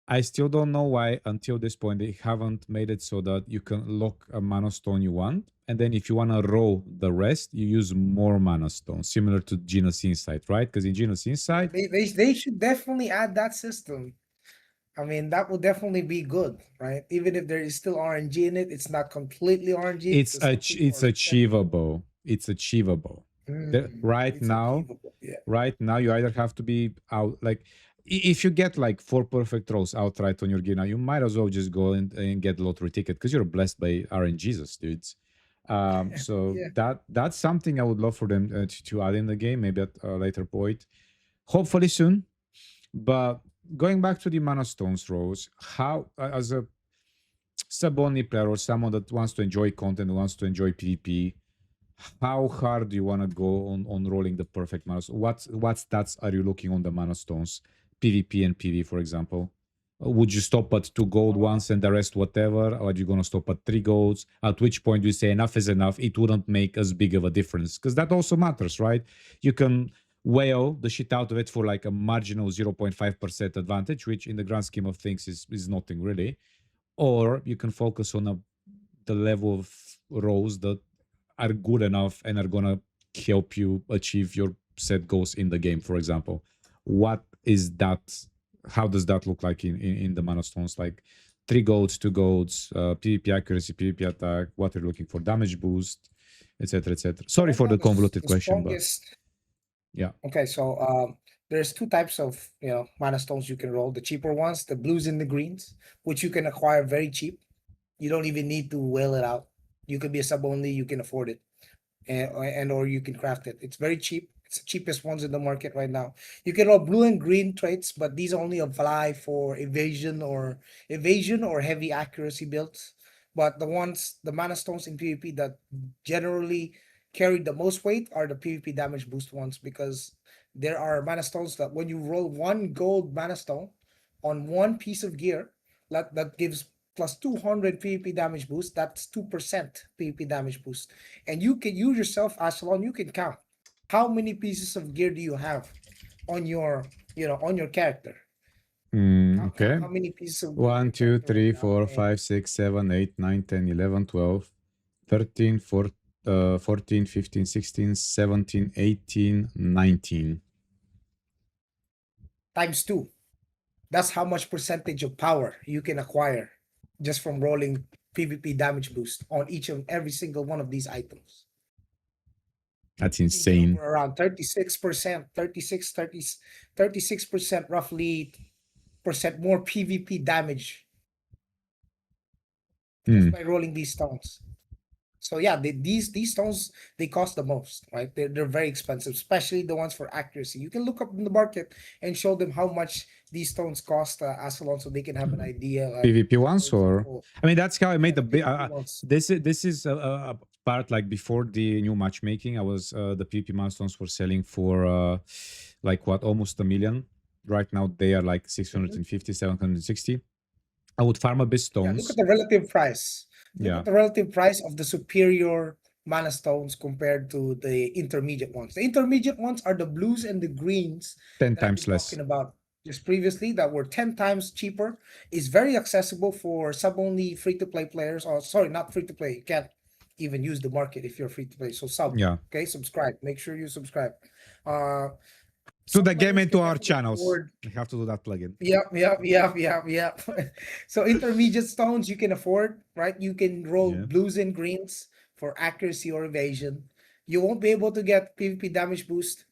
I still don't know why until this point they haven't made it so that you can lock a mana stone you want, and then if you want to roll the rest, you use more mana stones, similar to Genus Insight, right? Because in Genus Yeah, Insight, they should definitely add that system. I mean, that would definitely be good, right? Even if there is still RNG in it, it's not completely RNG because some people it's are spending. achievable. It's achievable. Mm, Right it's now, achievable. Yeah. you either have to be out like if you get like 4 perfect rolls outright on your Kinah, you might as well just go and get the lottery ticket because you're blessed by RNGesus, dudes. So Yeah. that's something I would love for them to add in the game, maybe at a later point, hopefully soon. But going back to the mana stones rolls, how as a sub only player or someone that wants to enjoy content, wants to enjoy PvP, how hard do you want to go on rolling the perfect mana? What stats are you looking on the mana stones, PvP and PV, for example? Would you stop at 2 gold Uh, once and the rest whatever? Or are you gonna stop at 3 golds? At which point do you say enough is enough? It wouldn't make as big of a difference because that also matters, right? You can whale the shit out of it for like a marginal 0.5% advantage, which in the grand scheme of things is nothing really. Or you can focus on the level of roles that are good enough and are gonna help you achieve your set goals in the game. For example, what is that? How does that look like in the mana stones? Like 3 golds, 2 golds, PvP accuracy, PvP attack. What are you looking for? Damage boost, etc., etc. so Sorry right for now, the convoluted the question, but strongest. yeah. Okay, so there's two types of mana stones you can roll. The cheaper ones, the blues and the greens, which you can acquire very cheap. You don't even need to whale it out. You could be a sub only, you can afford it, and or you can craft it. It's very cheap. It's the cheapest ones in the market right now. You can roll blue and green traits, but these only apply for evasion or heavy accuracy builds. But the mana stones in PvP that generally carry the most weight are the PvP damage boost ones because there are mana stones that when you roll 1 gold mana stone on one piece of gear, that gives plus 200 PvP damage boost. That's 2% PvP damage boost. And you yourself, Ashelon, you can count how many pieces of gear do you have on your on your character. How, Okay. how many pieces of gear on 1, your 2, character right 3, now? 4, And 5, 6, 7, 8, 9, 10, 11, 12, 13, 14, 15, 16, 17, 18, 19. times two. That's how much percentage of power you can acquire just from rolling PvP damage boost on each and every single one of these items. That's You can get over insane. around 36%, 36% roughly percent more PvP damage just Hmm. by rolling these stones. So yeah, these stones they cost the most, right? They're very expensive, especially the ones for accuracy. You can look up in the market and show them how much these stones cost, Asalon, so they can have an idea. Like PvP for ones, or example, I mean, that's how I yeah, made the the big. PvP ones. This is a part like before the new matchmaking. I was the PvP milestones were selling for like what, almost a million. Right now they are like Mhm. 650, 760. I would farm a bit Yeah, look at stones. the relative price. Look Yeah, at the relative price of the superior mana stones compared to the intermediate ones. The intermediate ones are the blues and the greens 10 that I've times been less. talking about just previously that were 10 times cheaper. Is very accessible for sub only free to play players. Or sorry, not free to play. You can't even use the market if you're free to play. So sub, Yeah, okay, subscribe. Make sure you subscribe. Uh to Sub the game players and to can our definitely channels. afford. I have to do that plugin. Yep. So intermediate stones you can afford, right? You can roll Yeah. blues and greens for accuracy or evasion. You won't be able to get PvP damage boost.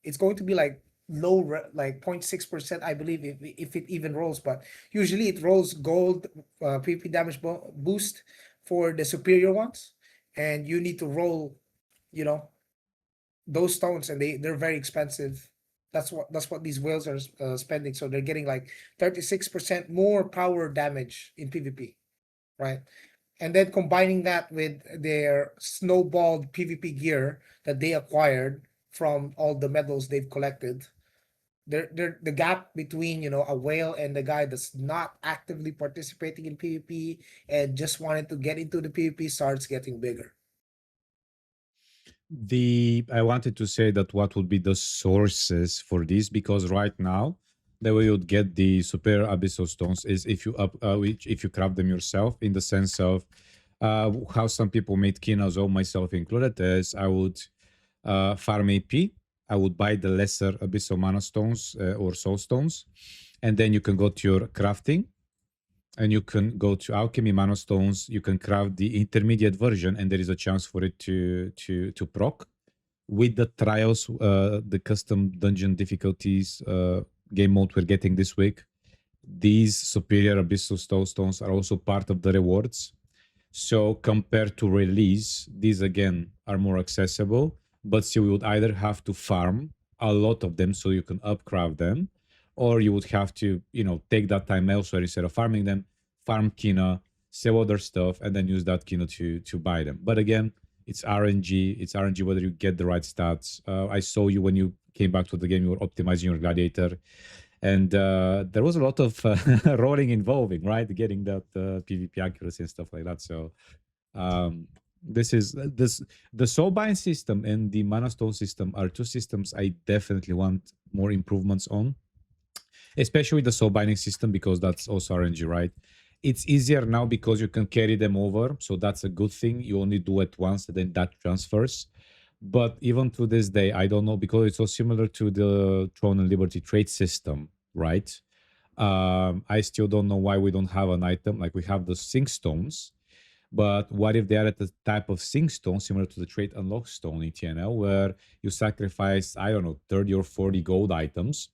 It's going to be like like 0.6%, I believe, if it even rolls. But usually it rolls gold PvP damage boost for the superior ones, and you need to roll, you know, those stones, and they're very expensive. That's what these whales are spending. So they're getting like 36% more power damage in PvP, right? And then combining that with their snowballed PvP gear that they acquired from all the medals they've collected. The gap between a whale and the guy that's not actively participating in PvP and just wanted to get into the PvP starts getting bigger. I wanted to say that what would be the sources for this, because right now the way you'd get the superior abyssal stones is if you if you craft them yourself, in the sense of how some people made Kinah, so myself included, as I would farm AP, I would buy the lesser abyssal mana stones or soul stones, and then you can go to your crafting and you can go to alchemy mana stones. You can craft the intermediate version, and there is a chance for it to proc. with the trials, the custom dungeon difficulties game mode we're getting this week, these superior abyssal stones are also part of the rewards. So compared to release, these again are more accessible, but still you would either have to farm a lot of them so you can upcraft them, or you would have to, take that time elsewhere instead of farming them, farm Kinah, sell other stuff, and then use that Kinah to buy them. But again, it's RNG. It's RNG whether you get the right stats. I saw you when you came back to the game, you were optimizing your gladiator, and there was a lot of rolling involving, right, getting that PvP accuracy and stuff like that. So this is this the soul bind system and the mana stone system are two systems I definitely want more improvements on, especially the soul binding system, because that's also RNG, right? It's easier now because you can carry them over, so that's a good thing. You only do it once and then that transfers. But even to this day, I don't know, because it's so similar to the Throne and Liberty trade system, right? I still don't know why we don't have an item like we have the Sink Stones. But what if they are at the type of Sink Stone similar to the Trade Unlock Stone in TNL, where you sacrifice, I don't know, 30 or 40 gold items,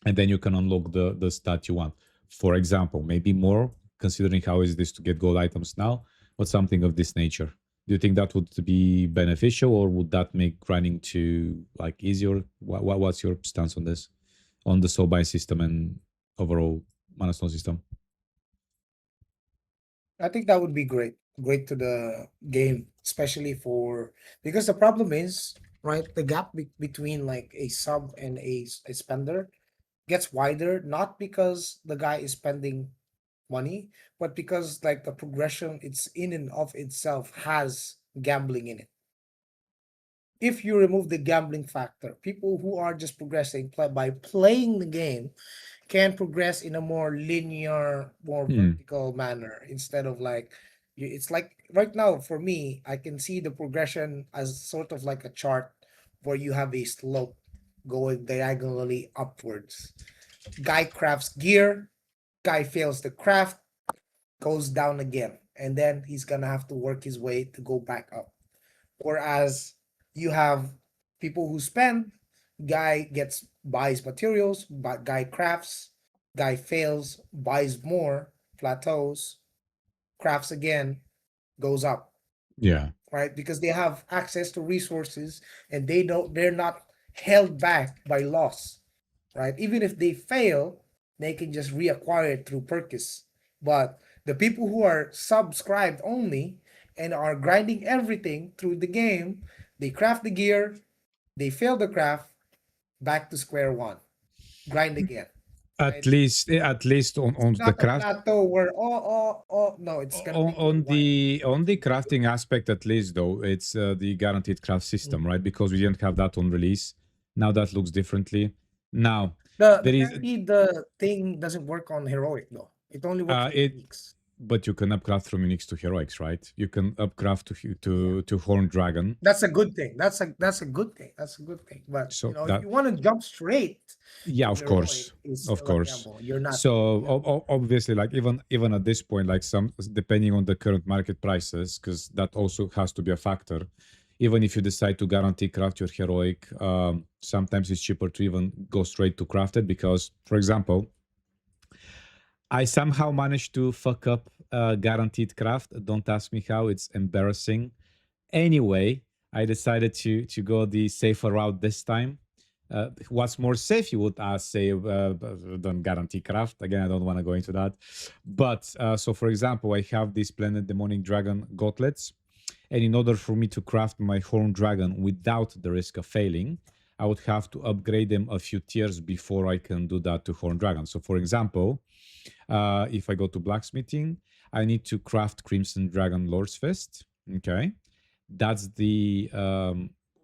and then you can unlock the stat you want. For example, maybe more, considering how easy it is to get gold items now, but something of this nature. Do you think that would be beneficial, or would that make grinding to like easier? What's your stance on this, on the soul buy system and overall mana stone system? I think that would be great to the game, especially for because the problem is right. The gap between like a sub and a spender gets wider, not because the guy is spending money, but because like the progression it's in and of itself has gambling in it. If you remove the gambling factor, people who are just progressing by playing the game can progress in a more linear, more Hmm. vertical manner instead of like it's like right now for me, I can see the progression as sort of like a chart where you have a slope going diagonally upwards. Guy crafts gear, guy fails the craft, goes down again, and then he's gonna have to work his way to go back up. Whereas you have people who spend, guy gets buys materials, but guy crafts, guy fails, buys more, plateaus, crafts again, goes up, Yeah. right? Because they have access to resources and they're not held back by loss, right? Even if they fail, they can just reacquire it through purchase. But the people who are subscribed only and are grinding everything through the game, they craft the gear, they fail the craft, back to square one, grind again, At right? least, on It's the not a craft, plateau where no, it's gonna be on worldwide. the crafting aspect, at least though, it's the guaranteed craft system, Mm. right? Because we didn't have that on release. Now that looks differently. Now The there is guaranteed the thing doesn't work on heroic though. It only works on it, uniques. but you can upcraft from uniques to heroics, right? You can upcraft Yeah. to horn dragon. That's a good thing. That's a good thing. That's a good thing. But So if that, you want to jump straight yeah, to of heroic, course, it's of still a course. gamble. You're not. So Yeah. obviously, like even at this point, like some depending on the current market prices, because that also has to be a factor. Even if you decide to guarantee craft your heroic, sometimes it's cheaper to even go straight to crafted, because, for example, I somehow managed to fuck up guaranteed craft. Don't ask me how. It's embarrassing. Anyway, I decided to go the safer route this time. What's more safe, you would say, than guarantee craft. Again, I don't want to go into that. But so, for example, I have these Planet Demonic Dragon gauntlets, and in order for me to craft my Horn Dragon without the risk of failing, I would have to upgrade them a few tiers before I can do that to Horn Dragon. So, for example, if I go to blacksmithing, I need to craft Crimson Dragon Lord's Fist. Okay, that's the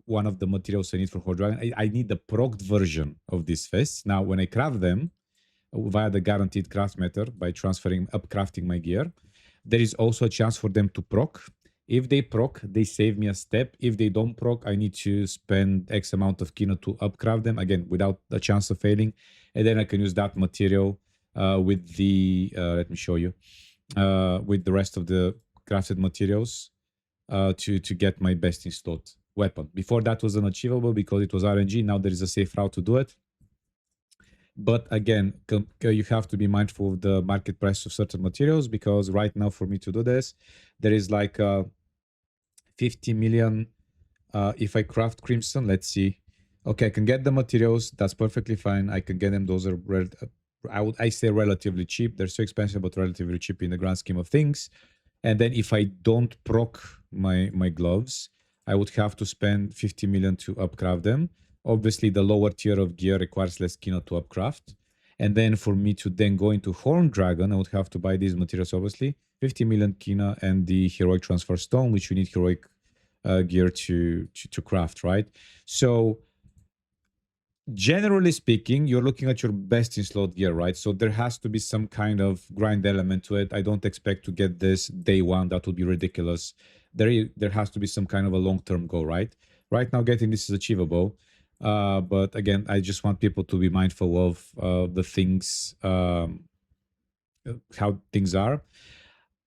one of the materials I need for Horn Dragon. I need the procced version of these fists. Now, when I craft them via the guaranteed craft method by transferring up crafting my gear, there is also a chance for them to proc. If they proc, they save me a step. If they don't proc, I need to spend X amount of Kinah to upcraft them, again, without the chance of failing. And then I can use that material with the, let me show you, with the rest of the crafted materials to get my best in slot. weapon. Before that was unachievable because it was RNG. Now there is a safe route to do it. But again, you have to be mindful of the market price of certain materials, because right now for me to do this, there is like 50 million. If I craft Crimson, let's see. Okay, I can get the materials. That's perfectly fine. I can get them. Those are I say relatively cheap. They're so expensive, but relatively cheap in the grand scheme of things. And then if I don't proc my gloves, I would have to spend 50 million to upcraft them. Obviously, the lower tier of gear requires less Kinah to upcraft. And then for me to then go into Horn Dragon, I would have to buy these materials, obviously. 50 million Kinah and the Heroic Transfer Stone, which you need Heroic gear to craft, right? So generally speaking, you're looking at your best in slot gear, right? So there has to be some kind of grind element to it. I don't expect to get this day one. That would be ridiculous. There has to be some kind of a long-term goal, right? Right now, getting this is achievable. But again, I just want people to be mindful of the things, how things are.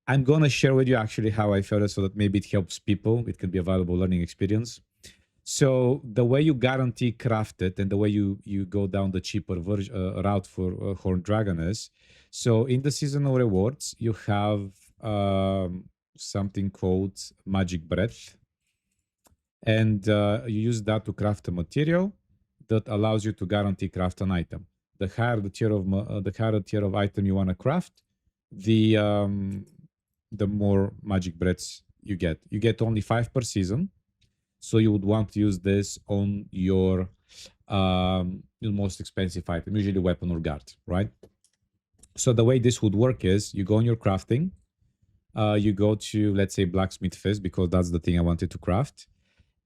I'm going to share with you actually how I felt it so that maybe it helps people. It can be a valuable learning experience. So the way you guarantee craft it and the way you go down the cheaper route for Horn Dragon is, so in the seasonal rewards, you have something called Magic Breath. And you use that to craft a material that allows you to guarantee craft an item. The higher the tier of item you want to craft, the more magic breaths you get. You get only 5 per season, so you would want to use this on your most expensive item, usually weapon or guard, right? So the way this would work is you go on your crafting, you go to, let's say, blacksmith fist, because that's the thing I wanted to craft.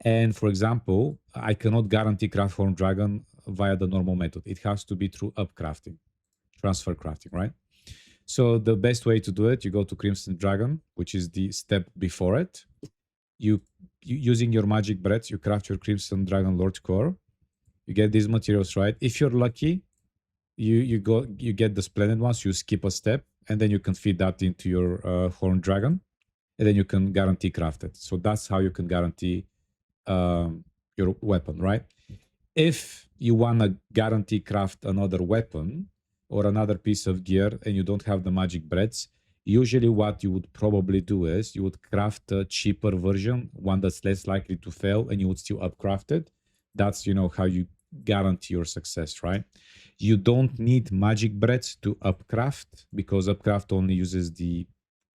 And for example, I cannot guarantee craft Horn Dragon via the normal method. It has to be through upcrafting, transfer crafting, right? So the best way to do it, you go to Crimson Dragon, which is the step before it. You using your magic breaths, you craft your Crimson Dragon Lord core. You get these materials, right? If you're lucky, you get the splendid ones. You skip a step, and then you can feed that into your Horn Dragon, and then you can guarantee craft it. So that's how you can guarantee your weapon, right? If you want to guarantee craft another weapon or another piece of gear and you don't have the magic breads, usually what you would probably do is you would craft a cheaper version, one that's less likely to fail, and you would still upcraft it. That's, how you guarantee your success, right? You don't need magic breads to upcraft, because upcraft only uses the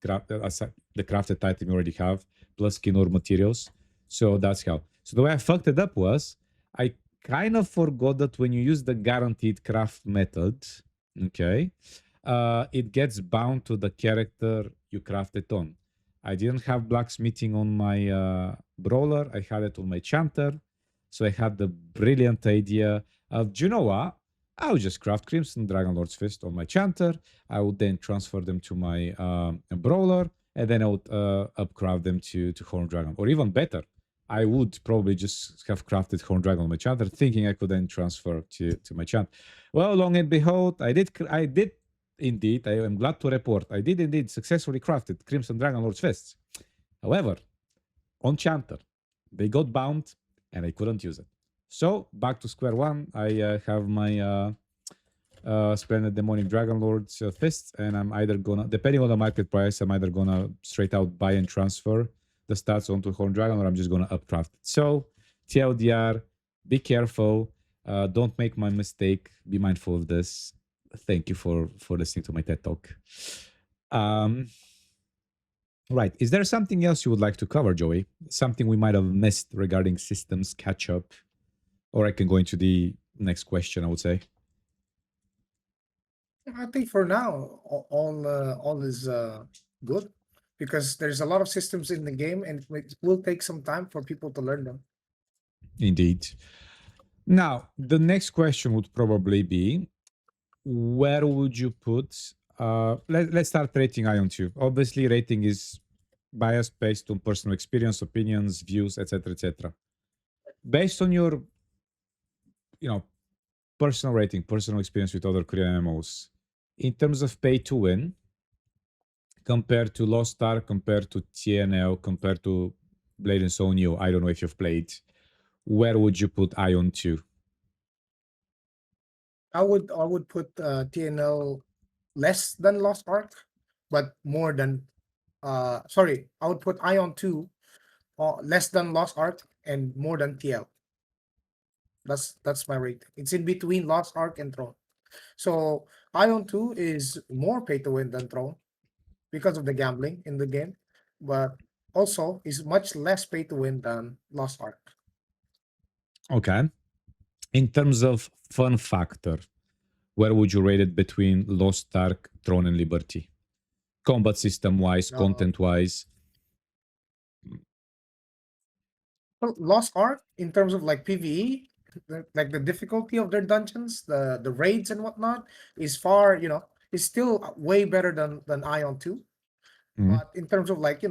crafted item you already have plus skin or materials. So that's how. So the way I fucked it up was I kind of forgot that when you use the guaranteed craft method, okay, it gets bound to the character you crafted on. I didn't have blacksmithing on my brawler. I had it on my chanter. So I had the brilliant idea of, do you know what? I would just craft Crimson Dragon Lord's Fist on my chanter. I would then transfer them to my brawler, and then I would upcraft them to Horn Dragon. Or even better, I would probably just have crafted Horn Dragon on my chanter, thinking I could then transfer to my chant. Well, long and behold, I did indeed. I am glad to report I did indeed successfully crafted Crimson Dragon Lord's Fists. However, on chanter, they got bound and I couldn't use it. So back to square one. I have my Splendid Demonic Dragon Lord's Fists, and I'm either gonna, depending on the market price, I'm either gonna straight out buy and transfer the stats onto Horn Dragon, or I'm just gonna upcraft it. So TLDR, be careful. Don't make my mistake. Be mindful of this. Thank you for listening to my TED Talk. Right. Is there something else you would like to cover, Joey? Something we might have missed regarding systems catch up? Or I can go into the next question, I would say. I think for now, all is good, because there's a lot of systems in the game, and it will take some time for people to learn them. Indeed. Now, the next question would probably be, where would you put... let's start rating AION 2. Obviously, rating is biased based on personal experience, opinions, views, etc., etc. Based on your, personal rating, personal experience with other Korean MMOs, in terms of pay to win, compared to Lost Star, compared to TNL, compared to Blade and Soul New, I don't know if you've played. Where would you put Ion 2? I would put TNL less than Lost Ark, but more than sorry, I would put Ion 2 less than Lost Ark and more than TL. That's my rate. It's in between Lost Ark and Throne. So Ion 2 is more pay to win than Throne because of the gambling in the game, but also is much less pay to win than Lost Ark. Okay. In terms of fun factor, where would you rate it between Lost Ark, Throne, and Liberty? Combat system wise, Uh, content wise. well, Lost Ark in terms of like PvE, like the difficulty of their dungeons, the raids and whatnot is far, is still way better than Ion 2. Mhm. But in terms of like,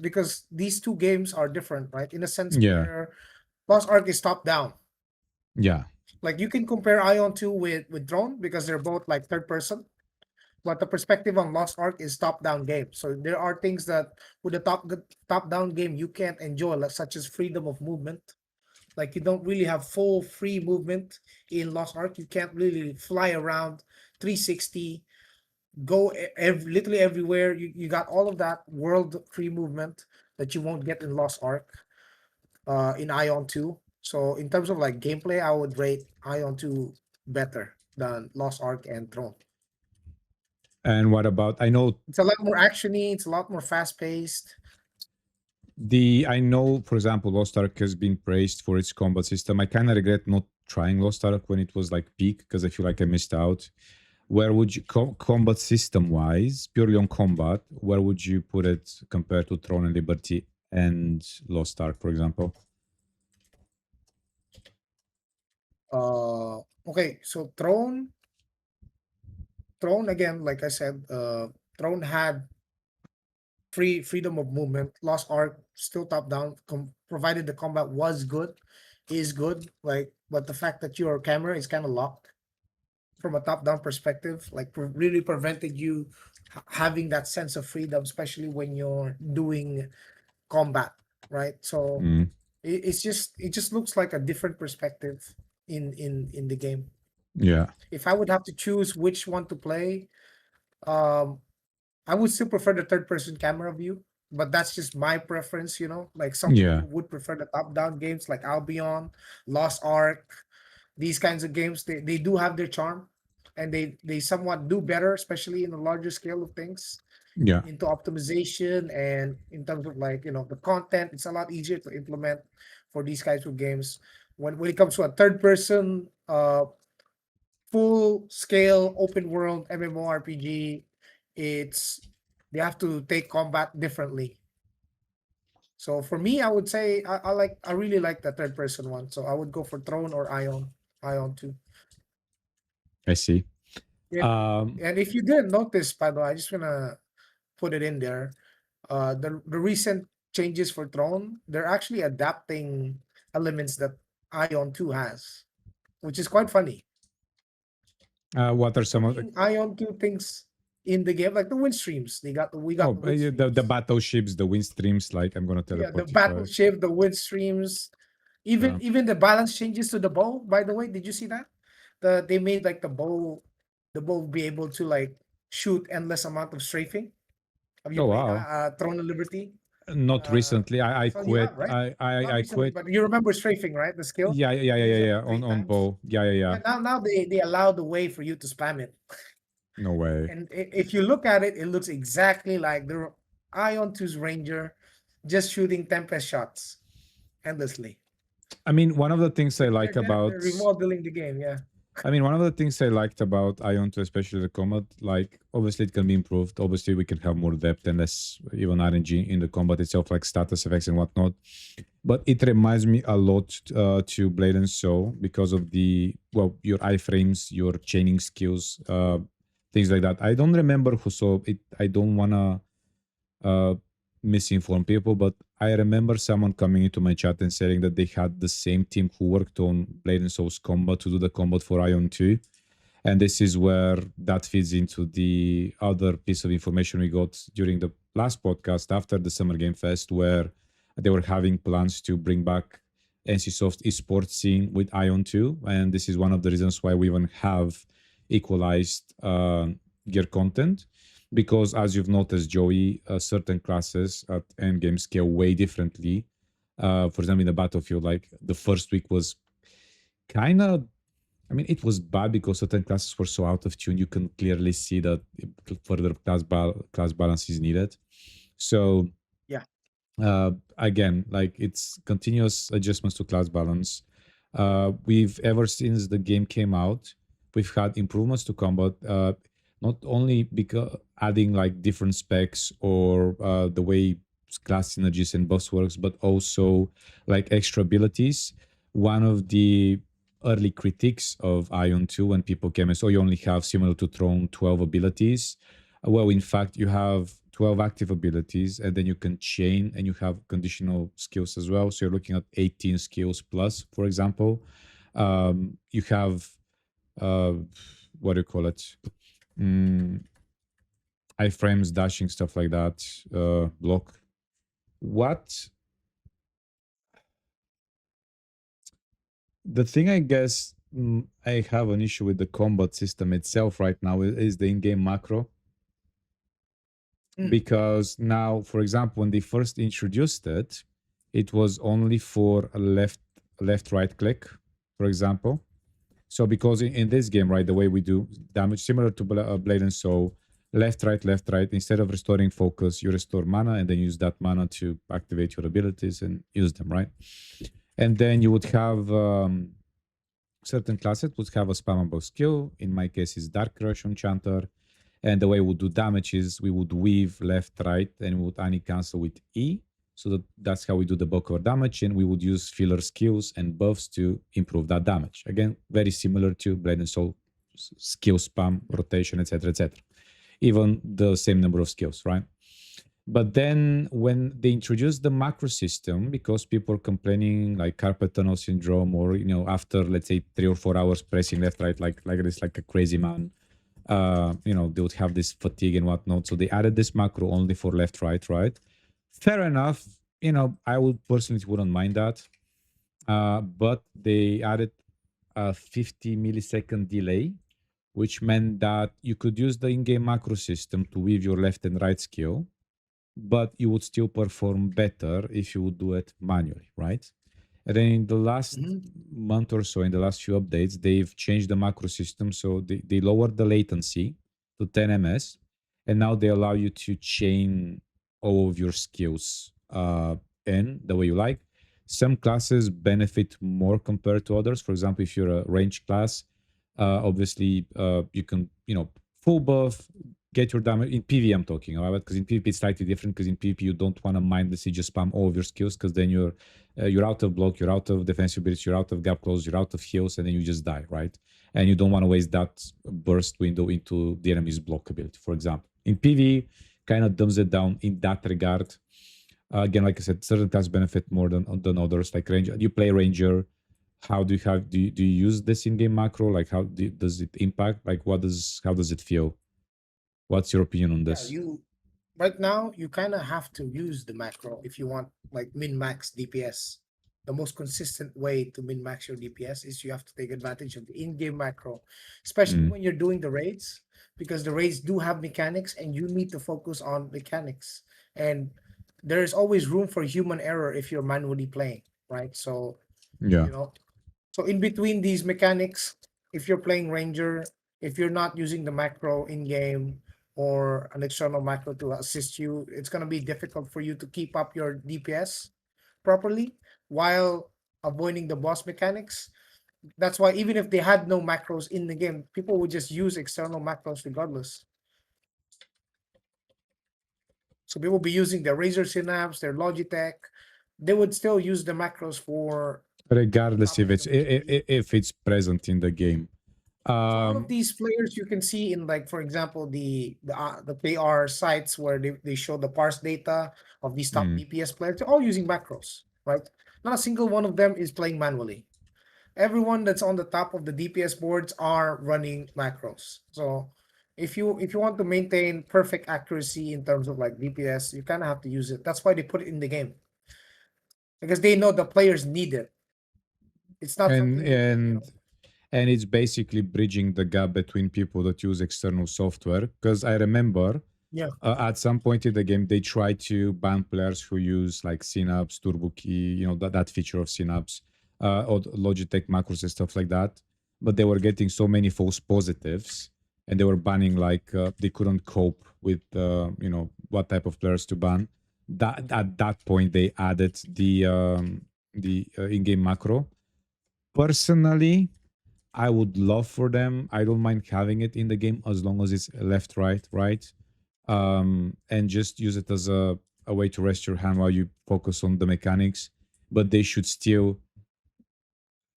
because these two games are different, right? In a sense Yeah. where Lost Ark is top down. Yeah. Like you can compare Ion 2 with Drone because they're both like third person, but the perspective on Lost Ark is top down game. So there are things that with the top down game you can't enjoy, like such as freedom of movement. Like you don't really have full free movement in Lost Ark. You can't really fly around 360, go literally everywhere. You got all of that world free movement that you won't get in Lost Ark, in Ion 2. So in terms of like gameplay, I would rate Ion 2 better than Lost Ark and Throne. And what about, I know It's a lot more actiony, it's a lot more fast paced. I know, for example, Lost Ark has been praised for its combat system. I kind of regret not trying Lost Ark when it was like peak because I feel like I missed out. Where would you, combat system wise, purely on combat, where would you put it compared to Throne and Liberty and Lost Ark, for example? Okay, so Throne again, like I said, Throne had freedom of movement. Lost Ark still top down, provided the combat was good, is good. Like, but the fact that your camera is kind of locked from a top down perspective, like really prevented you having that sense of freedom, especially when you're doing combat, right? So Mm, it just looks like a different perspective in the game. yeah. If I would have to choose which one to play, um, I would still prefer the third person camera view, but that's just my preference, Like some Yeah. people would prefer the top down games like Albion, Lost Ark, these kinds of games. They do have their charm and they somewhat do better, especially in the larger scale of things, Yeah. into optimization and in terms of like, the content. It's a lot easier to implement for these kinds of games. When it comes to a third person full scale open world MMORPG, it's they have to take combat differently. So for me, I would say I really like the third person one. So I would go for Throne or Ion 2. I see. And Um, and if you didn't notice, by the way, I just wanna put it in there. The recent changes for Throne, they're actually adapting elements that Ion 2 has, which is quite funny. what are They're some of putting Ion 2 things in the game, like the wind streams. We got oh, the wind the streams. battleships, the wind streams, like I'm gonna Yeah, the teleport if I, battleship, the wind streams, even yeah. even the balance changes to the bow. By the way, did you see that? They made like the bow be able to like shoot endless amount of strafing. Have you Oh played wow. Throne of Liberty? Not recently. I So you have, quit. right? Not I recently, quit. but you remember strafing, right? The skill Yeah, yeah, yeah, you use yeah, up yeah. to three On times. bow. Yeah, yeah, yeah. Yeah, now they allow the way for you to spam it, No way. and if you look at it, it looks exactly like the Ion 2's Ranger, just shooting Tempest shots endlessly. I mean, one of the things I like They're about remodeling the game, yeah. I mean, one of the things I liked about Ion 2, especially the combat, like obviously it can be improved. Obviously, we can have more depth and less even RNG in the combat itself, like status effects and whatnot. But it reminds me a lot to Blade and Soul because of the your iframes, your chaining skills, things like that. I don't remember who saw it. I don't wanna uh, misinform people, but I remember someone coming into my chat and saying that they had the same team who worked on Blade and Soul's combat to do the combat for Ion 2. And this is where that feeds into the other piece of information we got during the last podcast after the Summer Game Fest, where They were having plans to bring back NCSoft esports scene with ION too, and this is one of the reasons why we even have equalized gear content. Because as you've noticed, Joey, certain classes at Endgame scale way differently. For example, in the battlefield, like the first week was kind of, I mean, it was bad because certain classes were so out of tune. You can clearly see that further class balance is needed. So Yeah. again, like it's continuous adjustments to class balance. We've ever since the game came out, we've had improvements to combat. Not only because adding like different specs or the way class synergies and buffs works, but also like extra abilities. One of the early critiques of Ion 2 when people came and so you only have similar to Throne 12 abilities. Well, in fact, you have 12 active abilities and then you can chain and you have conditional skills as well. So you're looking at 18 skills plus, for example. You have, uh, what do you call it? Mm, iframes, dashing, stuff like that, block. What the thing I guess I have an issue with the combat system itself right now is the in-game macro Mm. because now, for example, when they first introduced it, it was only for a left right click, for example. So because in this game, right, the way we do damage similar to Blade and Soul, left right. Instead of restoring focus, you restore mana and then use that mana to activate your abilities and use them, right? And then you would have certain classes would have a spammable skill. In my case, is Dark Rush Enchanter. And the way we would do damage is we would weave left, right, and we would any cancel with E. So that's how we do the bulk of our damage. And we would use filler skills and buffs to improve that damage. Again, very similar to Blade and Soul skill spam, rotation, etc., etc. Even the same number of skills, right? But then when they introduced the macro system, because people are complaining like carpet tunnel syndrome, or after let's say 3 or 4 hours pressing left, right, like this, like a crazy man, they would have this fatigue and whatnot. So they added this macro only for left, right, right. Fair enough. I would personally wouldn't mind that. But they added a 50 millisecond delay, which meant that you could use the in-game macro system to weave your left and right skill, but you would still perform better if you would do it manually, right? And then in the last Hmm. month or so, in the last few updates, they've changed the macro system. So they lowered the latency to 10 ms. And now they allow you to chain all of your skills in the way you like. Some classes benefit more compared to others. For example, if you're a range class, obviously you can, full buff, get your damage in PvE. I'm talking about because in PvP it's slightly different. Because in PvP you don't want to mindlessly just spam all of your skills because then you're out of block, you're out of defensive abilities, you're out of gap close, you're out of heals, and then you just die, right? And you don't want to waste that burst window into the enemy's block ability, for example. In PvE, kind of dumbs it down in that regard. Again, like I said, certain classes benefit more than others. Like Ranger, you play Ranger. How do you have do you use this in-game macro? Like does it impact? Like how does it feel? What's your opinion on Yeah, this? you right now you kind of have to use the macro if you want like min max DPS. The most consistent way to min max your DPS is you have to take advantage of the in-game macro, especially Mm, when you're doing the raids, because the raids do have mechanics and you need to focus on mechanics. And there is always room for human error if you're manually playing, right? So, yeah. you know, so in between these mechanics, if you're playing Ranger, if you're not using the macro in game or an external macro to assist you, it's gonna be difficult for you to keep up your DPS properly while avoiding the boss mechanics. That's why even if they had no macros in the game, people would just use external macros regardless. So people will be using their Razer Synapse, their Logitech. They would still use the macros for Regardless if stopping it's the PvE. if it's present in the game. So all of Um, these players you can see in, like, for example, the PR sites where they show the parse data of these top mm, DPS players. They're all using macros, right? Not a single one of them is playing manually. Everyone that's on the top of the DPS boards are running macros. So if you want to maintain perfect accuracy in terms of like DPS, you kind of have to use it. That's why they put it in the game. because they know the players need it. It's not and something you can, you know. and and it's basically bridging the gap between people that use external software. Because I remember Yeah. at some point in the game they try to ban players who use like Synapse, Turbo Key, that feature of Synapse, or Logitech macros and stuff like that. But they were getting so many false positives, and they were banning like they couldn't cope with what type of players to ban. That at that point they added the in-game macro. Personally, I would love for them. I don't mind having it in the game as long as it's left, right, right, and just use it as a way to rest your hand while you focus on the mechanics. But they should still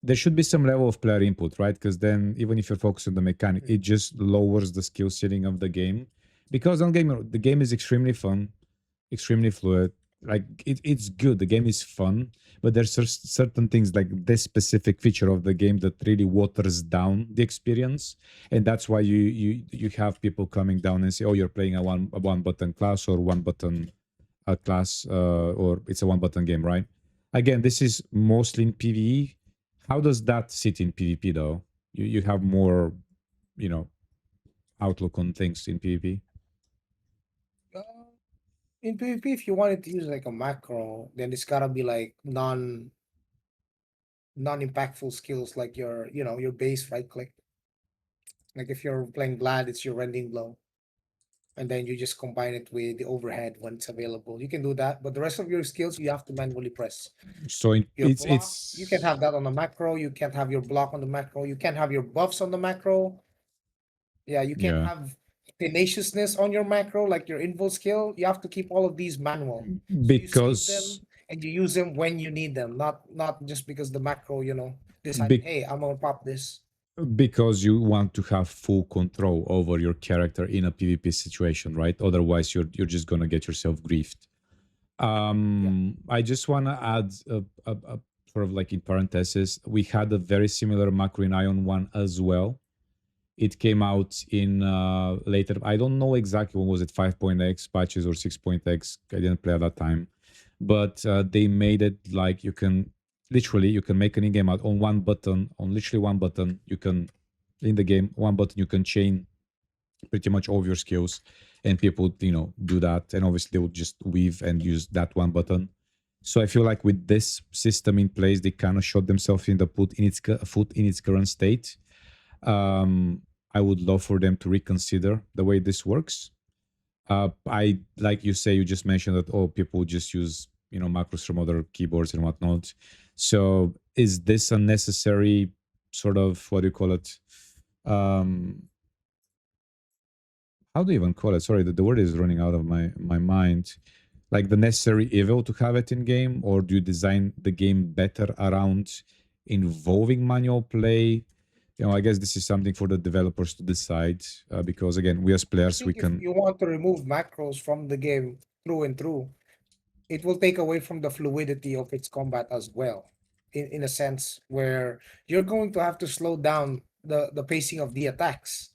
there should be some level of player input, right? Because then even if you're focused on the mechanic, it just lowers the skill ceiling of the game. Because on game, the game is extremely fun, extremely fluid. Like it's good. The game is fun, but there's certain things like this specific feature of the game that really waters down the experience, and that's why you have people coming down and say, "Oh, you're playing a one button class or one button class, or it's a one button game," right? Again, this is mostly in PvE. How does that sit in PvP though? You have more, you know, outlook on things in PvP. Uh, in PvP, if you wanted to use like a macro, then it's gotta be like non-impactful skills like your, you know, your base right click. Like if you're playing Vlad, it's your rending blow, and then you just combine it with the overhead when it's available. You can do that, but the rest of your skills you have to manually press. So Your it's block, you can it's have that on the macro. You can't have your block on the macro. You can't have your buffs on the macro. Yeah, you can't yeah, have tenaciousness on your macro, like your invo skill. You have to keep all of these manual. So you save because them and you use them when you need them, not just because the macro, you know, decided, be, hey, I'm gonna pop this. because you want to have full control over your character in a PvP situation, right? Otherwise, you're just gonna get yourself griefed. Yeah. I just want to add a sort of like in parenthesis, we had a very similar macro in Ion 1 as well. It came out in later. I don't know exactly when was it, 5.x patches or 6.x. I didn't play at that time, but they made it like you can make an in-game out on one button, on literally one button. You can in the game one button you can chain pretty much all of your skills, and people do that, and obviously they would just weave and use that one button. So I feel like with this system in place, they kind of shot themselves in the foot in its current state. um, I would love for them to reconsider the way this works. I like you say, you just mentioned that people just use macros from other keyboards and whatnot. So is this a necessary sort of, what do you call it? Um, how do you even call it? Sorry, the word is running out of my mind. Like the necessary evil to have it in game, or do you design the game better around involving manual play? I guess this is something for the developers to decide, because again, we as I players, we think if can. you want to remove macros from the game through and through, it will take away from the fluidity of its combat as well. In a sense where you're going to have to slow down the pacing of the attacks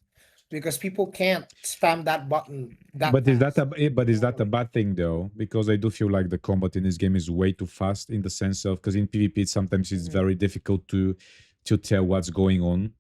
because people can't spam that button that But is that fast is that a normally. bad thing though? Because I do feel like the combat in this game is way too fast, in the sense of, because in PvP sometimes it's Mhm. very difficult to tell what's going on.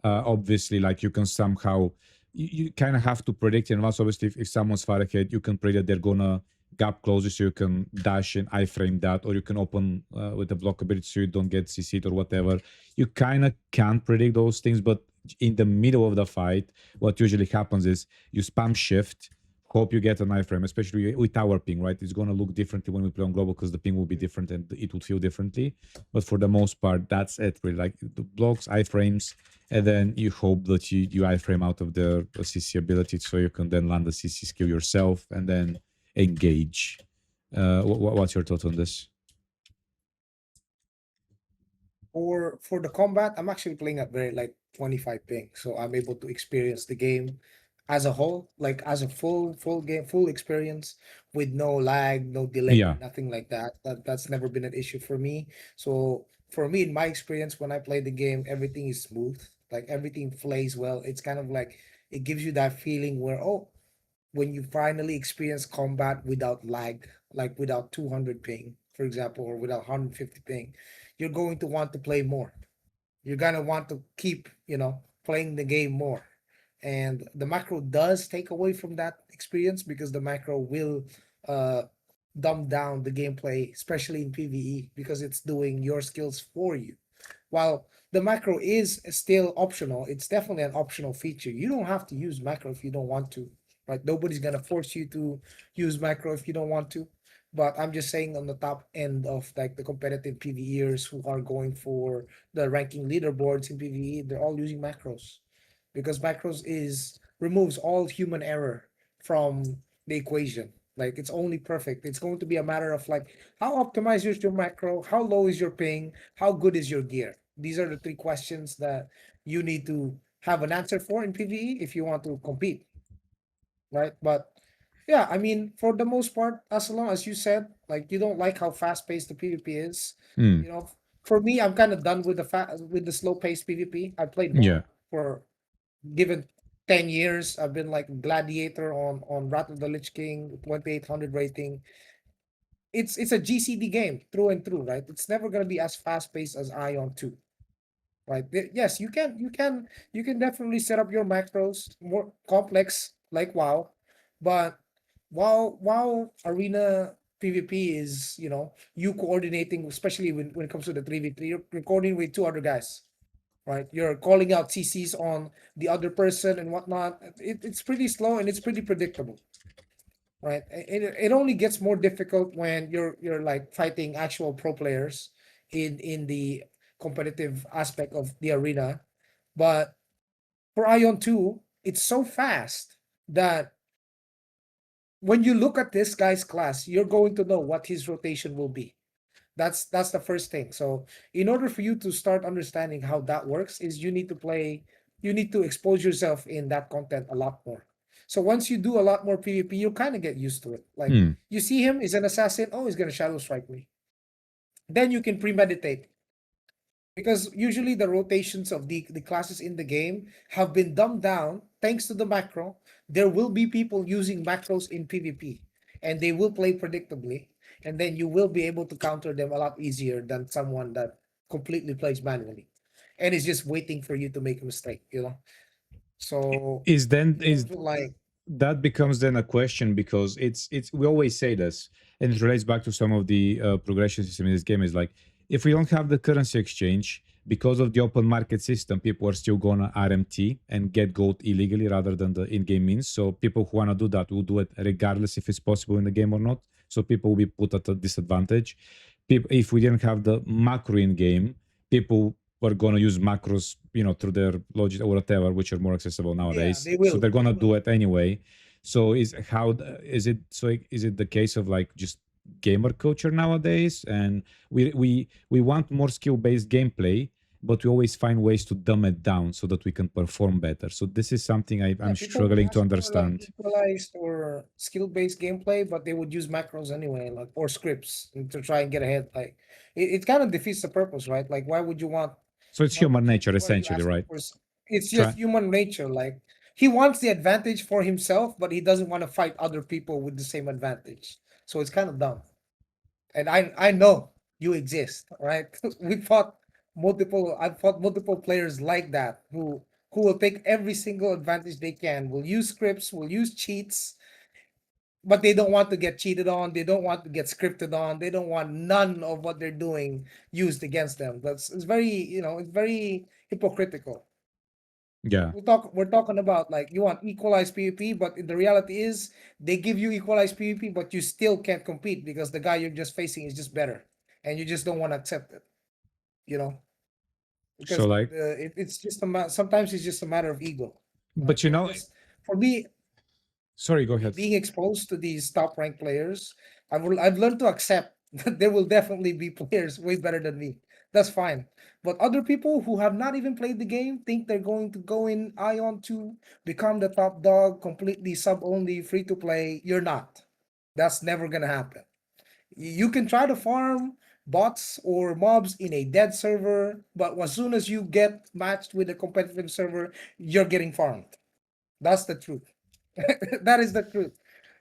Obviously, like you can somehow, you kind of have to predict in advance. Obviously, if someone's far ahead, you can predict they're gonna gap closer, so you can dash and iframe that, or you can open with the block ability so you don't get CC'd or whatever. You kind of can't predict those things, but in the middle of the fight, what usually happens is you spam shift, hope you get an iframe, especially with tower ping, right? It's going to look differently when we play on global because the ping will be different and it will feel differently. But for the most part, that's it, really. Like the blocks, iframes, and then you hope that you iframe out of the CC ability so you can then land the CC skill yourself and then engage. What's your thought on this? For the combat, I'm actually playing at very like 25 ping, so I'm able to experience the game as a whole, like as a full game, full experience with no lag, no delay, Yeah, nothing like that. That's never been an issue for me. So for me, in my experience, when I play the game, everything is smooth, like everything plays well. It's kind of like it gives you that feeling where, oh, when you finally experience combat without lag, like without 200 ping. for example, or with a 150 ping, you're going to want to play more. You're gonna want to keep, playing the game more. And the macro does take away from that experience because the macro will uh dumb down the gameplay, especially in PvE, because it's doing your skills for you. While the macro is still optional, it's definitely an optional feature. You don't have to use macro if you don't want to, right? Nobody's gonna force you to use macro if you don't want to. But I'm just saying, on the top end of like the competitive PvEers who are going for the ranking leaderboards in PvE, they're all using macros because macros is removes all human error from the equation. Like it's only perfect. It's going to be a matter of like how optimized is your macro, how low is your ping, how good is your gear. These are the three questions that you need to have an answer for in PvE if you want to compete, right? But yeah, I mean, for the most part, as long as you said, like you don't like how fast paced the PvP is, Mm, you know, for me, I'm kind of done with the slow paced PvP. I played yeah. more for given 10 years. I've been like gladiator on Wrath of the Lich King, 2800 rating. It's a GCD game through and through, right? It's never gonna be as fast paced as Ion 2, right? Yes, you can definitely set up your macros more complex like WoW, but WoW Arena PvP is, you coordinating, especially when it comes to the 3v3, you're coordinating with two other guys, right? You're calling out CCs on the other person and whatnot. It's pretty slow and it's pretty predictable, right? It only gets more difficult when you're like fighting actual pro players in the competitive aspect of the arena. But for Ion 2, it's so fast that when you look at this guy's class, you're going to know what his rotation will be. That's the first thing. So in order for you to start understanding how that works, is you need to expose yourself in that content a lot more. So once you do a lot more PvP, you kind of get used to it. Like Mm. you see him is an assassin, oh, he's gonna shadow strike me. Then you can premeditate, because usually the rotations of the classes in the game have been dumbed down thanks to the macro. There will be people using macros in PvP and they will play predictably, and then you will be able to counter them a lot easier than someone that completely plays manually and is just waiting for you to make a mistake. So Is then in is order to like that becomes then a question, because it's we always say this, and it relates back to some of the progression system in this game. Is like, if we don't have the currency exchange because of the open market system, people are still gonna RMT and get gold illegally rather than the in-game means. So people who wanna do that will do it regardless if it's possible in the game or not. So people will be put at a disadvantage. People, if we didn't have the macro in game, people were gonna use macros, through their logic or whatever, which are more accessible yeah, nowadays. they So will they're they gonna will do it anyway. So is it the case of like just gamer culture nowadays, and we want more skill based gameplay, but we always find ways to dumb it down so that we can perform better. So this is something Yeah, I'm people would struggling to ask for like understand. equalized or skill-based gameplay, but they would use macros anyway, like or scripts to try and get ahead. Like it kind of defeats the purpose, right? Like why would you want So it's what human nature what are you essentially, asking right? for? It's just Try. human nature. Like he wants the advantage for himself, but he doesn't want to fight other people with the same advantage. So it's kind of dumb. And I know you exist, right? I've fought multiple players like that who will take every single advantage they can, will use scripts, will use cheats, but they don't want to get cheated on, they don't want to get scripted on, they don't want none of what they're doing used against them. It's very, it's very hypocritical. Yeah. We're talking about like you want equalized PvP, but the reality is they give you equalized PvP, but you still can't compete because the guy you're just facing is just better, and you just don't want to accept it. You know, So because like, it's just sometimes it's just a matter of ego, right? but We're just for me sorry, go for me ahead. being exposed to these top ranked players, I've learned to accept that there will definitely be players way better than me. That's fine. But other people who have not even played the game think they're going to go in Ion to become the top dog, completely sub only, free to play. You're not. That's never gonna happen. You can try to farm bots or mobs in a dead server, but as soon as you get matched with a competitive server, you're getting farmed. That's the truth. That is the truth.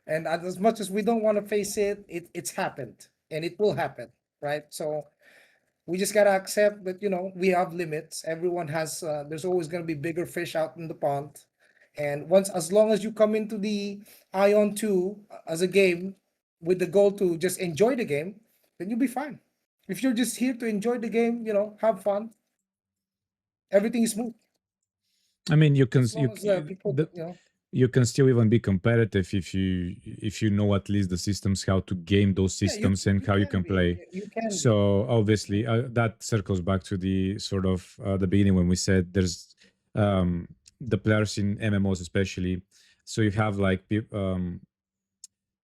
And as much as we don't want to face it, it's happened. and it will happen, right? So we just gotta accept that we have limits. Everyone has. There's always gonna be bigger fish out in the pond, and once as long as you come into the Ion 2 as a game with the goal to just enjoy the game, then you'll be fine. If you're just here to enjoy the game, have fun, everything is smooth. I mean, you can As long as people, you can still even be competitive if you know at least the systems, how to game those yeah, you systems and you how you can can be, play. you can be. So obviously that circles back to the sort of the beginning when we said there's the players in MMOs especially. So you have like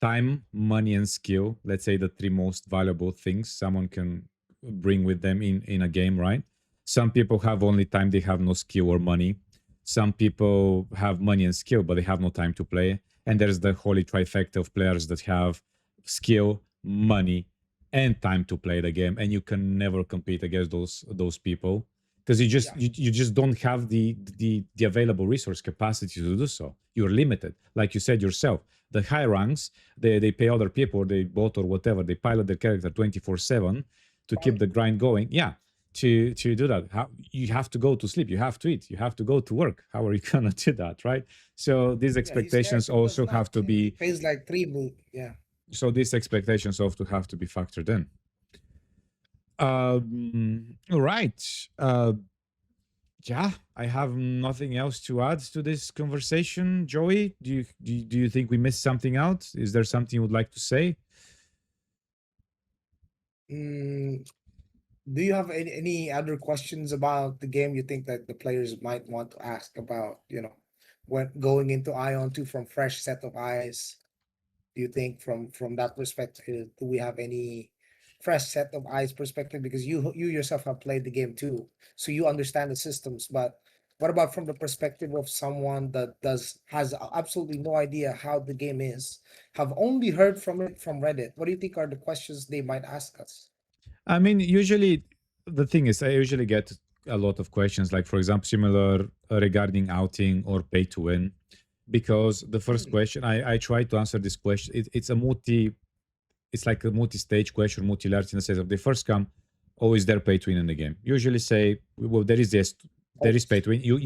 time, money, and skill. Let's say the three most valuable things someone can bring with them in a game, right? Some people have only time, they have no skill or money. Some people have money and skill, but they have no time to play. And there's the holy trifecta of players that have skill, money, and time to play the game, and you can never compete against those people because Yeah, you just don't have the available resource capacity to do so. You're limited, like you said yourself. The high ranks, they pay other people, they bot or whatever, they pilot their character 24/7 to keep fun. the grind going. Yeah, to do that, you have to go to sleep, you have to eat, you have to go to work. How are you gonna do that, right? So these Yeah, his expectations character does also not. have to He be pays like three blue. Yeah. these expectations also have to be factored in. All right. Yeah, I have nothing else to add to this conversation. Joey, do you think we missed something out? Is there something you would like to say? Mm, do you have any other questions about the game you think that the players might want to ask about, when going into Ion 2 from fresh set of eyes? Do you think from that perspective, do we have any fresh set of eyes perspective? Because you yourself have played the game too, so you understand the systems. But what about from the perspective of someone that has absolutely no idea how the game is, have only heard from it from Reddit? What do you think are the questions they might ask us? I mean, usually the thing is, I usually get a lot of questions, like for example, similar regarding outing or pay to win, because the first Mm, question I try to answer this question. It's like a multi-stage question, multi-layered in the sense of they first come, oh, is there pay to win in the game? Usually say, well, there is this, there is pay always. to win.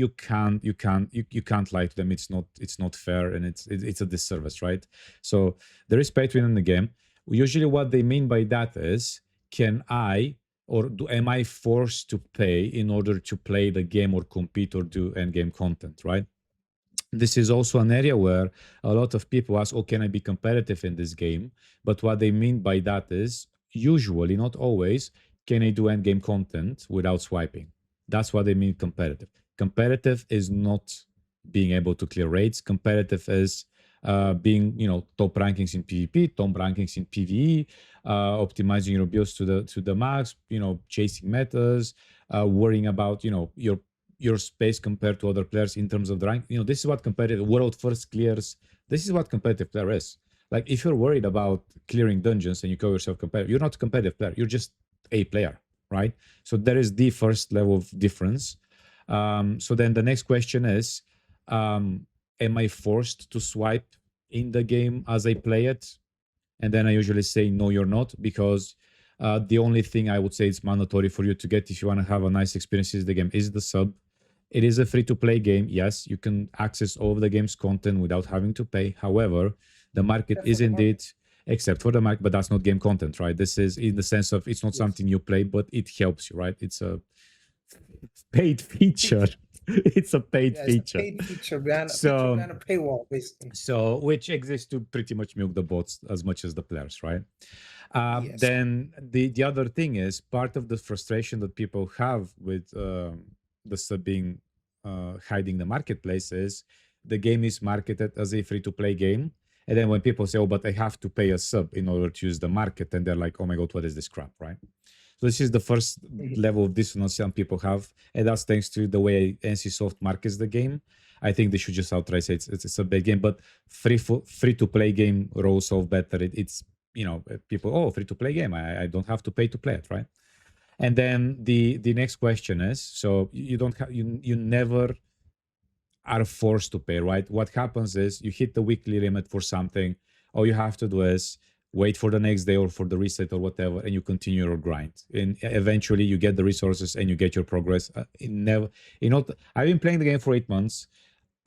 You can't lie to them. It's not fair, and it's a disservice, right? So there is pay to win in the game. Usually, what they mean by that is, can I or am I forced to pay in order to play the game or compete or do end game content, right? This is also an area where a lot of people ask, oh, can I be competitive in this game? But what they mean by that is usually, not always, can I do end game content without swiping? That's what they mean competitive. Competitive is not being able to clear raids. Competitive is being, top rankings in PvP, top rankings in PvE, optimizing your builds to the max, chasing metas, worrying about, your space compared to other players in terms of the rank. This is what competitive world first clears. This is what competitive player is. Like if you're worried about clearing dungeons and you call yourself competitive, you're not a competitive player. You're just a player, right? So there is the first level of difference. So then the next question is, am I forced to swipe in the game as I play it? And then I usually say, no, you're not, because the only thing I would say is mandatory for you to get if you want to have a nice experience is the game is the sub. It is a free to play game. Yes, you can access all of the game's content without having to pay. However, the market Except for is the market. indeed, except for the market, but that's not game content, right? This is in the sense of it's not Yes. something you play, but it helps you, right? It's a paid feature. It's a paid Yeah, it's a feature. paid feature behind a feature So behind a paywall, basically. which exists to pretty much milk the bots as much as the players, right? Yes. Then the other thing is part of the frustration that people have with the sub being hiding the marketplace is the game is marketed as a free to play game, and then when people say, "Oh, but I have to pay a sub in order to use the market," and they're like, "Oh my god, what is this crap?" Right? So this is the first Mhm. level of dissonance some people have, and that's thanks to the way NCSoft markets the game. I think they should just outright say it's a bad game, but free to play game rolls off better. It's people, oh, free to play game, I don't have to pay to play it, right? And then the next question is, so you don't have you never are forced to pay, right? What happens is you hit the weekly limit for something. All you have to do is wait for the next day or for the reset or whatever, and you continue your grind. And eventually, you get the resources and you get your progress. I've been playing the game for 8 months.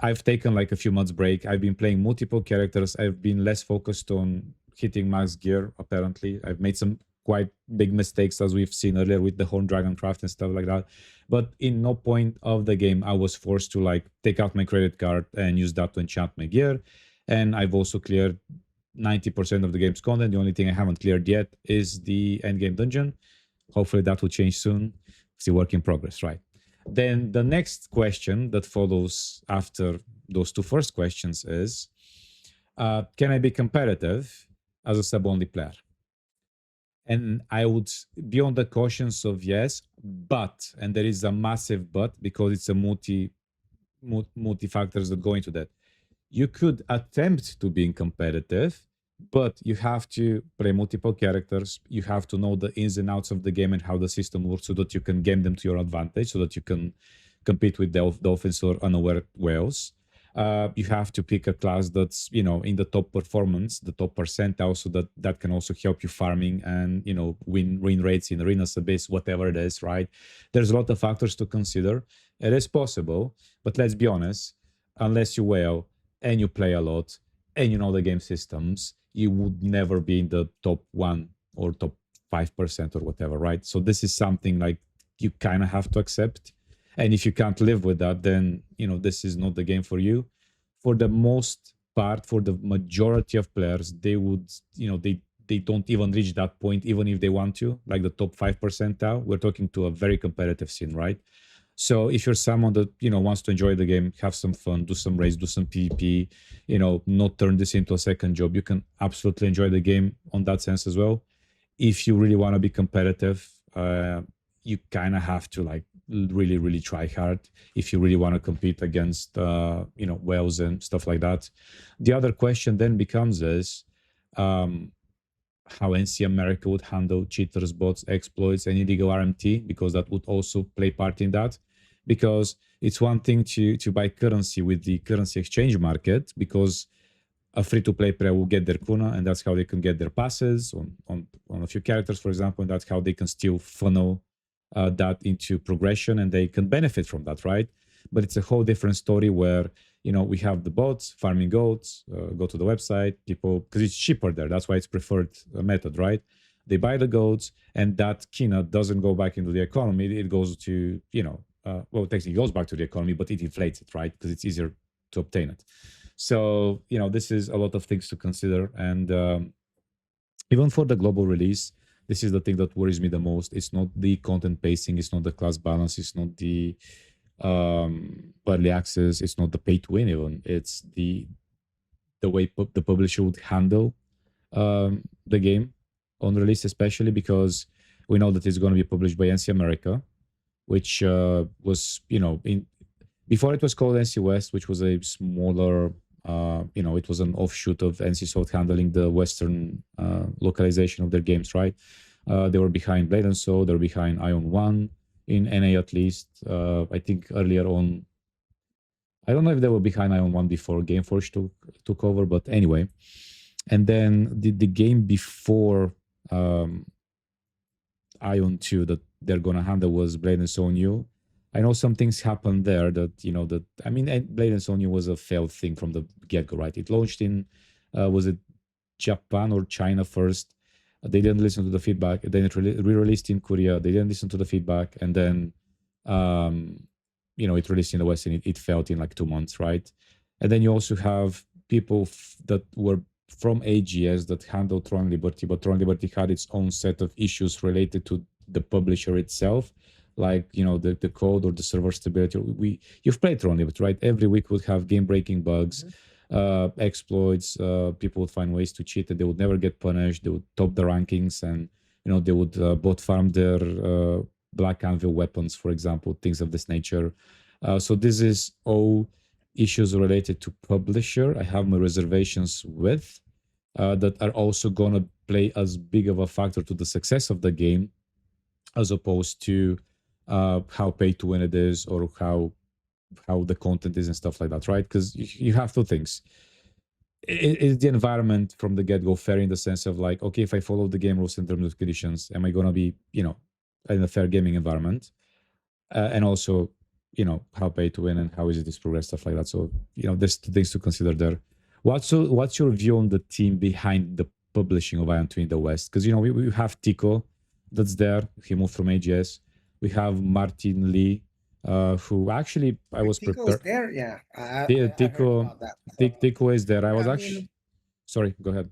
I've taken like a few months break. I've been playing multiple characters. I've been less focused on hitting max gear. Apparently, I've made some quite big mistakes, as we've seen earlier with the Horn Dragon craft and stuff like that. But in no point of the game, I was forced to like take out my credit card and use that to enchant my gear. And I've also cleared 90% of the game's content. The only thing I haven't cleared yet is the endgame dungeon. Hopefully that will change soon. Still work in progress, right? Then the next question that follows after those two first questions is, can I be competitive as a sub-only player? And I would be on the cautions of yes, but, and there is a massive but, because it's a multi factors that go into that. You could attempt to be competitive, but you have to play multiple characters. You have to know the ins and outs of the game and how the system works so that you can game them to your advantage, so that you can compete with dolphins or unaware whales. You have to pick a class that's, in the top performance, the top percentile, so that can also help you farming and, win rates in arenas, abyss, whatever it is, right? There's a lot of factors to consider. It is possible, but let's be honest, unless you whale and you play a lot and you know the game systems, you would never be in the top 1 or top 5% or whatever, right? So this is something like you kind of have to accept. And if you can't live with that, then, this is not the game for you. For the most part, for the majority of players, they would, they don't even reach that point, even if they want to, like the top 5% now. We're talking to a very competitive scene, right? So if you're someone that, wants to enjoy the game, have some fun, do some raids, do some PvP, not turn this into a second job, you can absolutely enjoy the game on that sense as well. If you really want to be competitive, you kind of have to like really, really try hard if you really want to compete against, whales and stuff like that. The other question then becomes is, how NC America would handle cheaters, bots, exploits, and illegal RMT, because that would also play part in that. Because it's one thing to buy currency with the currency exchange market, because a free-to-play player will get their Kuna, and that's how they can get their passes on a few characters, for example, and that's how they can still funnel that into progression, and they can benefit from that, right? But it's a whole different story where, we have the bots farming goats, go to the website, people, because it's cheaper there. That's why it's preferred method, right? They buy the goats, and that Kinah doesn't go back into the economy. It goes to, well, technically it goes back to the economy, but it inflates it, right? Because it's easier to obtain it. So, this is a lot of things to consider. And even for the global release, this is the thing that worries me the most. It's not the content pacing, it's not the class balance, it's not the early access, it's not the pay to win even. It's the way the publisher would handle the game on release, especially because we know that it's going to be published by NC America, which was, before it was called NC West, which was a smaller, it was an offshoot of NC South handling the Western localization of their games, right? They were behind Blade and Soul, they were behind AION 1 in NA at least. I think earlier on, I don't know if they were behind AION 1 before Gameforge took over, but anyway. And then the game before AION 2 that they're going to handle was Blade and Soul New. I know some things happened there that, Blade and Soul New was a failed thing from the get-go, right? It launched in, was it Japan or China first? They didn't listen to the feedback. Then it re-released in Korea. They didn't listen to the feedback. And then, it released in the West, and it failed in like 2 months, right? And then you also have people that were from AGS that handled Tron Liberty, but Tron Liberty had its own set of issues related to the publisher itself, like, the code or the server stability. You've played Tron Liberty, right? Every week would have game-breaking bugs. Exploits, people would find ways to cheat, and they would never get punished. They would top the rankings, and they would bot farm their Black Anvil weapons, for example, things of this nature. So this is all issues related to publisher. I have my reservations with that are also gonna play as big of a factor to the success of the game, as opposed to how pay to win it is, or how the content is and stuff like that, right? Because you have two things. is the environment from the get-go fair in the sense of like, okay, if I follow the game rules and terms and conditions, am I gonna be, in a fair gaming environment? And also, how pay to win and how easy it is to progress, stuff like that. So, there's things to consider there. What's your view on the team behind the publishing of Ion 2 in the West? Because we have Tico that's there. He moved from AGS. We have Martin Lee, who actually I Wait, was Tico is prepared. there? Yeah, I heard Tico, about that. So Tico is there. I yeah, was I actually mean, sorry. Go ahead.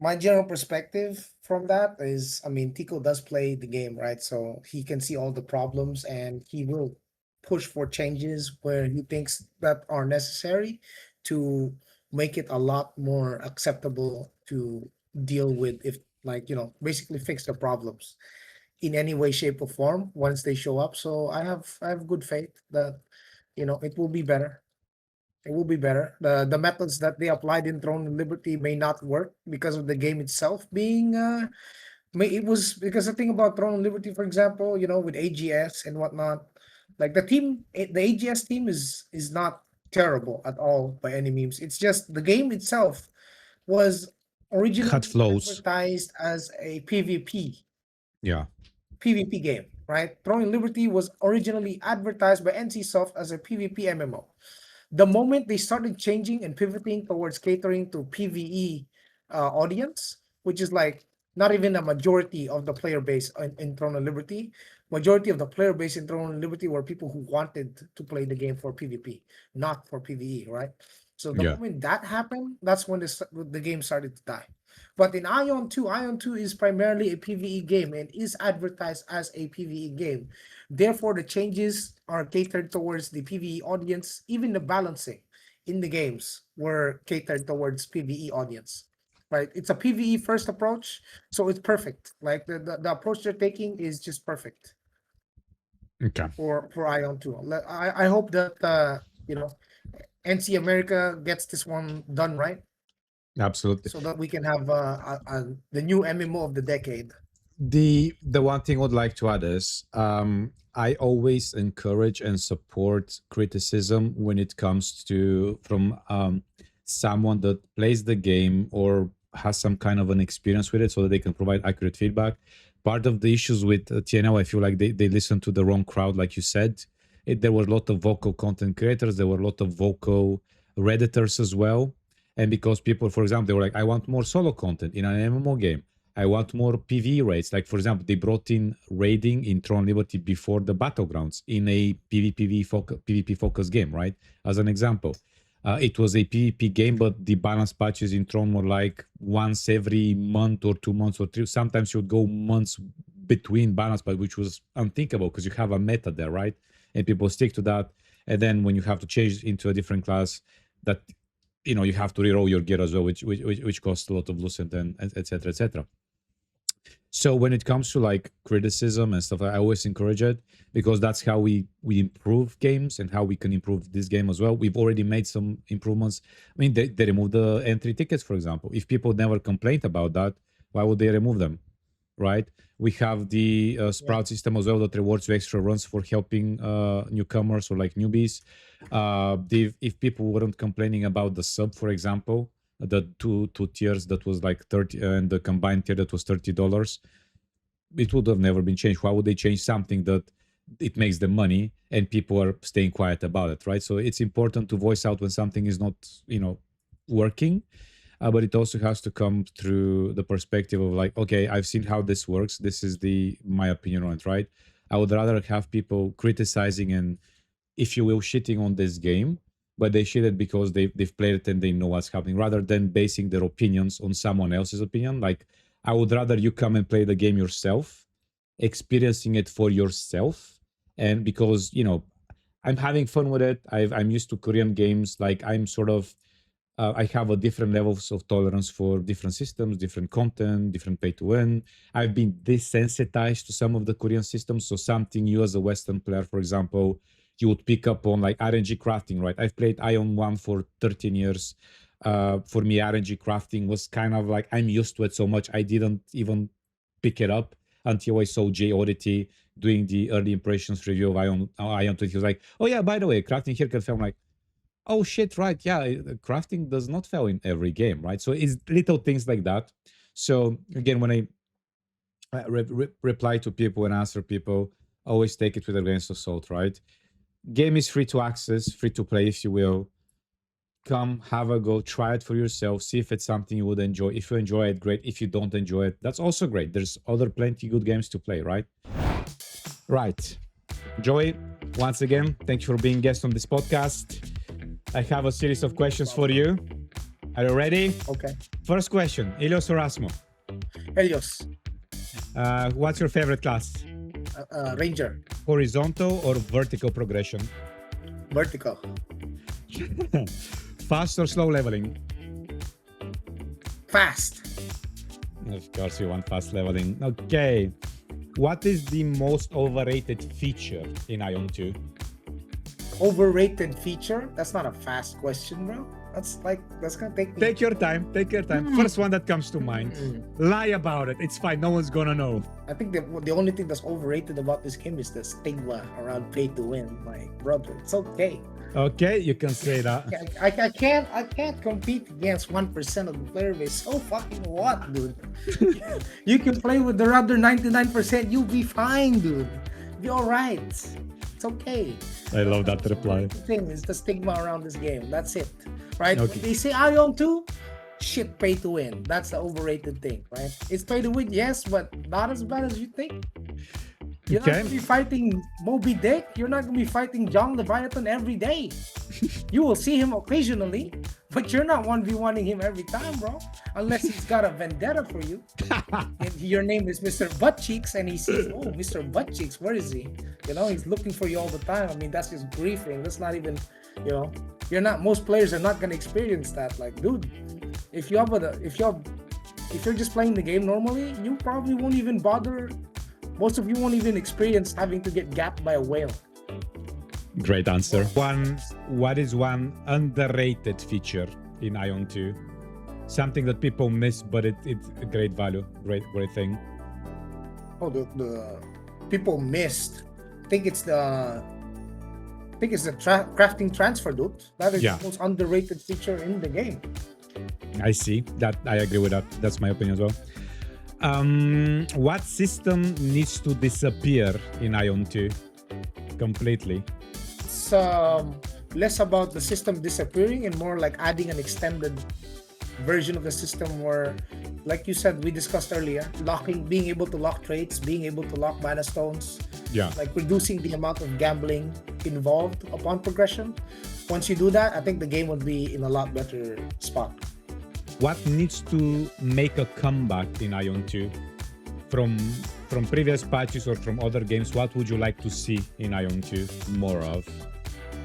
my general perspective from that is, I mean, Tico does play the game, right? So he can see all the problems and he will push for changes where he thinks that are necessary to make it a lot more acceptable to deal with, if like, basically fix the problems in any way, shape, or form once they show up. So I have good faith that it will be better. It will be better. The methods that they applied in Throne and Liberty may not work because of the game itself being it was because the thing about Throne and Liberty, for example, with AGS and whatnot, like the AGS team is not terrible at all by any means. It's just the game itself was Cut originally flows. advertised as a Yeah. PvP game, right? Throne and Liberty was originally advertised by NCSoft as a PvP MMO. The moment they started changing and pivoting towards catering to PvE audience, which is like not even a majority of the player base in Throne of Liberty. Majority of the player base in Throne of Liberty were people who wanted to play the game for PvP, not for PvE, right? So the Yeah. moment that happened, that's when the game started to die. But in Ion 2, Ion 2 is primarily a PvE game and is advertised as a PvE game. Therefore, the changes are catered towards the PvE audience. Even the balancing in the games were catered towards PvE audience. Right? It's a PvE first approach, so it's perfect. Like the approach they're taking is just perfect Okay. for Ion 2. I hope that NC America gets this one done right Absolutely. so that we can have the new MMO of the decade. The one thing I would like to add is I always encourage and support criticism when it comes to from someone that plays the game or has some kind of an experience with it so that they can provide accurate feedback. Part of the issues with TNL, I feel like they listen to the wrong crowd, like you said. There were a lot of vocal content creators, there were a lot of vocal Redditors as well. And because people, for example, they were like, I want more solo content in an MMO game. I want more PvE raids. Like, for example, they brought in raiding in Tron Liberty before the Battlegrounds in a PvP focus game, right? As an example. It was a PvP game, but the balance patches in Tron were like once every month or 2 months or three. Sometimes you would go months between balance patches, which was unthinkable because you have a meta there, right? And people stick to that. And then when you have to change into a different class, that you have to reroll your gear as well, which costs a lot of lucent and etc. etc. So when it comes to like criticism and stuff, I always encourage it because that's how we improve games and how we can improve this game as well. We've already made some improvements. I mean, they removed the entry tickets, for example. If people never complained about that, why would they remove them, right? We have the Yeah. sprout system as well that rewards you extra runs for helping newcomers or like newbies. If people weren't complaining about the sub, for example, the two tiers that was like 30 and the combined tier that was $30, it would have never been changed. Why would they change something that it makes them money and people are staying quiet about it, right? So it's important to voice out when something is not working, but it also has to come through the perspective of like, okay, I've seen how this works, this is my opinion on it, right? I would rather have people criticizing and, if you will, shitting on this game, but they shit it because they've played it and they know what's happening, rather than basing their opinions on someone else's opinion. Like, I would rather you come and play the game yourself, experiencing it for yourself, and because I'm having fun with it. I'm used to Korean games. Like, I'm sort of I have a different levels of tolerance for different systems, different content, different pay to win. I've been desensitized to some of the Korean systems. So something you as a Western player, for example, you would pick up on like RNG crafting, right? I've played Ion 1 for 13 years. For me, RNG crafting was kind of like, I'm used to it so much, I didn't even pick it up until I saw J0EI doing the early impressions review of Ion 20. He was like, oh yeah, by the way, crafting here can film like, oh shit, right, yeah, crafting does not fail in every game, right? So it's little things like that. So again, when I reply to people and answer people, always take it with a grain of salt, right? Game is free to access, free to play, if you will. Come, have a go, try it for yourself, see if it's something you would enjoy. If you enjoy it, great. If you don't enjoy it, that's also great. There's other plenty good games to play, right? Right. Joey, once again, thank you for being guest on this podcast. I have a series of questions for you. Are you ready? Okay. First question, Ilios or Asmo? Helios, What's your favorite class? Ranger, Horizontal or vertical progression? vertical, Fast or slow leveling? fast. Of course, you want fast leveling. Okay. What is the most overrated feature in Ion 2? Overrated feature? That's not a fast question, bro. That's gonna take me. Take your time. Take your time. First one that comes to mind. Lie about it. It's fine. No one's gonna know. I think the only thing that's overrated about this game is the stigma around pay to win. Like, brother, it's okay. Okay, you can say that. I can't compete against 1% of the player base. So fucking what, dude? You can play with the other 99%. You'll be fine, dude. Be all right. It's okay. I love that reply. The thing is the stigma around this game. That's it, right? Okay. When they say ION 2, shit, pay to win. That's the overrated thing, right? It's pay to win, yes, but not as bad as you think. You're not Okay. gonna be fighting Moby Dick. You're not gonna be fighting John Leviathan every day. You will see him occasionally, but you're not 1v1ing him every time, bro. Unless he's got a vendetta for you. And your name is Mr. Butt Cheeks, and he sees, oh, Mr. Butt Cheeks, where is he? You know, he's looking for you all the time. I mean, that's just griefing. That's not even, you know, most players are not gonna experience that. Like, dude, if you're just playing the game normally, you probably won't even bother. Most of you won't even experience having to get gapped by a whale. Great answer. What is one underrated feature in Ion 2? Something that people miss, but it's a great value, great thing. Oh, the people missed. I think it's the crafting transfer, dude. That is Yeah. the most underrated feature in the game. I see that. I agree with that. That's my opinion as well. What system needs to disappear in Ion 2 completely? It's less about the system disappearing and more like adding an extended version of the system where, like you said, we discussed earlier, being able to lock traits, being able to lock mana stones, Yeah. like reducing the amount of gambling involved upon progression. Once you do that, I think the game would be in a lot better spot. What needs to make a comeback in Ion 2 from previous patches or from other games? What would you like to see in Ion 2 more of?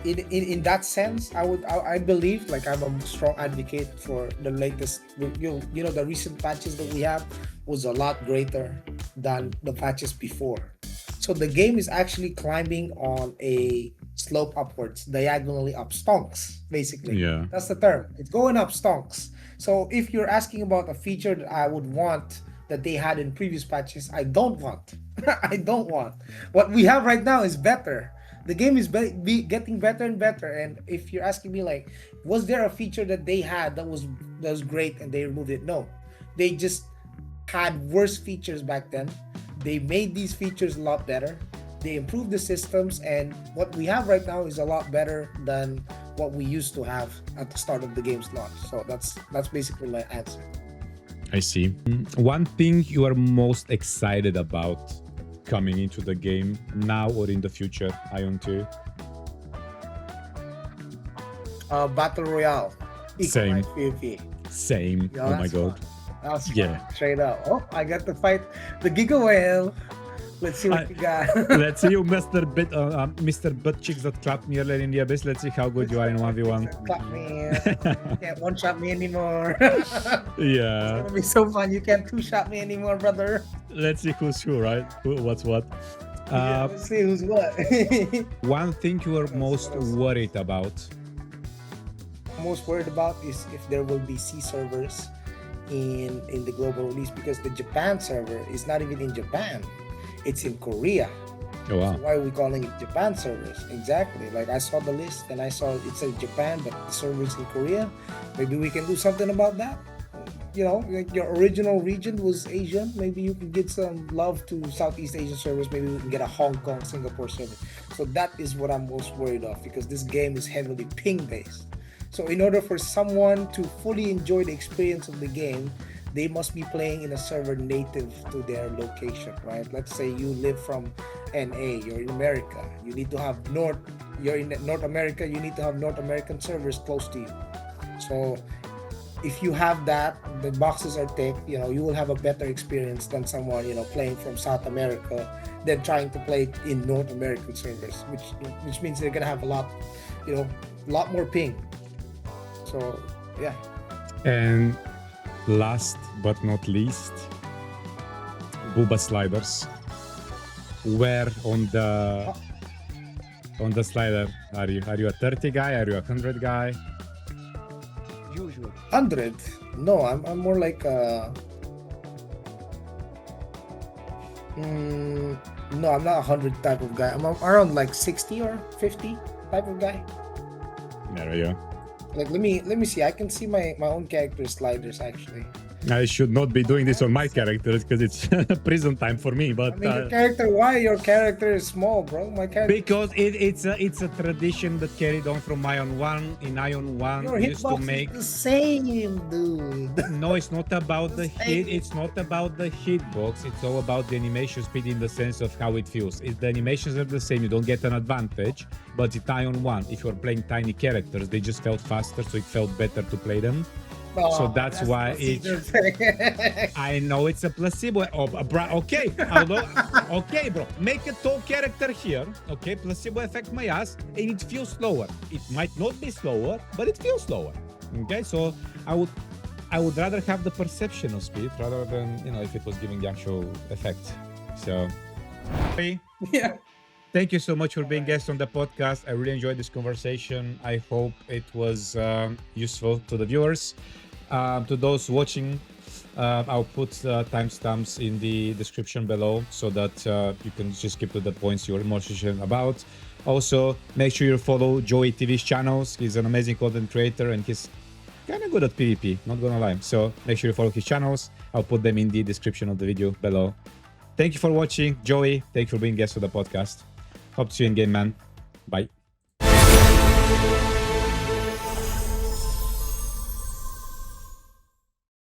In that sense, I believe, like, I'm a strong advocate for the latest, you know, the recent patches that we have was a lot greater than the patches before. So the game is actually climbing on a slope upwards, diagonally up, stonks, basically. Yeah. That's the term. It's going up stonks. So if you're asking about a feature that I would want that they had in previous patches, I don't want. I don't want. What we have right now is better. The game is getting better and better. And if you're asking me, like, was there a feature that they had that was great and they removed it? No. They just had worse features back then. They made these features a lot better. They improved the systems, and what we have right now is a lot better than what we used to have at the start of the game's launch. So that's basically my answer. I see. One thing you are most excited about coming into the game now or in the future, Ion 2? Battle Royale. Same. PvP. Same. Yeah, Oh my that's god. fun. That's Yeah. fun. Straight up. Oh, I got to fight the Giga Whale. Let's see what you got. Let's see you, Mr. Butt Cheeks that clapped me earlier in the abyss. Let's see how good you are in 1v1. Clap me. You can't one-shot me anymore. Yeah. It's gonna be so fun. You can't two-shot me anymore, brother. Let's see who's who, right? What's what. Let's see who's what. One thing you are most worried about. Most worried about is if there will be C servers in the global release, because the Japan server is not even in Japan. it's in Korea. Oh So wow. why are we calling it Japan servers? Exactly. Like I saw the list and I saw it said Japan, but the servers in Korea. Maybe we can do something about that. You know, like your original region was Asia. Maybe you can get some love to Southeast Asian servers. Maybe we can get a Hong Kong, Singapore server. So that is what I'm most worried of because this game is heavily ping based. So in order for someone to fully enjoy the experience of the game, they must be playing in a server native to their location, right? Let's say you live from NA, you're in America. You need to have you're in North America, you need to have North American servers close to you. So if you have that, the boxes are ticked, you know, you will have a better experience than someone, you know, playing from South America than trying to play in North American servers, which means they're gonna have a lot, you know, a lot more ping. So yeah. And last but not least, Booba sliders. Where on the slider are you? Are you a 30 guy? Are you a 100 guy? Usual. 100? No, I'm more like no, I'm not a 100 type of guy. I'm around like 60 or 50 type of guy. There we go. Like let me see. I can see my own character sliders actually. I should not be doing this on my characters because it's prison time for me. But I mean, your character. Why your character is small, bro? My character. because it's a tradition that carried on from Ion 1. In Ion 1, Your used to hitbox make. is the same, dude. No, it's not about the Same. hit. It's not about the hitbox. It's all about the animation speed in the sense of how it feels. If the animations are the same, you don't get an advantage. But in Ion 1, if you're playing tiny characters, they just felt faster, so it felt better to play them. So that's why I know it's a placebo. Okay, okay, bro. Make a tall character here. Okay, placebo effect my ass, and it feels slower. It might not be slower, but it feels slower. Okay, so I would rather have the perception of speed rather than, you know, if it was giving the actual effect. So, Yeah. thank you so much for being guest on the podcast. I really enjoyed this conversation. I hope it was useful to the viewers. To those watching, I'll put timestamps in the description below so that you can just skip to the points you're more interested about. Also, make sure you follow J0EI TV's channels. He's an amazing content creator and he's kind of good at PvP, not gonna lie. So make sure you follow his channels. I'll put them in the description of the video below. Thank you for watching. J0EI, thank you for being guest of the podcast. Hope to see you in game, man. Bye.